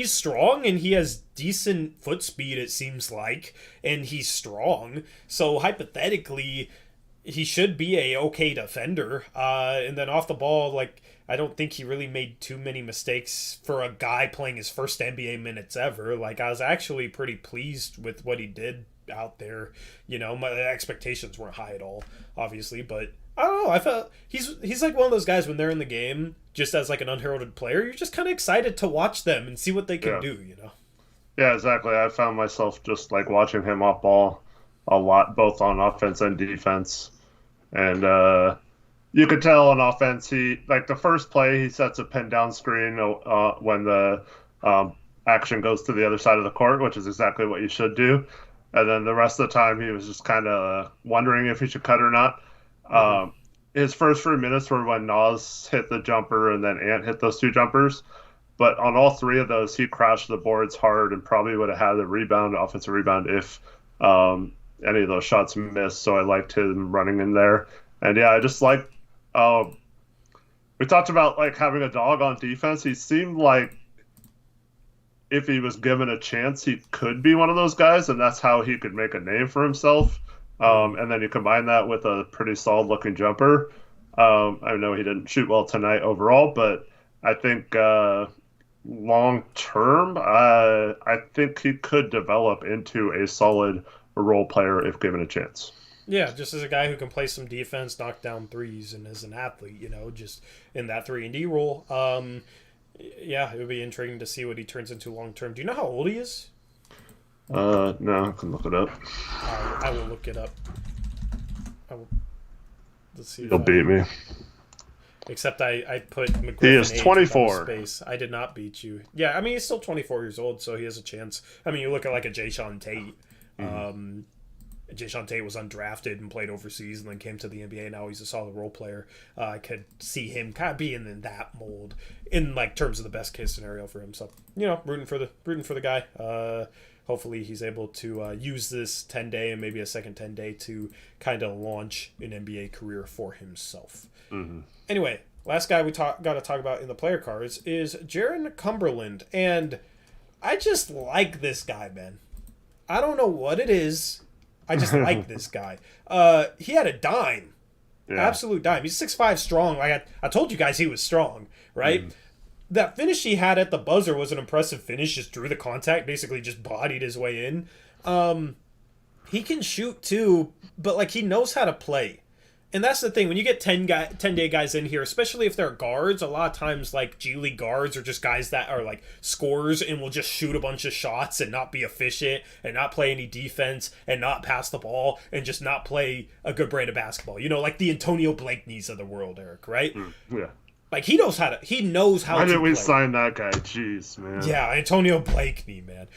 strong and he has decent foot speed. It seems like, and he's strong. So hypothetically, he should be a okay defender. And then off the ball, like I don't think he really made too many mistakes for a guy playing his first NBA minutes ever. Like I was actually pretty pleased with what he did out there. You know, my expectations weren't high at all, obviously, but I don't know. I felt he's like one of those guys when they're in the game, just as like an unheralded player, you're just kind of excited to watch them and see what they can do. You know. Yeah, exactly. I found myself just like watching him off ball a lot, both on offense and defense. And you could tell on offense, he like the first play, he sets a pin down screen when the action goes to the other side of the court, which is exactly what you should do. And then the rest of the time, he was just kind of wondering if he should cut or not. His first 3 minutes were when Nas hit the jumper and then Ant hit those 2 jumpers. But on all 3 of those, he crashed the boards hard and probably would have had the offensive rebound, if any of those shots missed. So I liked him running in there. And yeah, I just like we talked about like having a dog on defense. He seemed like if he was given a chance, he could be one of those guys, and that's how he could make a name for himself. And then you combine that with a pretty solid looking jumper. I know he didn't shoot well tonight overall, but I think long term, I think he could develop into a solid role player if given a chance. Yeah, just as a guy who can play some defense, knock down threes, and as an athlete, you know, just in that 3-and-D role. Yeah, it would be intriguing to see what he turns into long term. Do you know how old he is? No, I can look it up. I will look it up. Let's see. You'll beat me. Except I put McGriff. He is 24. Space. I did not beat you. Yeah, I mean he's still 24 years old, so he has a chance. I mean, you look at like a Jayshawn Tate. Jayshawn Tate was undrafted and played overseas and then came to the NBA. Now he's a solid role player. I could see him kind of being in that mold in like terms of the best case scenario for him. So you know, rooting for the guy. Hopefully he's able to use this 10-day and maybe a second 10-day to kind of launch an NBA career for himself. Anyway, last guy we got to talk about in the player cards is Jaron Cumberland, and I just like this guy, man. I don't know what it is. I just like this guy. He had a dime. Yeah. Absolute dime. He's 6'5" strong. Like I told you guys he was strong, right? That finish he had at the buzzer was an impressive finish. Just drew the contact, basically just bodied his way in. He can shoot too, but like he knows how to play. And that's the thing, when you get 10-day guys in here, especially if they're guards, a lot of times like G League guards are just guys that are like scorers and will just shoot a bunch of shots and not be efficient and not play any defense and not pass the ball and just not play a good brand of basketball. You know, like the Antonio Blakeney's of the world, Eric, right? Yeah. Like he knows how to Why didn't we sign that guy? Jeez, man. Yeah, Antonio Blakeney, man.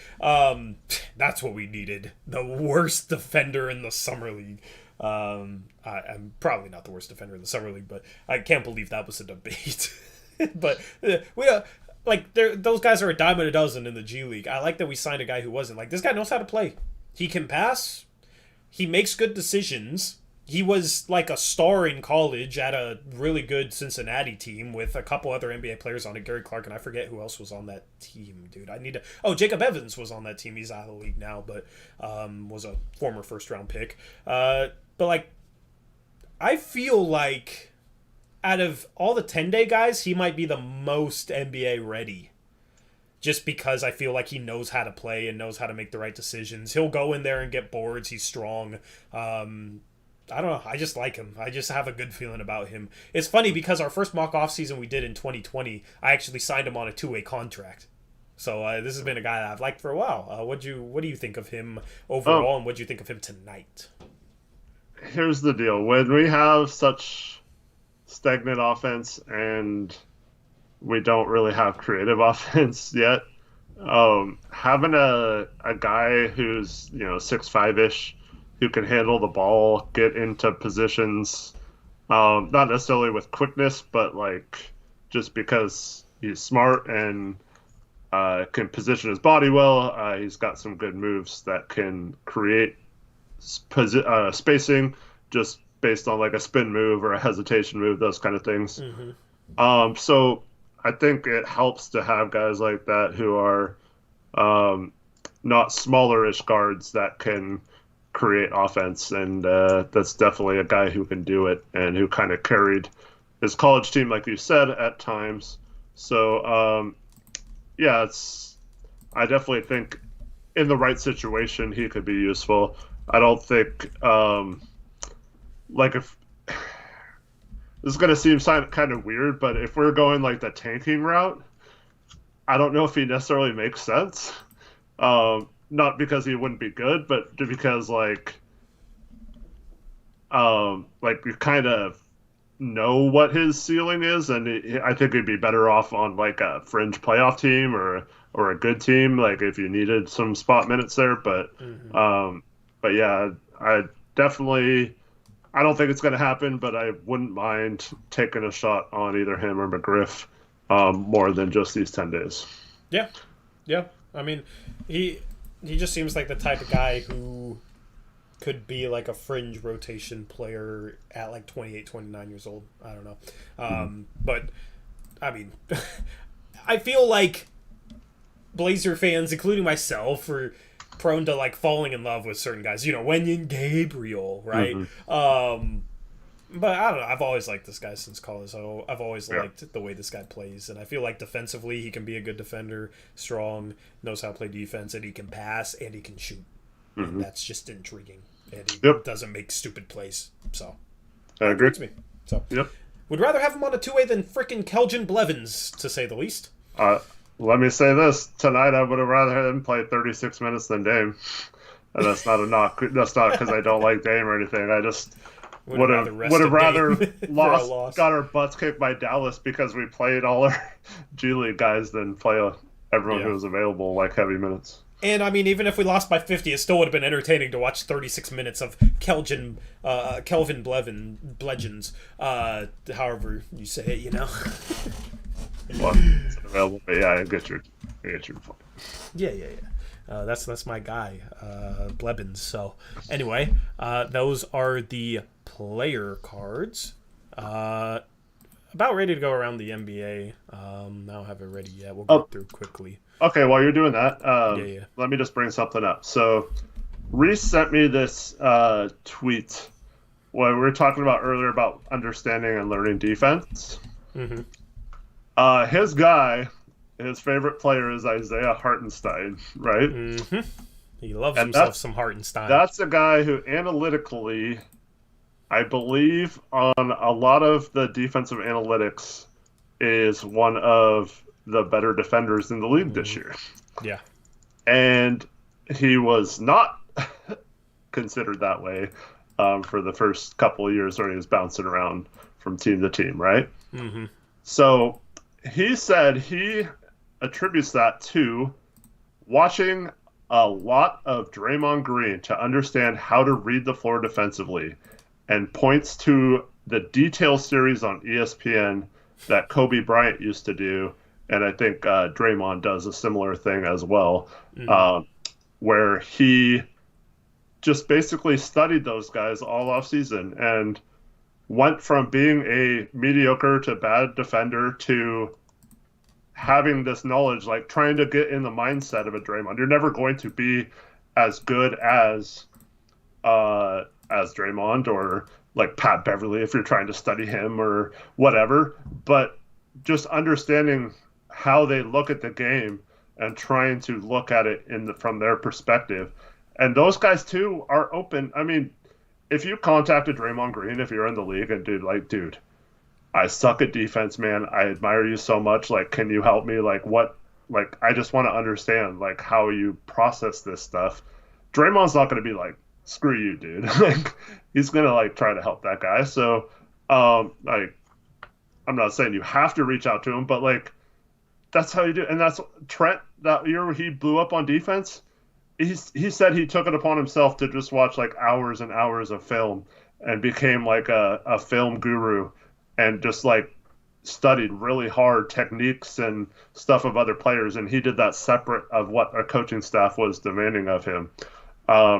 That's what we needed. The worst defender in the summer league. I'm probably not the worst defender in the summer league, but I can't believe that was a debate. But we like those guys are a dime a dozen in the G League. I like that we signed a guy who wasn't. Like this guy knows how to play. He can pass. He makes good decisions. He was like a star in college at a really good Cincinnati team with a couple other NBA players on it. Gary Clark, and I forget who else was on that team, dude. Jacob Evans was on that team. He's out of the league now, but was a former first-round pick. But like, I feel like out of all the 10-day guys, he might be the most NBA ready. Just because I feel like he knows how to play and knows how to make the right decisions. He'll go in there and get boards. He's strong. I don't know. I just like him. I just have a good feeling about him. It's funny because our first mock off season we did in 2020, I actually signed him on a 2-way contract. So this has been a guy that I've liked for a while. What do you think of him overall, and what do you think of him tonight? Here's the deal: when we have such stagnant offense and we don't really have creative offense yet, having a guy who's 6'5" ish, who can handle the ball, get into positions, not necessarily with quickness, but like just because he's smart and can position his body well. He's got some good moves that can create spacing just based on like a spin move or a hesitation move, those kind of things. So I think it helps to have guys like that who are not smaller-ish guards that can create offense, and that's definitely a guy who can do it and who kind of carried his college team, like you said, at times. So, I definitely think in the right situation he could be useful. I don't think, if this is going to seem kind of weird, but if we're going like the tanking route, I don't know if he necessarily makes sense. Not because he wouldn't be good, but because you kind of know what his ceiling is, and I think he'd be better off on like a fringe playoff team or a good team, like if you needed some spot minutes there. But yeah, I don't think it's going to happen, but I wouldn't mind taking a shot on either him or McGriff more than just these 10 days. Yeah. I mean, he just seems like the type of guy who could be like a fringe rotation player at like 28, 29 years old. I don't know. But, I mean, I feel like Blazer fans, including myself, are prone to like falling in love with certain guys. Wenyen Gabriel, right? But I don't know. I've always liked this guy since college. So I've always liked the way this guy plays. And I feel like defensively, he can be a good defender, strong, knows how to play defense, and he can pass, and he can shoot. And that's just intriguing. And he doesn't make stupid plays. So, I agree. Me. So, would rather have him on a 2-way than frickin' Keljin Blevins, to say the least. Let me say this. Tonight, I would have rather had him play 36 minutes than Dame. And that's not a knock. That's not because I don't like Dame or anything. I just would have rather got our butts kicked by Dallas because we played all our G League guys than play everyone who was available like heavy minutes. And I mean, even if we lost by 50, it still would have been entertaining to watch 36 minutes of Kelvin Blevins, however you say it, Well, it's available, but yeah, I get your point. Yeah. That's my guy, Blevins. So anyway, those are the player cards. About ready to go around the NBA. I don't have it ready yet. We'll go through quickly. Okay, while you're doing that, let me just bring something up. So, Reese sent me this tweet what we were talking about earlier about understanding and learning defense. His favorite player is Isaiah Hartenstein, right? He loves himself some Hartenstein. That's a guy who analytically, I believe, on a lot of the defensive analytics, is one of the better defenders in the league this year. Yeah. And he was not considered that way for the first couple of years where he was bouncing around from team to team, right? So he said he attributes that to watching a lot of Draymond Green to understand how to read the floor defensively, and points to the detail series on ESPN that Kobe Bryant used to do, and I think Draymond does a similar thing as well, where he just basically studied those guys all off season and went from being a mediocre to bad defender to having this knowledge, like trying to get in the mindset of a Draymond. You're never going to be as good as Draymond or like Pat Beverly if you're trying to study him or whatever, but just understanding how they look at the game and trying to look at it from their perspective. And those guys too are open. I mean, if you contacted Draymond Green, if you're in the league, and dude, I suck at defense, man. I admire you so much. Like, can you help me? Like, what? Like, I just want to understand like how you process this stuff. Draymond's not going to be like, screw you, dude. Like, he's going to like try to help that guy. So, like, I'm not saying you have to reach out to him, but like, that's how you do. And that's Trent that year he blew up on defense. He said he took it upon himself to just watch like hours and hours of film and became like a film guru and just like studied really hard techniques and stuff of other players. And he did that separate of what our coaching staff was demanding of him.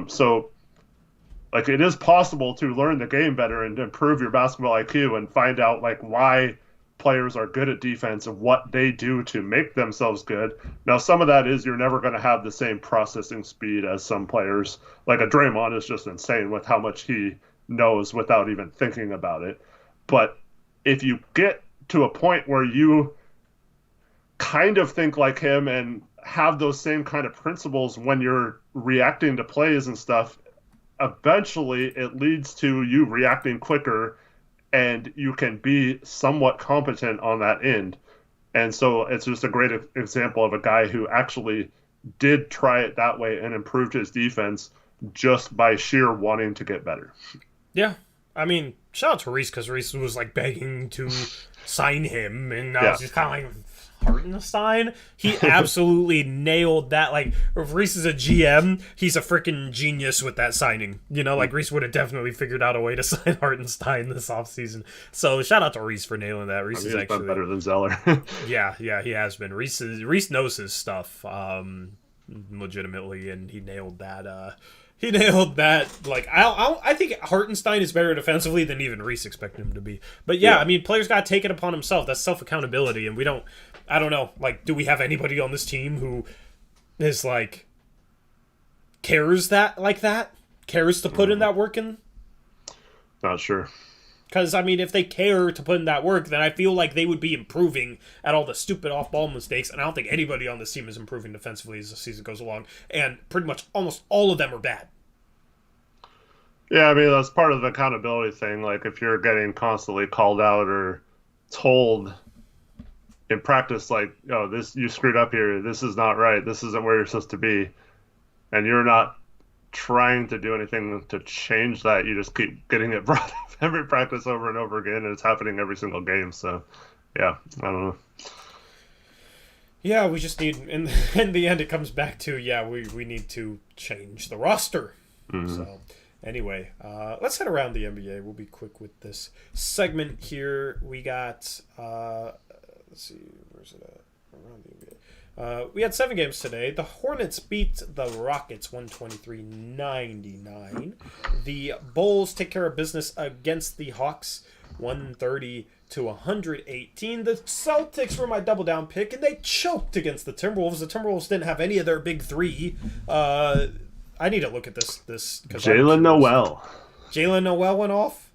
So like it is possible to learn the game better and improve your basketball IQ and find out like why players are good at defense and what they do to make themselves good. Now, some of that is you're never going to have the same processing speed as some players. Like a Draymond is just insane with how much he knows without even thinking about it. But if you get to a point where you kind of think like him and have those same kind of principles when you're reacting to plays and stuff, eventually it leads to you reacting quicker and you can be somewhat competent on that end. And so it's just a great example of a guy who actually did try it that way and improved his defense just by sheer wanting to get better. Yeah. I mean, shout out to Reese because Reese was like begging to sign him, and I was just kind of like, Hartenstein? He absolutely nailed that. Like, if Reese is a GM, he's a freaking genius with that signing. You know, like Reese would have definitely figured out a way to sign Hartenstein this offseason. So shout out to Reese for nailing that. Reese is actually better than Zeller. yeah, he has been. Reese knows his stuff, legitimately, and he nailed that. He nailed that. Like, I think Hartenstein is better defensively than even Reese expected him to be. But yeah, I mean, players got to take it upon himself. That's self-accountability, and I don't know, like, do we have anybody on this team who is, like, cares to put in that work in? Not sure. Because, I mean, if they care to put in that work, then I feel like they would be improving at all the stupid off-ball mistakes, and I don't think anybody on this team is improving defensively as the season goes along, and pretty much almost all of them are bad. Yeah, I mean, that's part of the accountability thing. Like, if you're getting constantly called out or told in practice, like, oh, this, you screwed up here, this is not right, this isn't where you're supposed to be, and you're not trying to do anything to change that, you just keep getting it brought up every practice over and over again, and it's happening every single game. So, yeah, I don't know. Yeah, we just need, in the end, it comes back to, we need to change the roster. Mm-hmm. So, anyway, let's head around the NBA. We'll be quick with this segment here. We got, let's see, where's it at? Around the NBA. We had 7 games today. The Hornets beat the Rockets 123-99. The Bulls take care of business against the Hawks 130-118. The Celtics were my double down pick, and they choked against the Timberwolves. The Timberwolves didn't have any of their big three. I need to look at this Jalen Noel. Jalen Noel went off?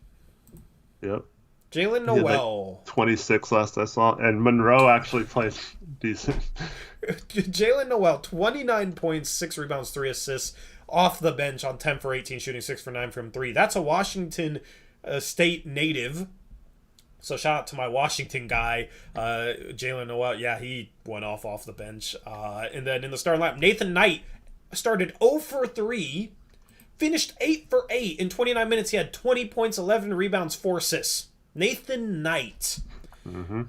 Yep. Jalen Noel. Like 26 last I saw, and Monroe actually played decent. Jalen Noel, 29 points, 6 rebounds, 3 assists off the bench on 10 for 18, shooting 6 for 9 from 3. That's a Washington State native. So shout out to my Washington guy, Jalen Noel. Yeah, he went off the bench. And then in the starting lineup, Nathan Knight started 0 for 3, finished 8 for 8. In 29 minutes, he had 20 points, 11 rebounds, 4 assists. Nathan Knight. Mm-hmm.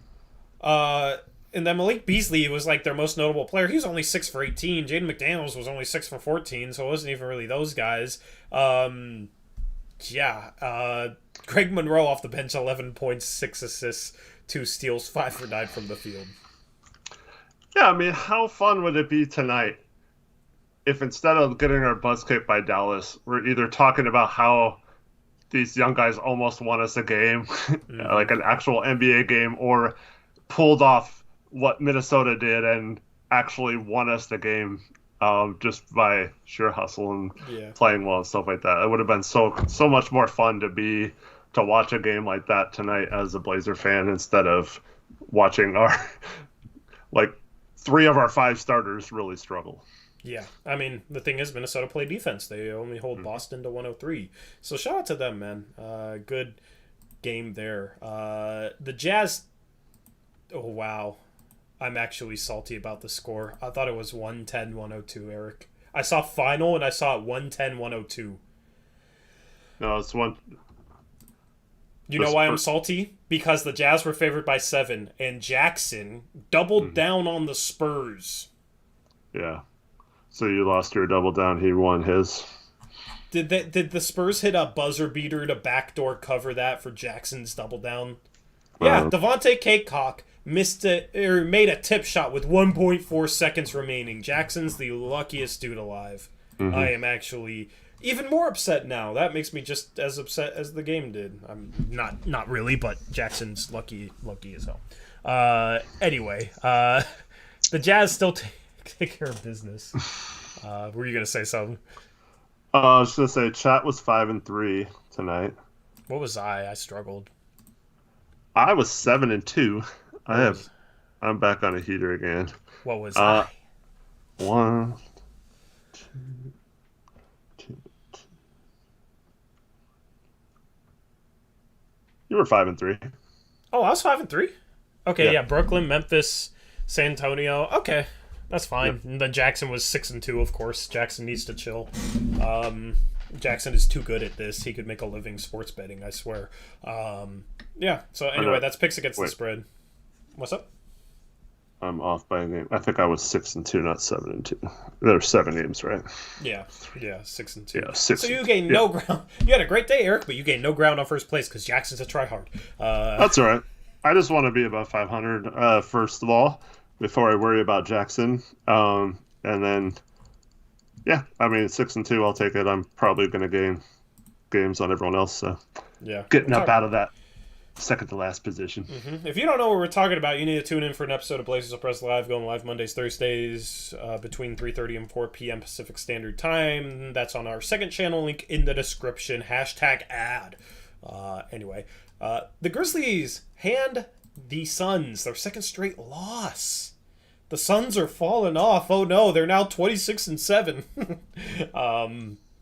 And then Malik Beasley was like their most notable player. He was only 6 for 18. Jaden McDaniels was only 6 for 14, so it wasn't even really those guys. Greg Monroe off the bench, 11 points, 6 assists, 2 steals, 5 for 9 from the field. Yeah, I mean, how fun would it be tonight if instead of getting our butts kicked by Dallas, we're either talking about how these young guys almost won us a game, like an actual NBA game, or pulled off what Minnesota did and actually won us the game just by sheer hustle and playing well and stuff like that. It would have been so much more fun to be to watch a game like that tonight as a Blazer fan instead of watching our like 3 of our 5 starters really struggle. Yeah, I mean, the thing is, Minnesota play defense. They only hold Boston to 103. So shout out to them, man. Good game there. The Jazz. Oh, wow. I'm actually salty about the score. I thought it was 110-102, Eric. I saw final and I saw it 110-102. No, it's one. You know why I'm salty? Because the Jazz were favored by 7, and Jackson doubled down on the Spurs. Yeah. So you lost your double down. He won his. Did the Spurs hit a buzzer beater to backdoor cover that for Jackson's double down? Yeah, Devontae Cakecock made a tip shot with 1.4 seconds remaining. Jackson's the luckiest dude alive. Mm-hmm. I am actually even more upset now. That makes me just as upset as the game did. I'm not really, but Jackson's lucky as hell. Anyway, the Jazz still take care of business. Were you gonna say something? I was gonna say chat was 5-3 tonight. What was I? I struggled. I was 7-2. I'm back on a heater again. What was I? 1, 2, 2. You were 5-3. Oh, I was 5-3. Okay, yeah. Brooklyn, Memphis, San Antonio. Okay, that's fine. Yep. And then Jackson was 6-2. Of course, Jackson needs to chill. Jackson is too good at this. He could make a living sports betting, I swear. Yeah. So anyway, that's picks against the spread. What's up? I'm off by a game. I think I was 6-2, not 7-2. There were 7 games, right? Yeah, 6-2. Yeah, 6. So you gained no ground. You had a great day, Eric, but you gained no ground on first place because Jackson's a tryhard. That's all right. I just want to be above 500 first of all before I worry about Jackson. And then, yeah, I mean 6-2, I'll take it. I'm probably going to gain games on everyone else. So yeah, getting up out of that second to last position. Mm-hmm. If you don't know what we're talking about, you need to tune in for an episode of Blazers Press Live, going live Mondays, Thursdays, between 3:30 and 4 p.m. Pacific Standard Time. That's on our second channel, link in the description. #ad. Anyway, the Grizzlies hand the Suns their second straight loss. The Suns are falling off. Oh no, they're now 26-7.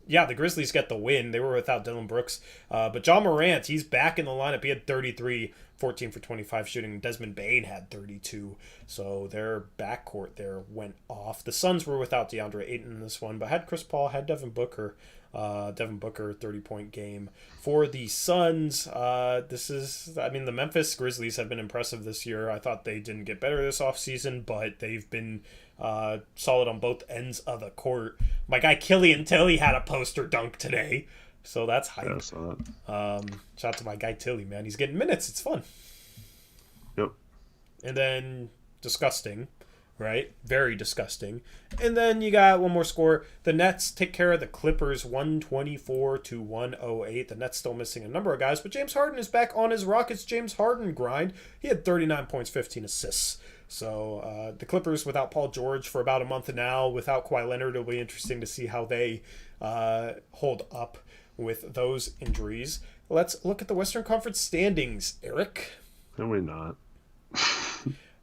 Yeah, the Grizzlies get the win. They were without Dillon Brooks. But John Morant, he's back in the lineup. He had 33, 14 for 25 shooting. Desmond Bane had 32. So their backcourt there went off. The Suns were without DeAndre Ayton in this one, but had Chris Paul, had Devin Booker. 30-point game for the Suns. The Memphis Grizzlies have been impressive this year. I thought they didn't get better this offseason, but they've been solid on both ends of the court. My guy Killian Tilly had a poster dunk today, so that's hype. Yeah, I saw that. Shout out to my guy Tilly, man. He's getting minutes. It's fun. Yep. And then disgusting. Right? Very disgusting. And then you got one more score. The Nets take care of the Clippers 124-108. The Nets still missing a number of guys, but James Harden is back on his Rockets James Harden grind. He had 39 points, 15 assists. So the Clippers without Paul George for about a month now, without Kawhi Leonard, it'll be interesting to see how they hold up with those injuries. Let's look at the Western Conference standings, Eric. Can we not?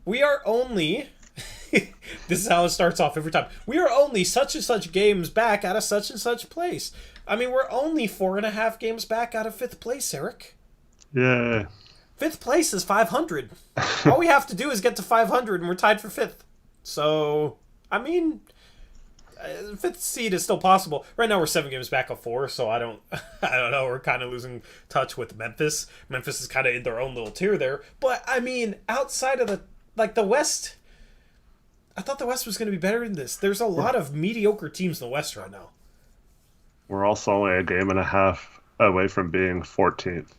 We are only... This is how it starts off every time. We are only such and such games back out of such and such place. I mean, we're only 4.5 games back out of 5th place, Eric. Yeah. 5th place is 500. All we have to do is get to 500 and we're tied for 5th. So, I mean, 5th seed is still possible. Right now we're 7 games back of 4, so I don't know. We're kind of losing touch with Memphis. Memphis is kind of in their own little tier there. But, I mean, outside of the West... I thought the West was going to be better than this. There's a lot of mediocre teams in the West right now. We're also only a game and a half away from being 14th.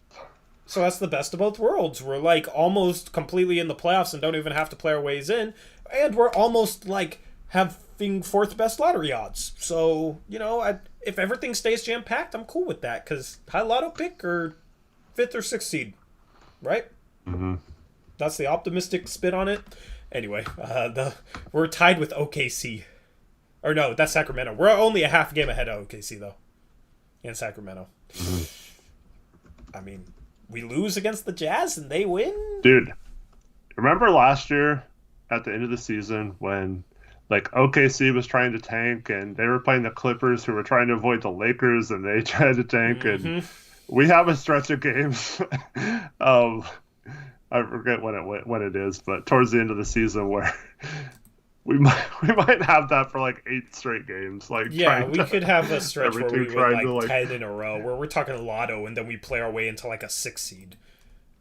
So that's the best of both worlds. We're like almost completely in the playoffs and don't even have to play our ways in. And we're almost like having 4th best lottery odds. So, if everything stays jam-packed, I'm cool with that. Because high lotto pick or 5th or 6th seed. Right? Mm-hmm. That's the optimistic spin on it. Anyway, we're tied with OKC. Or no, that's Sacramento. We're only a half game ahead of OKC, though. And Sacramento. Mm-hmm. I mean, we lose against the Jazz and they win. Dude, remember last year at the end of the season when like OKC was trying to tank and they were playing the Clippers who were trying to avoid the Lakers and they tried to tank and we have a stretch of games I forget when it is, but towards the end of the season where we might have that for like 8 straight games. Like we could have a stretch where we win like 10 in a row, where we're talking lotto, and then we play our way into like a 6 seed.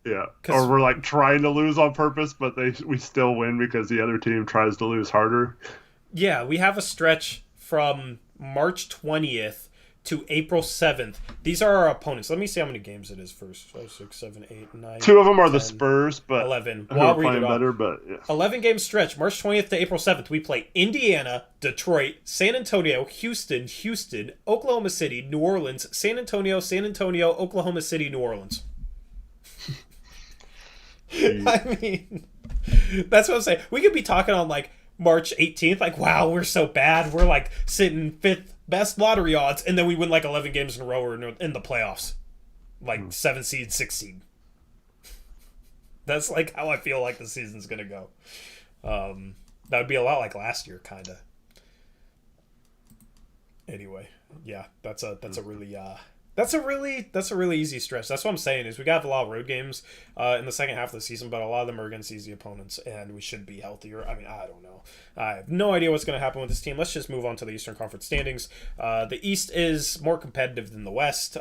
Yeah, or we're like trying to lose on purpose, but we still win because the other team tries to lose harder. Yeah, we have a stretch from March 20th to April 7th. These are our opponents. Let me see how many games it is first. 5, 6, 7, 8, 9. 2 of them are 10, the 10, Spurs, but 11. Well, I'll read it better, but yeah. 11 game stretch, March 20th to April 7th. We play Indiana, Detroit, San Antonio, Houston, Oklahoma City, New Orleans, San Antonio, Oklahoma City, New Orleans. I mean, that's what I'm saying. We could be talking on like March 18th, like, wow, we're so bad. We're like sitting 5th best lottery odds, and then we win like 11 games in a row or in the playoffs. Like 7 seed, 6 seed. That's like how I feel like the season's going to go. That would be a lot like last year, kind of. Anyway, yeah, that's a really easy stretch. That's what I'm saying is we got a lot of road games in the second half of the season, but a lot of them are against easy opponents, and we should be healthier. I mean, I don't know. I have no idea what's going to happen with this team. Let's just move on to the Eastern Conference standings. The East is more competitive than the West.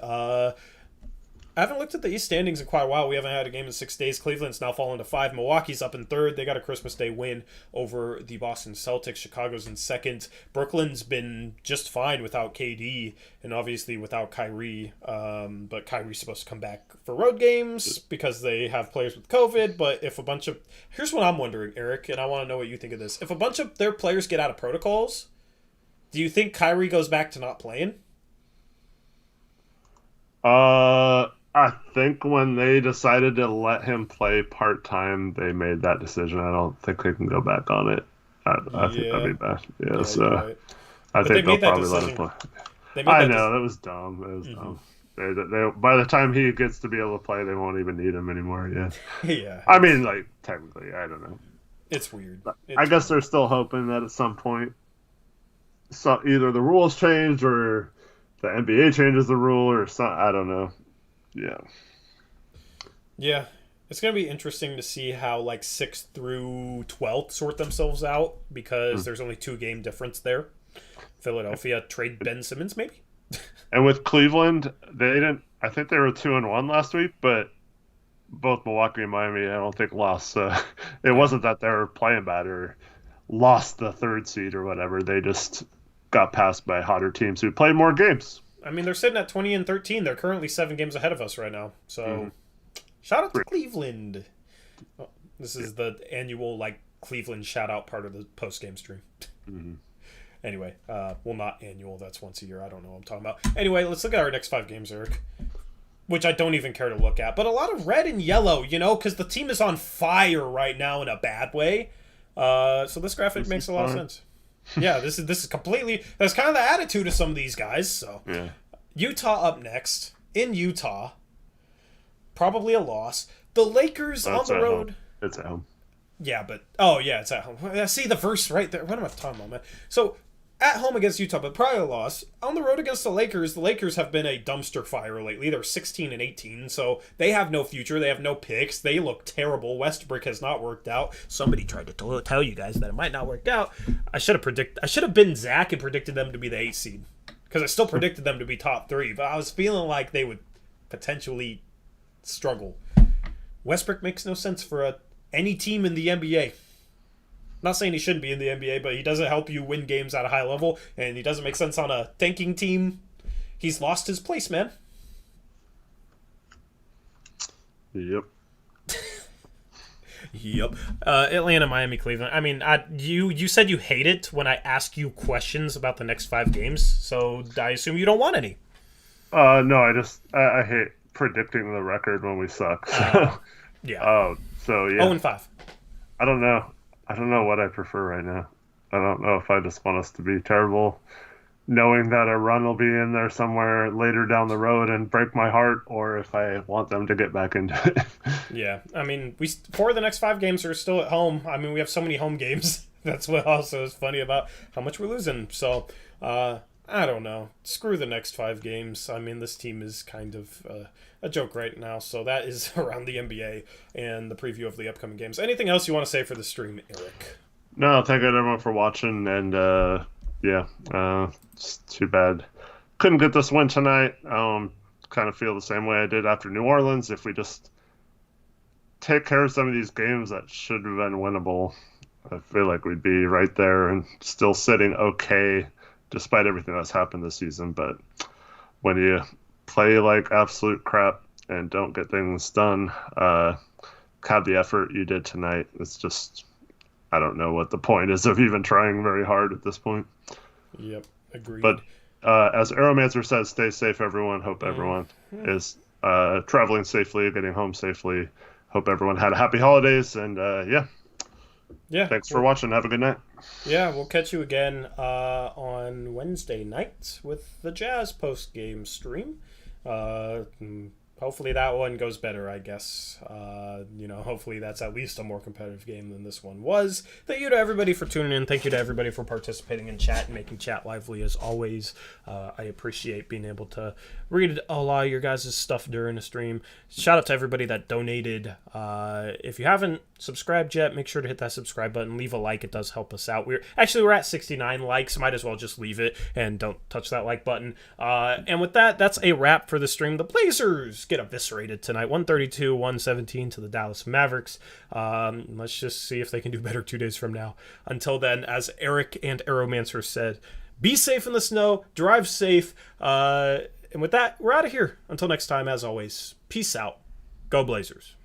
I haven't looked at the East standings in quite a while. We haven't had a game in 6 days. Cleveland's now fallen to 5. Milwaukee's up in 3rd. They got a Christmas Day win over the Boston Celtics. Chicago's in 2nd. Brooklyn's been just fine without KD and obviously without Kyrie. But Kyrie's supposed to come back for road games because they have players with COVID. But if a bunch of... Here's what I'm wondering, Eric, and I want to know what you think of this. If a bunch of their players get out of protocols, do you think Kyrie goes back to not playing? I think when they decided to let him play part-time, they made that decision. I don't think they can go back on it. I think that'd be bad. Yeah, so right. I think they'll probably let him play. I know, that was dumb. It was dumb. They, by the time he gets to be able to play, they won't even need him anymore. Yeah. Yeah. I mean, like, technically, I don't know. It's weird. I guess they're still hoping that at some point, so either the rules change or the NBA changes the rule or something. I don't know. Yeah. Yeah. It's going to be interesting to see how like 6th through 12th sort themselves out because there's only 2 game difference there. Philadelphia trade Ben Simmons maybe. And with Cleveland, they didn't. I think they were 2-1 last week, but both Milwaukee and Miami, I don't think lost. So it wasn't that they were playing bad or lost the 3rd seed or whatever. They just got passed by hotter teams who played more games. I mean, they're sitting at 20-13. They're currently 7 games ahead of us right now. So, shout out to Cleveland. Oh, this is the annual like Cleveland shout out part of the post-game stream. Anyway, well, not annual. That's once a year. I don't know what I'm talking about. Anyway, let's look at our next 5 games, Eric. Which I don't even care to look at. But a lot of red and yellow, you know, because the team is on fire right now in a bad way. So this graphic makes a lot of sense. Yeah, this is completely... That's kind of the attitude of some of these guys. So yeah. Utah up next. In Utah. Probably a loss. The Lakers on the road. Home. It's at home. Yeah, but... Oh, yeah, it's at home. I see the verse right there. What am I talking about, man? So, at home against Utah, but probably a loss. On the road against the Lakers have been a dumpster fire lately. They're 16-18, so they have no future. They have no picks. They look terrible. Westbrook has not worked out. Somebody tried to tell you guys that it might not work out. I should have been Zach and predicted them to be the 8th seed. Because I still predicted them to be top 3, but I was feeling like they would potentially struggle. Westbrook makes no sense for any team in the NBA. Not saying he shouldn't be in the NBA, but he doesn't help you win games at a high level, and he doesn't make sense on a tanking team. He's lost his place, man. Yep. Yep. Atlanta, Miami, Cleveland. I mean, you said you hate it when I ask you questions about the next 5 games, so I assume you don't want any. No, I hate predicting the record when we suck. So. Yeah. So yeah. 0-5. I don't know what I prefer right now. I don't know if I just want us to be terrible knowing that a run will be in there somewhere later down the road and break my heart, or if I want them to get back into it. Yeah, I mean, we 4 of the next 5 games are still at home. I mean, we have so many home games. That's what also is funny about how much we're losing. So, I don't know. Screw the next 5 games. I mean, this team is kind of a joke right now. So that is around the NBA and the preview of the upcoming games. Anything else you want to say for the stream, Eric? No, thank you everyone for watching, and yeah, it's too bad couldn't get this win tonight. Kind of feel the same way I did after New Orleans. If we just take care of some of these games that should have been winnable, I feel like we'd be right there and still sitting okay, despite everything that's happened this season. But when you play like absolute crap and don't get things done, have the effort you did tonight, it's just, I don't know what the point is of even trying very hard at this point. Yep, agreed. But as Aeromancer says, stay safe, everyone. Hope everyone is traveling safely, getting home safely. Hope everyone had a happy holidays, and yeah. Thanks for watching. Have a good night. Yeah, we'll catch you again on Wednesday night with the Jazz post-game stream. Hopefully that one goes better, I guess. Hopefully that's at least a more competitive game than this one was. Thank you to everybody for tuning in. Thank you to everybody for participating in chat and making chat lively as always. I appreciate being able to read a lot of your guys' stuff during the stream. Shout out to everybody that donated. If you haven't subscribed yet, make sure to hit that subscribe button. Leave a like. It does help us out. We're at 69 likes. Might as well just leave it and don't touch that like button. And with that, that's a wrap for the stream. The Blazers get eviscerated tonight, 132-117 to the Dallas Mavericks. Let's just see if they can do better 2 days from now. Until then, as Eric and Aeromancer said, be safe in the snow, drive safe, and with that, we're out of here. Until next time, as always, peace out. Go Blazers.